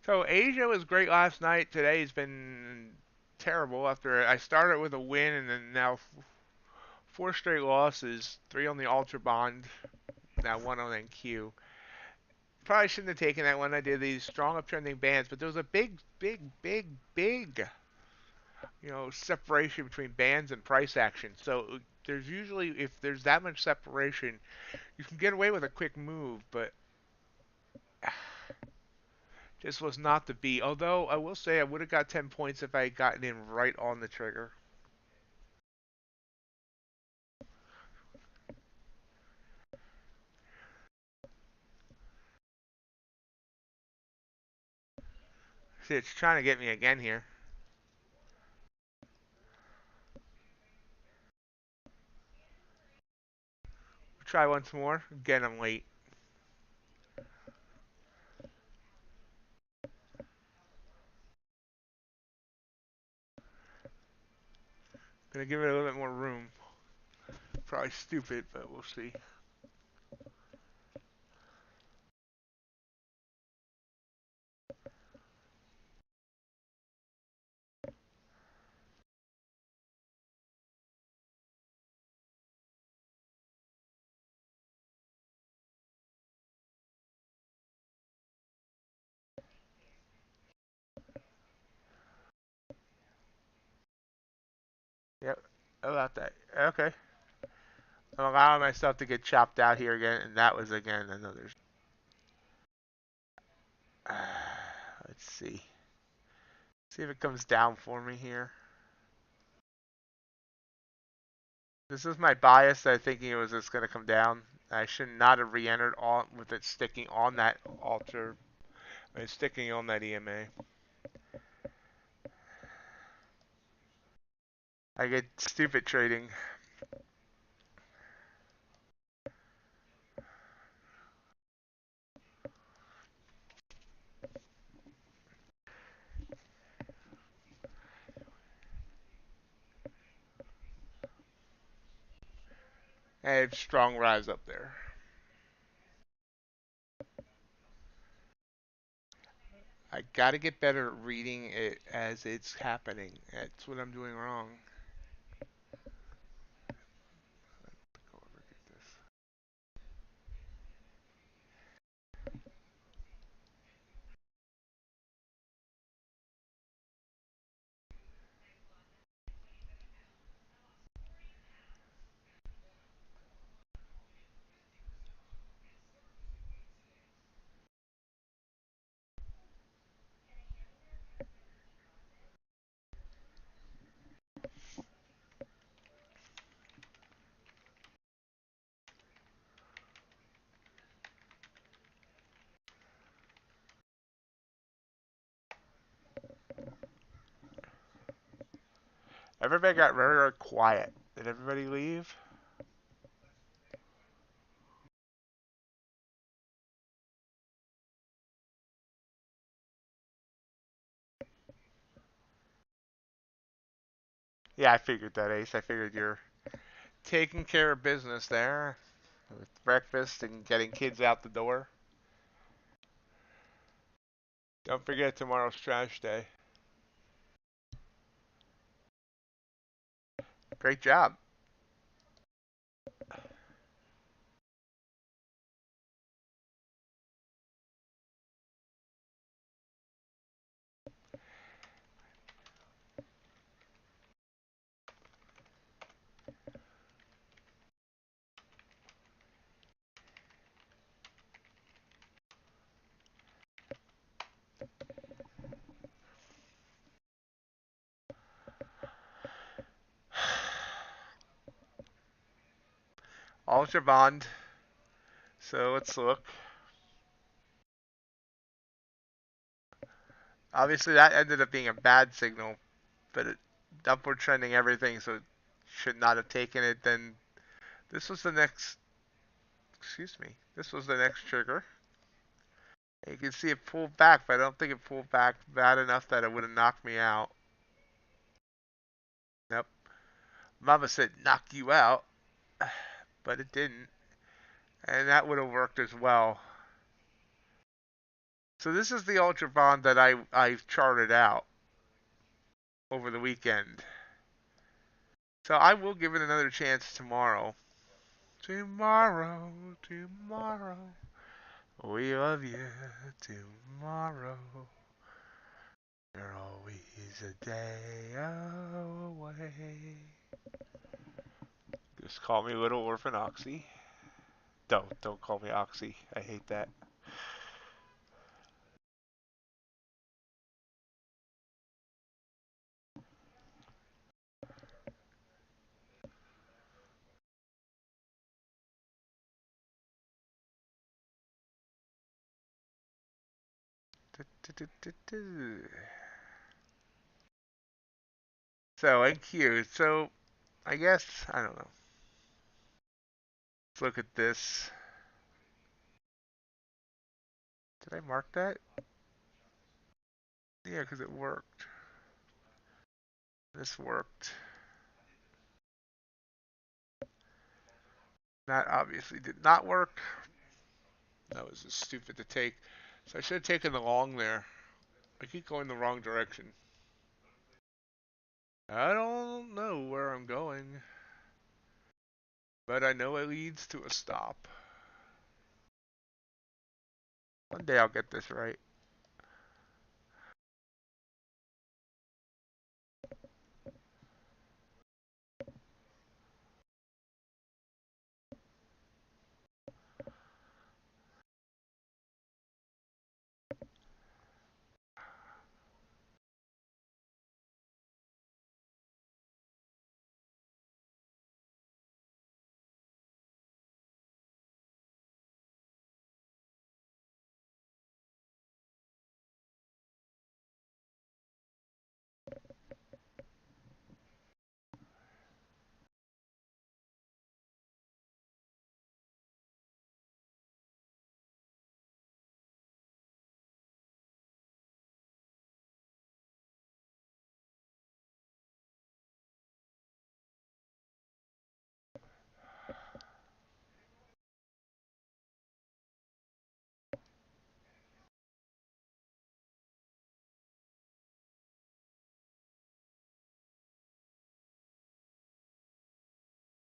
So Asia was great last night. Today's been terrible after I started with a win and then now four straight losses, three on the Ultra Bond, now one on NQ. Probably shouldn't have taken that one. I did these strong uptrending bands, but there was a big, separation between bands and price action. So there's usually, if there's that much separation, you can get away with a quick move, but this was not the beat. Although I will say I would have got 10 points if I had gotten in right on the trigger. See, it's trying to get me again here. Try once more. Again, I'm late. Gonna give it a little bit more room. Probably stupid, but we'll see. Yep, about that. Okay. I'm allowing myself to get chopped out here again, and that was again another. Let's see. See if it comes down for me here. This is my bias. I'm thinking it was just going to come down. I should not have re-entered on with it sticking on that altar. I mean, sticking on that EMA. I get stupid trading. I have strong rise up there. I gotta get better at reading it as it's happening. That's what I'm doing wrong. Go over get this. Everybody got very, very quiet. Did everybody leave? Yeah, I figured that, Ace. I figured you're taking care of business there with breakfast and getting kids out the door. Don't forget tomorrow's trash day. Great job. Ultra Bond. So let's look. Obviously, that ended up being a bad signal, but it upward trending everything, so it should not have taken it. Then this was the next. Excuse me. This was the next trigger. And you can see it pulled back, but I don't think it pulled back bad enough that it would have knocked me out. Nope. Mama said knock you out, but it didn't. And that would have worked as well. So this is the Ultra Bond that I've charted out over the weekend. So I will give it another chance tomorrow. Tomorrow, tomorrow, we love you. Tomorrow, you're always a day away. Just call me Little Orphan Oxy. Don't call me Oxy. I hate that. So NQ. So I guess I don't know. Let's look at this. Did I mark that? Yeah, because it worked. This worked. That obviously did not work. That was just stupid to take. So I should have taken the long there. I keep going the wrong direction. I don't know where I'm going, but I know it leads to a stop. One day I'll get this right.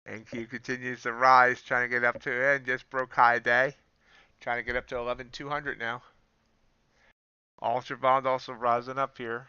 NQ continues to rise, trying to get up to it, and just broke high day. Trying to get up to 11,200 now. Ultra Bond also rising up here.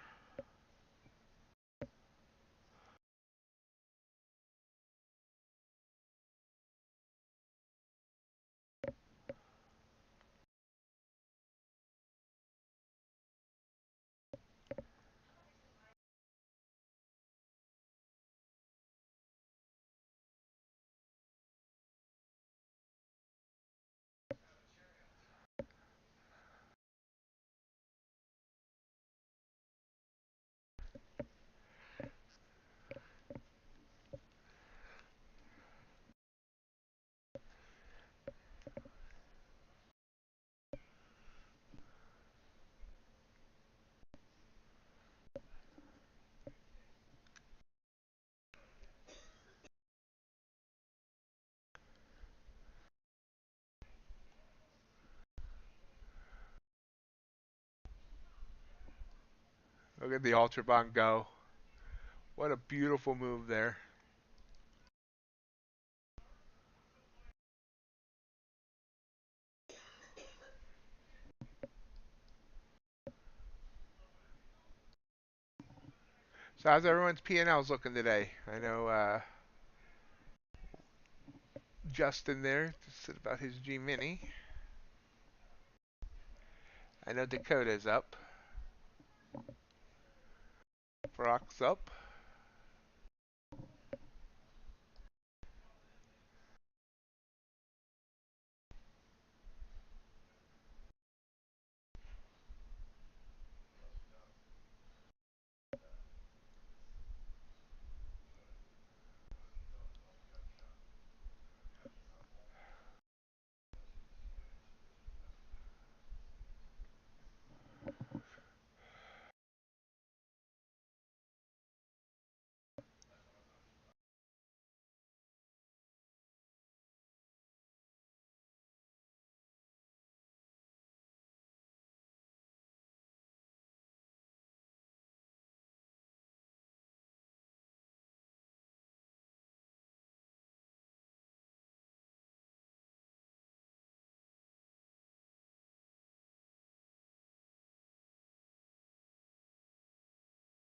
Look at the Ultra Bond go. What a beautiful move there. So how's everyone's P&Ls looking today? I know Justin there just said about his G-Mini. I know Dakota's up. Brock's up.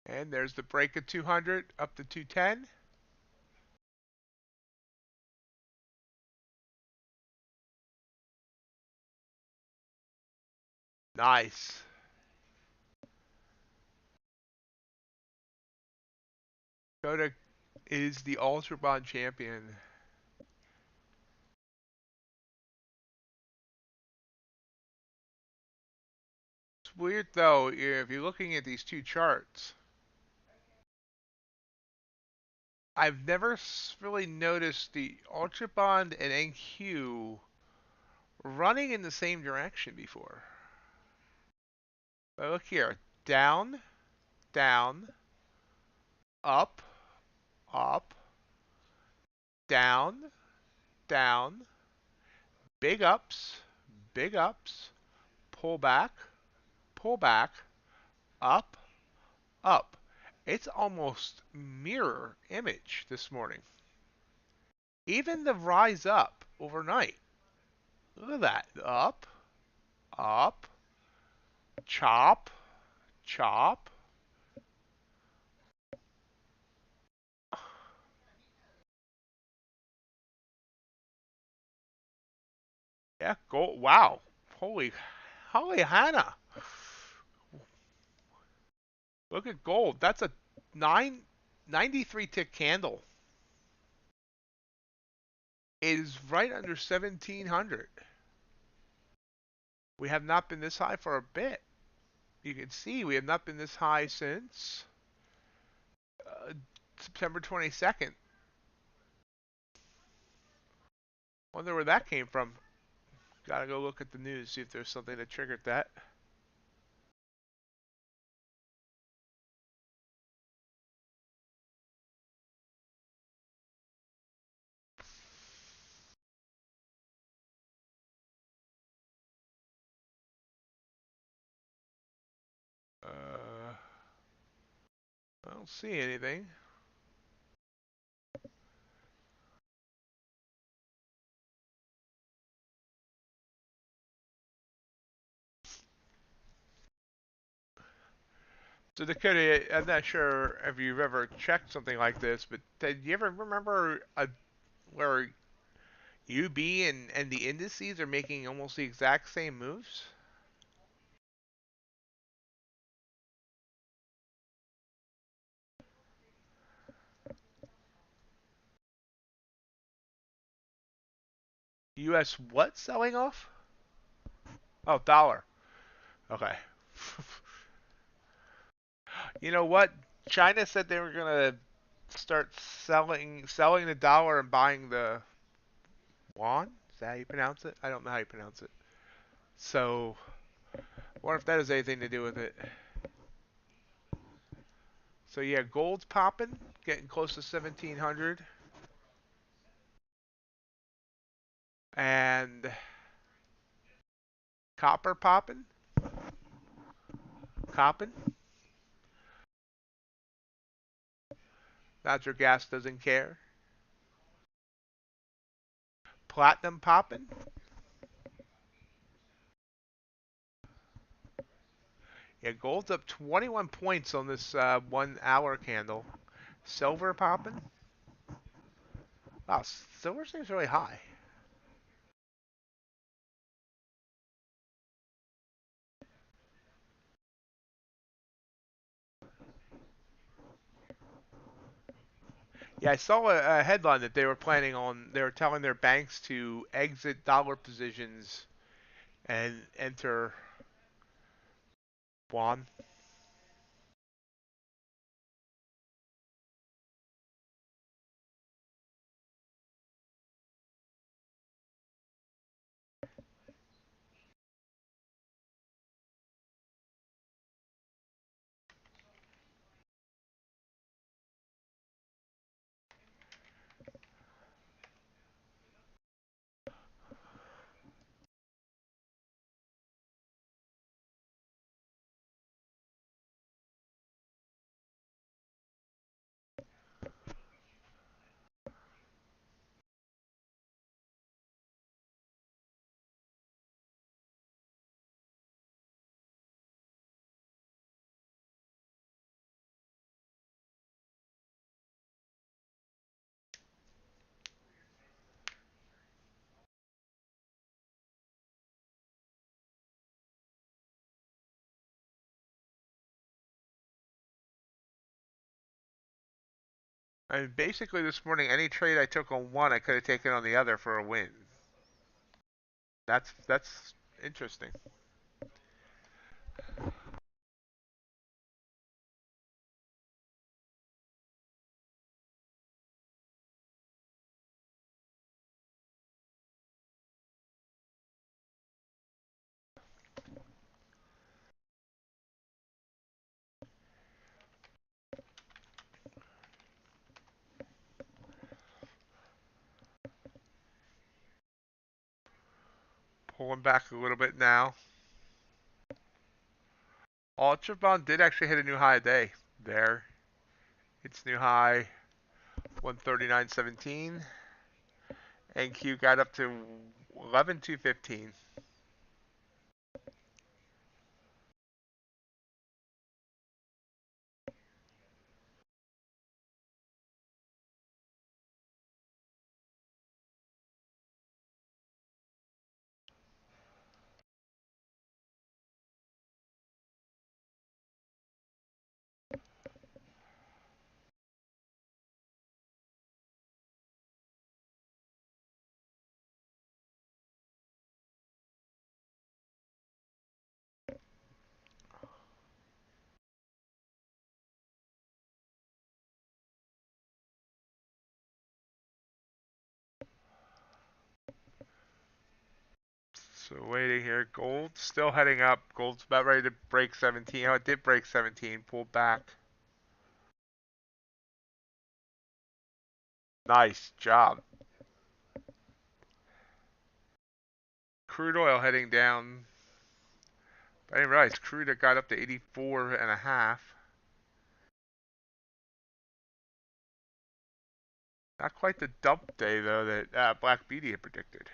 And there's the break of 200 up to 210. Nice. Kodak is the Ultra Bond champion. It's weird though, if you're looking at these two charts, I've never really noticed the Ultra Bond and NQ running in the same direction before. But look here, down, down, up, up, down, down, big ups, pull back, up, up. It's almost mirror image this morning. Even the rise up overnight. Look at that. Up, up, chop, chop. Yeah, gold. Wow. Holy Hannah. Look at gold. That's a 93 tick candle. It is right under 1700. We have not been this high for a bit. You can see we have not been this high since September 22nd. Wonder where that came from. Gotta go look at the news, see if there's something that triggered that. I don't see anything. So Dakota, I'm not sure if you've ever checked something like this, but did you ever remember where UB and the indices are making almost the exact same moves? US what selling off? Oh, dollar. Okay. You know what? China said they were gonna start selling the dollar and buying the yuan. Is that how you pronounce it? I don't know how you pronounce it. So, I wonder if that has anything to do with it. So yeah, gold's popping, getting close to 1700, and copper popping, copping. Natural gas doesn't care. Platinum popping. Yeah, gold's up 21 points on this 1 hour candle. Silver popping. Wow, silver seems really high. Yeah, I saw a headline that they were telling their banks to exit dollar positions and enter yuan. And basically this morning, any trade I took on one, I could have taken on the other for a win. That's interesting. Pulling back a little bit now. Ultra Bond did actually hit a new high today. There. Its new high, 139.17. NQ got up to 11.215. So waiting here. Gold still heading up. Gold's about ready to break 17. Oh, it did break 17. Pulled back. Nice job. Crude oil heading down. I didn't realize crude had got up to 84 and a half. Not quite the dump day though that Black Beauty had predicted.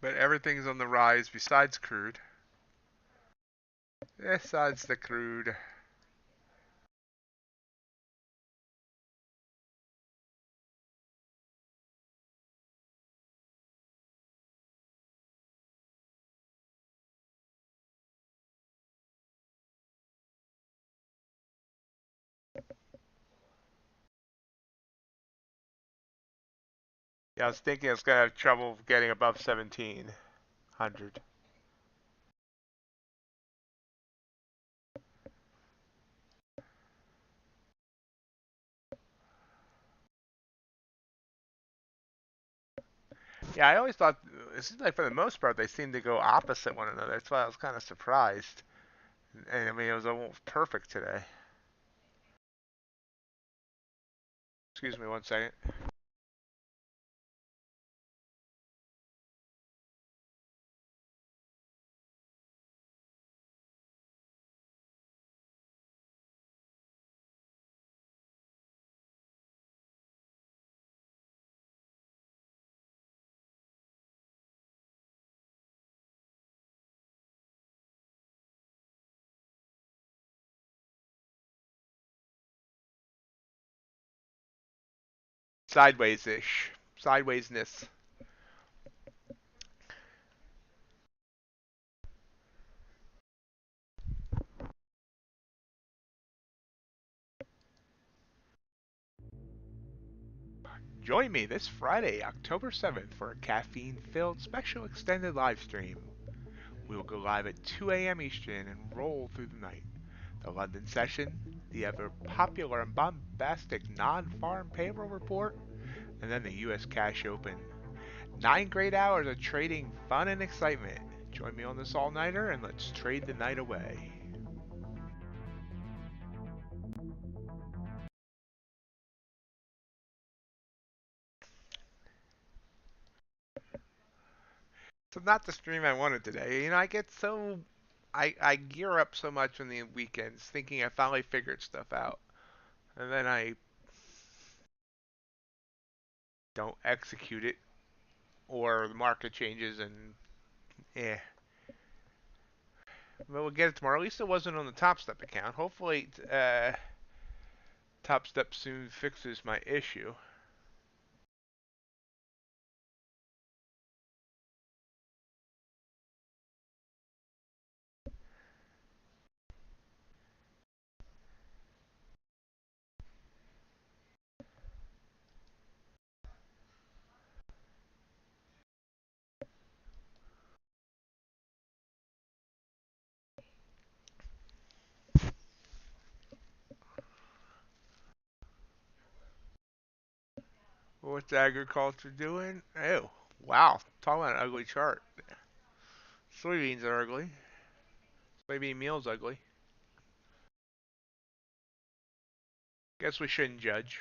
But everything's on the rise besides crude. Besides the crude. Yeah, I was thinking it's gonna have trouble getting above 1700. Yeah, I always thought it seems like for the most part they seem to go opposite one another. That's why I was kind of surprised. And I mean, it was almost perfect today. Excuse me one second. Sideways-ish. Sidewaysness. Join me this Friday, October 7th, for a caffeine-filled special extended live stream. We will go live at 2 a.m. Eastern and roll through the night. The London session, the ever popular and bombastic non-farm payroll report, and then the U.S. Cash Open. 9 great hours of trading fun and excitement. Join me on this all-nighter and let's trade the night away. So not the stream I wanted today. You know, I get so I gear up so much on the weekends, thinking I finally figured stuff out, and then I don't execute it, or the market changes, and eh. But we'll get it tomorrow. At least it wasn't on the Topstep account. Hopefully, Topstep soon fixes my issue. What's agriculture doing? Oh, wow. Talking about an ugly chart. Soybeans are ugly. Soybean meal's ugly. Guess we shouldn't judge.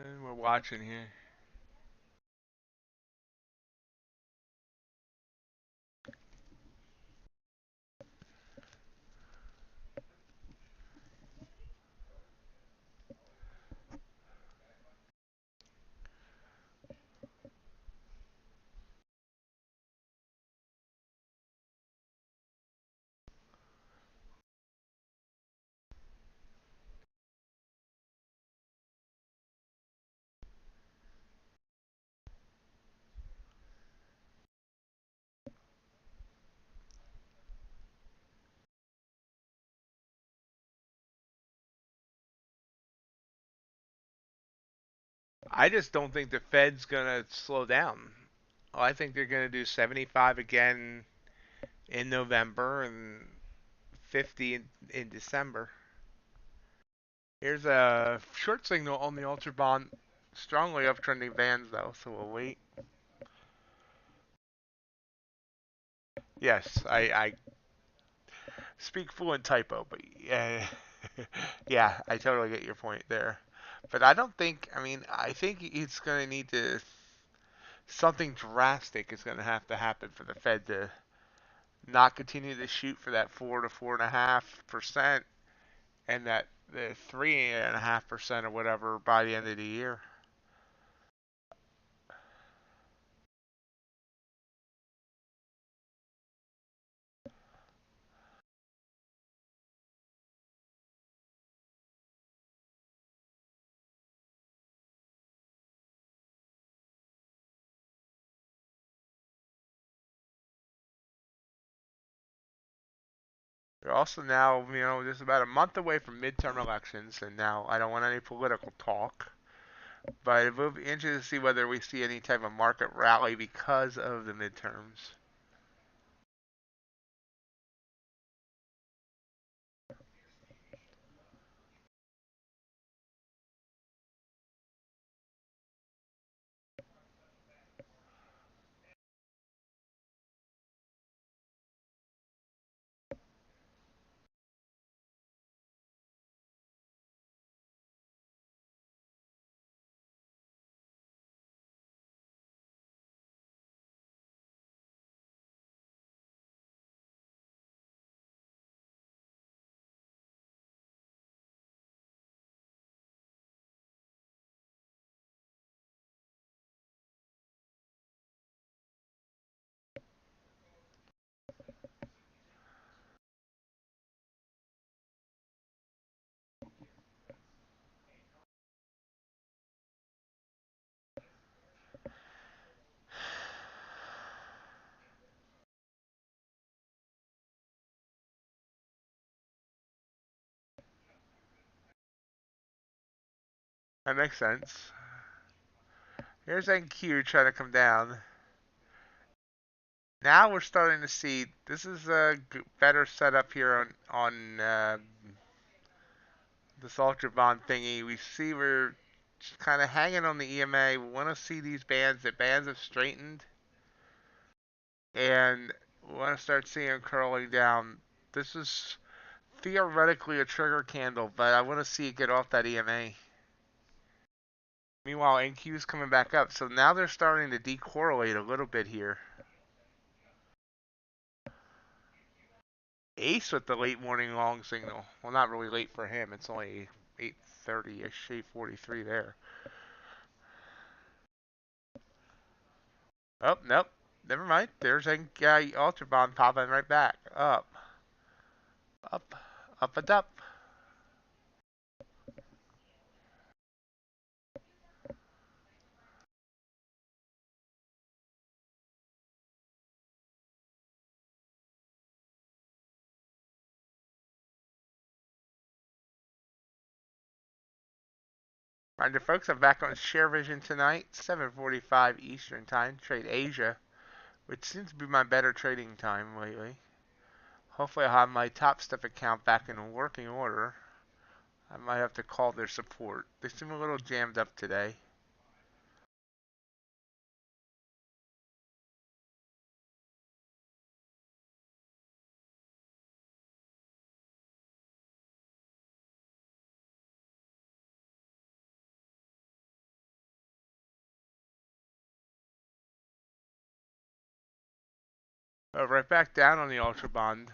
And we're watching here. I just don't think the Fed's gonna slow down. I think they're gonna do 75 again in November and 50 in December. Here's a short signal on the Ultra Bond, strongly uptrending bands though, so we'll wait. Yes, I speak fluent typo, but yeah, I totally get your point there. But I don't think, I mean, I think it's going to need to, something drastic is going to have to happen for the Fed to not continue to shoot for that 4 to 4.5%, and that the 3.5% or whatever by the end of the year. We're also now, just about a month away from midterm elections, and now I don't want any political talk, but it will be interesting to see whether we see any type of market rally because of the midterms. That makes sense. Here's NQ trying to come down. Now we're starting to see, this is a better setup here on this Ultra Bond thingy. We see we're just kind of hanging on the EMA. We want to see these bands. The bands have straightened. And we want to start seeing them curling down. This is theoretically a trigger candle, but I want to see it get off that EMA. Meanwhile, NQ is coming back up. So now they're starting to decorrelate a little bit here. Ace with the late morning long signal. Well, not really late for him. It's only 8:30-ish, 8:43 there. Oh, nope. Never mind. There's Ultra Bond popping right back. Up. Up. Up and up. Reminder, folks, I'm back on Sharevision tonight, 7:45 Eastern Time. Trade Asia, which seems to be my better trading time lately. Hopefully I'll have my Tostep account back in working order. I might have to call their support. They seem a little jammed up today. Right back down on the Ultra Bond.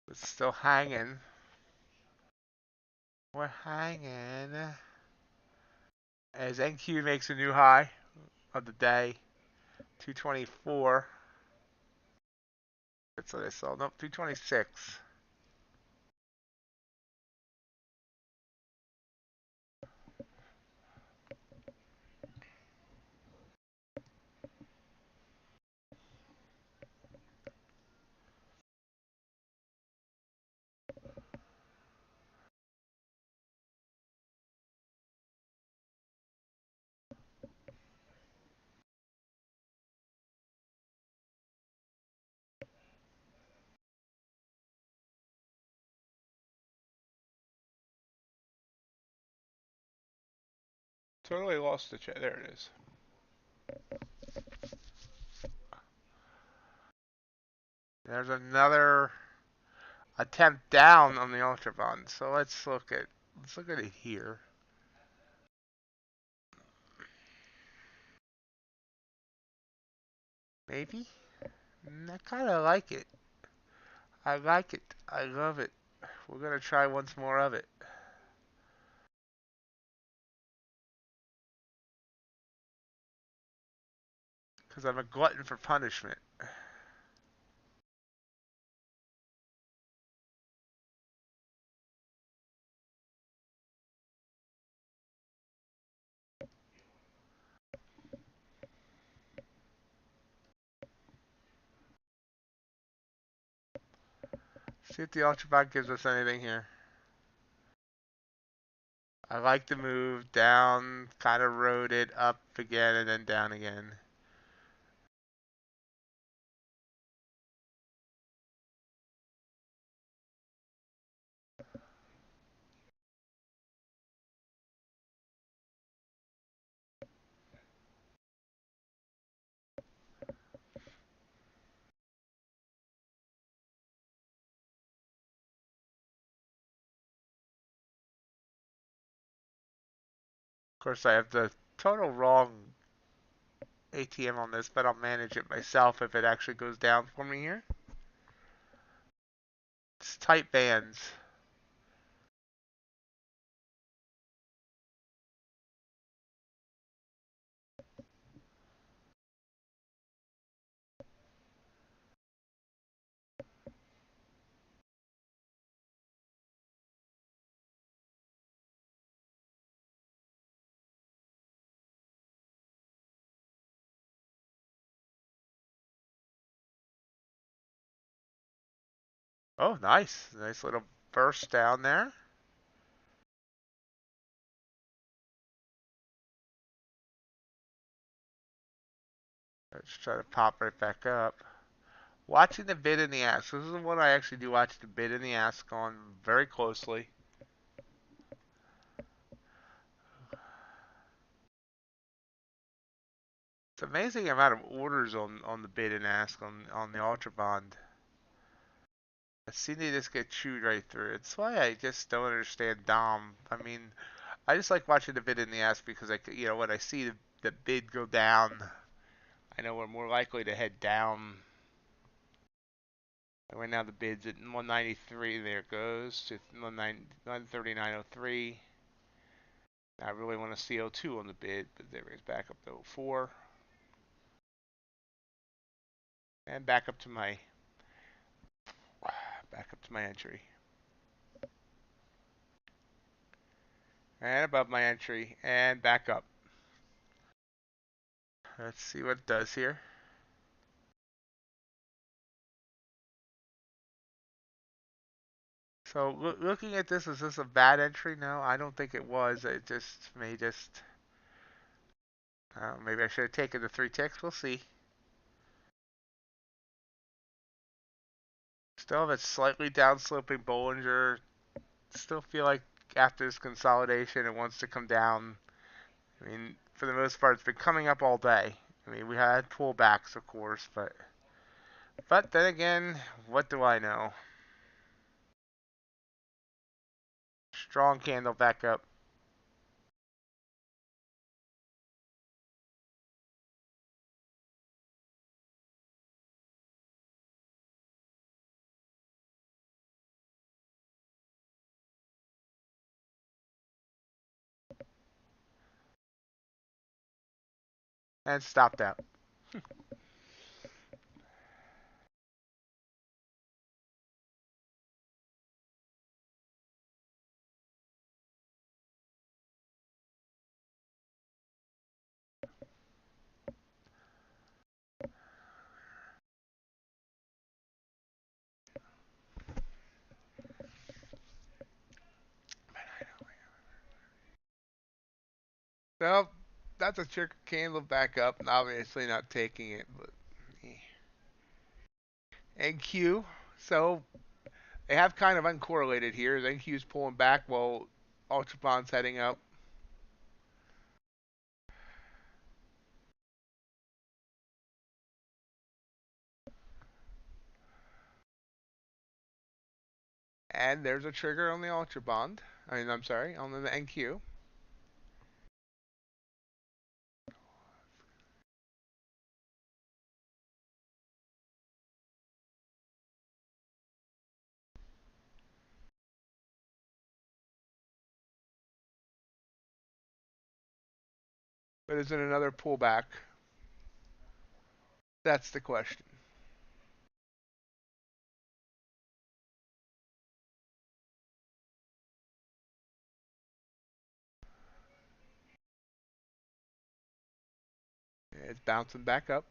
It's still hanging. We're hanging. As NQ makes a new high of the day, 224. That's what I saw. Nope, 226. Totally lost the chat. There it is. There's another attempt down on the Ultra Bond. So let's look at it here. Maybe? I kind of like it. I like it. I love it. We're going to try once more of it. Because I'm a glutton for punishment. See if the Ultra Bond gives us anything here. I like the move. Down, kind of rode it, up again, and then down again. Of course, I have the total wrong ATM on this, but I'll manage it myself if it actually goes down for me here. It's tight bands. Oh, nice. Nice little burst down there. Let's try to pop right back up. Watching the bid and the ask. This is the one I actually do watch the bid and the ask on very closely. It's amazing amount of orders on the bid and ask on the Ultra Bond. I see they just get chewed right through. It's why I just don't understand Dom. I mean, I just like watching the bid and the ask because when I see the bid go down, I know we're more likely to head down. Right now the bid's at 193. There it goes to 139.03. I really want to see 02 on the bid, but there it is back up to 04. And back up to my entry. And above my entry and back up. Let's see what it does here. So looking at this, is this a bad entry? No, I don't think it was. It just maybe I should have taken the 3 ticks. We'll see. Still have a slightly downsloping Bollinger. Still feel like after this consolidation, it wants to come down. I mean, for the most part, it's been coming up all day. I mean, we had pullbacks, of course, but then again, what do I know? Strong candle back up. And stopped out. So that's a trick candle back up, and obviously not taking it, but NQ. So they have kind of uncorrelated here. NQ is pulling back while Ultra Bond's heading up. And there's a trigger on the Ultra Bond. I'm sorry, on the NQ. But is it another pullback? That's the question. It's bouncing back up.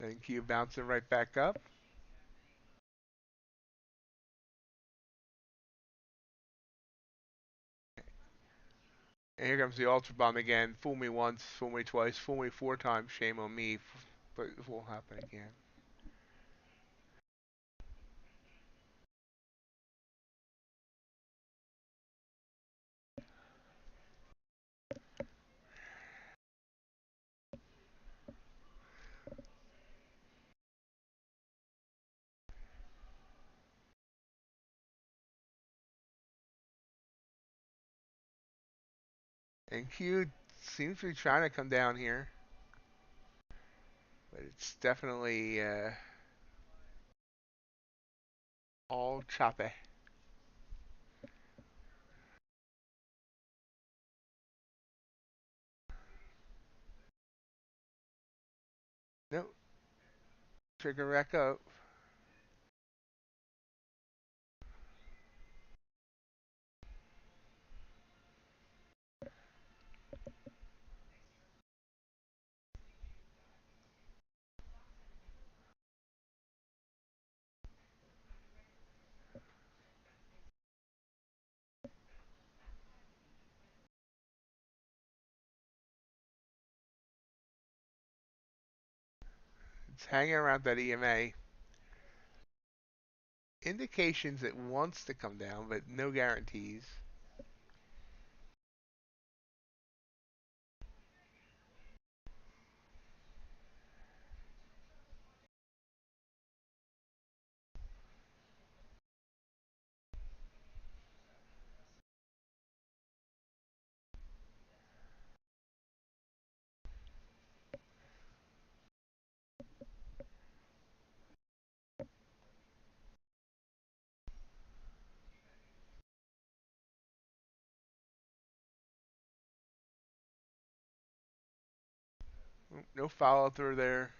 NQ bouncing right back up. And here comes the Ultra Bomb again. Fool me once, fool me twice, fool me 4 times. Shame on me, but it won't happen again. And Q seems to be trying to come down here, but it's definitely all choppy. Nope. Trigger back up. It's hanging around that EMA. Indications it wants to come down, but no guarantees. No follow through there.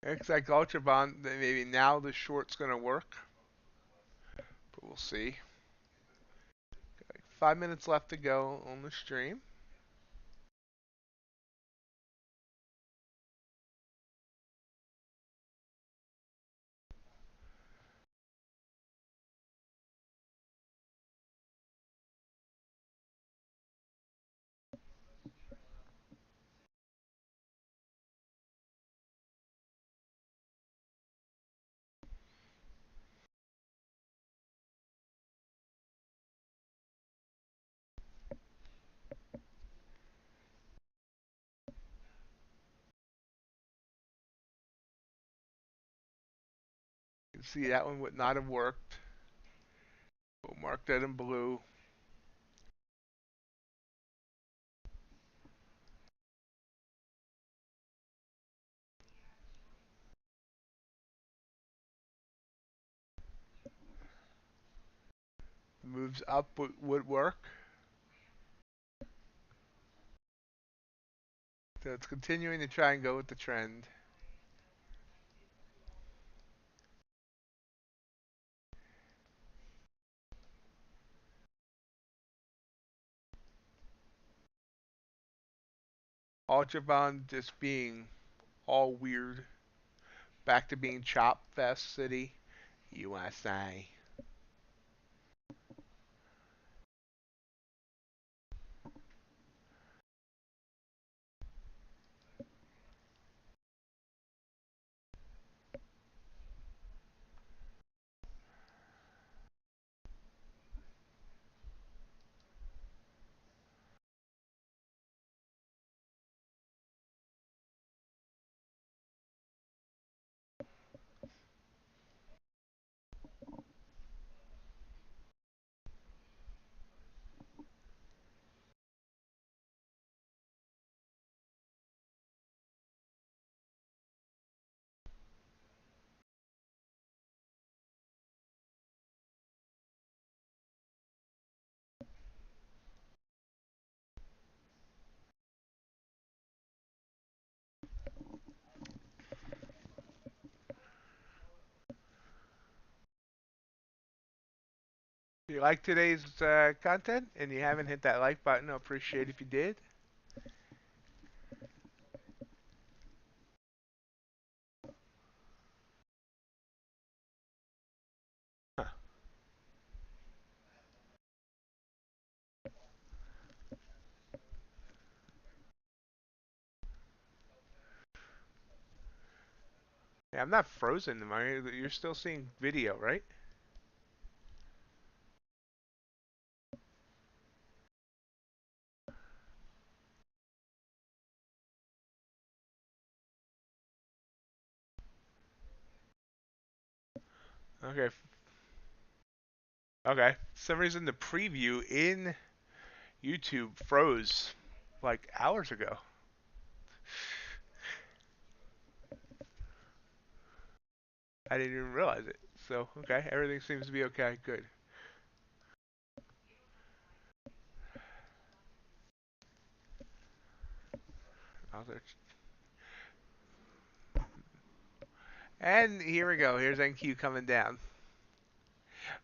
Looks like Ultra Bond, maybe now the short's going to work, but we'll see. 5 minutes left to go on the stream. You can see that one would not have worked. We'll mark that in blue. Moves up would work. So it's continuing to try and go with the trend. Ultra Bond just being all weird. Back to being Chop Fest City, USA. If you like today's content and you haven't hit that like button, I'll appreciate if you did. Huh. Yeah, I'm not frozen. You're still seeing video, right? Okay. Okay. For some reason the preview in YouTube froze like hours ago. I didn't even realize it. So, okay, everything seems to be okay. Good. And here we go. Here's NQ coming down.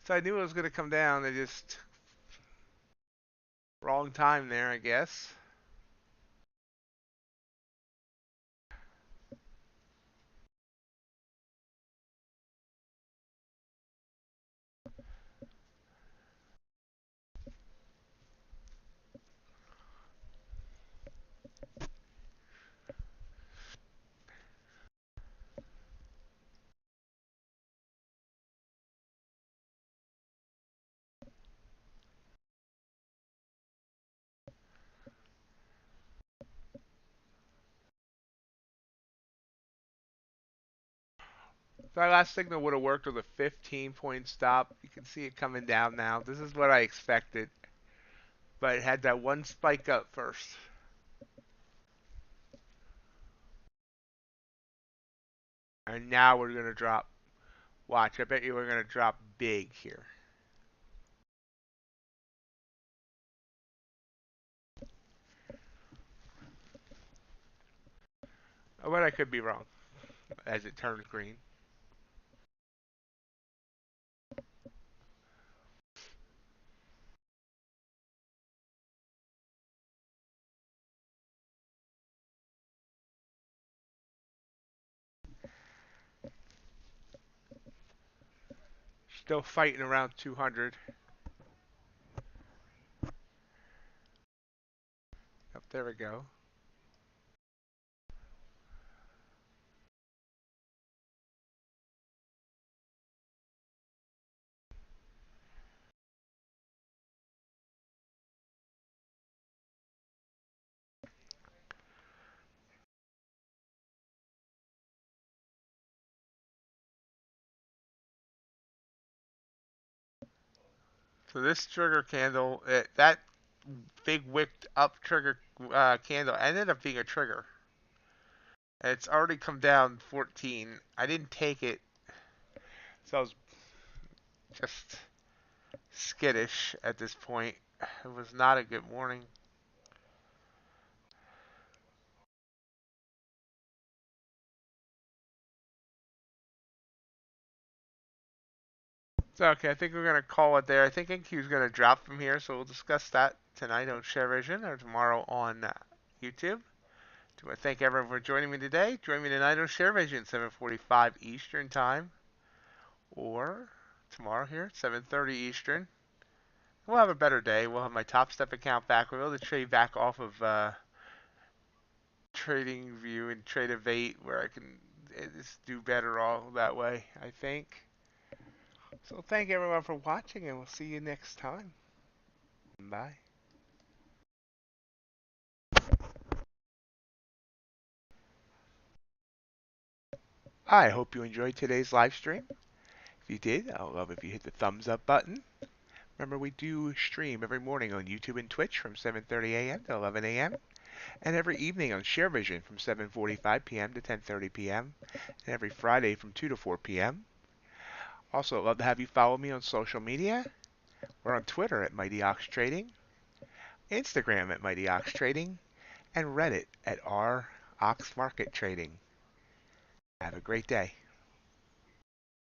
So I knew it was going to come down. I just wrong time there, I guess. That last signal would have worked with a 15-point stop. You can see it coming down now. This is what I expected. But it had that one spike up first. And now we're going to drop. Watch, I bet you we're going to drop big here. But I could be wrong as it turns green. Still fighting around 200. Yep, there we go. So this trigger candle, that big wicked up trigger candle ended up being a trigger. And it's already come down 14. I didn't take it, so I was just skittish at this point. It was not a good morning. So, okay, I think we're going to call it there. I think NQ is going to drop from here, so we'll discuss that tonight on Sharevision or tomorrow on YouTube. I want to thank everyone for joining me today. Join me tonight on Sharevision, 7:45 Eastern Time, or tomorrow here at 7:30 Eastern. We'll have a better day. We'll have my Tostep account back. We'll be able to trade back off of Trading View and Tradovate, where I can just do better all that way, I think. So thank everyone for watching, and we'll see you next time. Bye. I hope you enjoyed today's live stream. If you did, I'll love if you hit the thumbs up button. Remember, we do stream every morning on YouTube and Twitch from 7:30 a.m. to 11 a.m. and every evening on Sharevision from 7:45 p.m. to 10:30 p.m. and every Friday from 2 to 4 p.m. Also, I'd love to have you follow me on social media. We're on Twitter at MightyOxTrading, Instagram at MightyOxTrading, and Reddit at r ox market trading. Have a great day.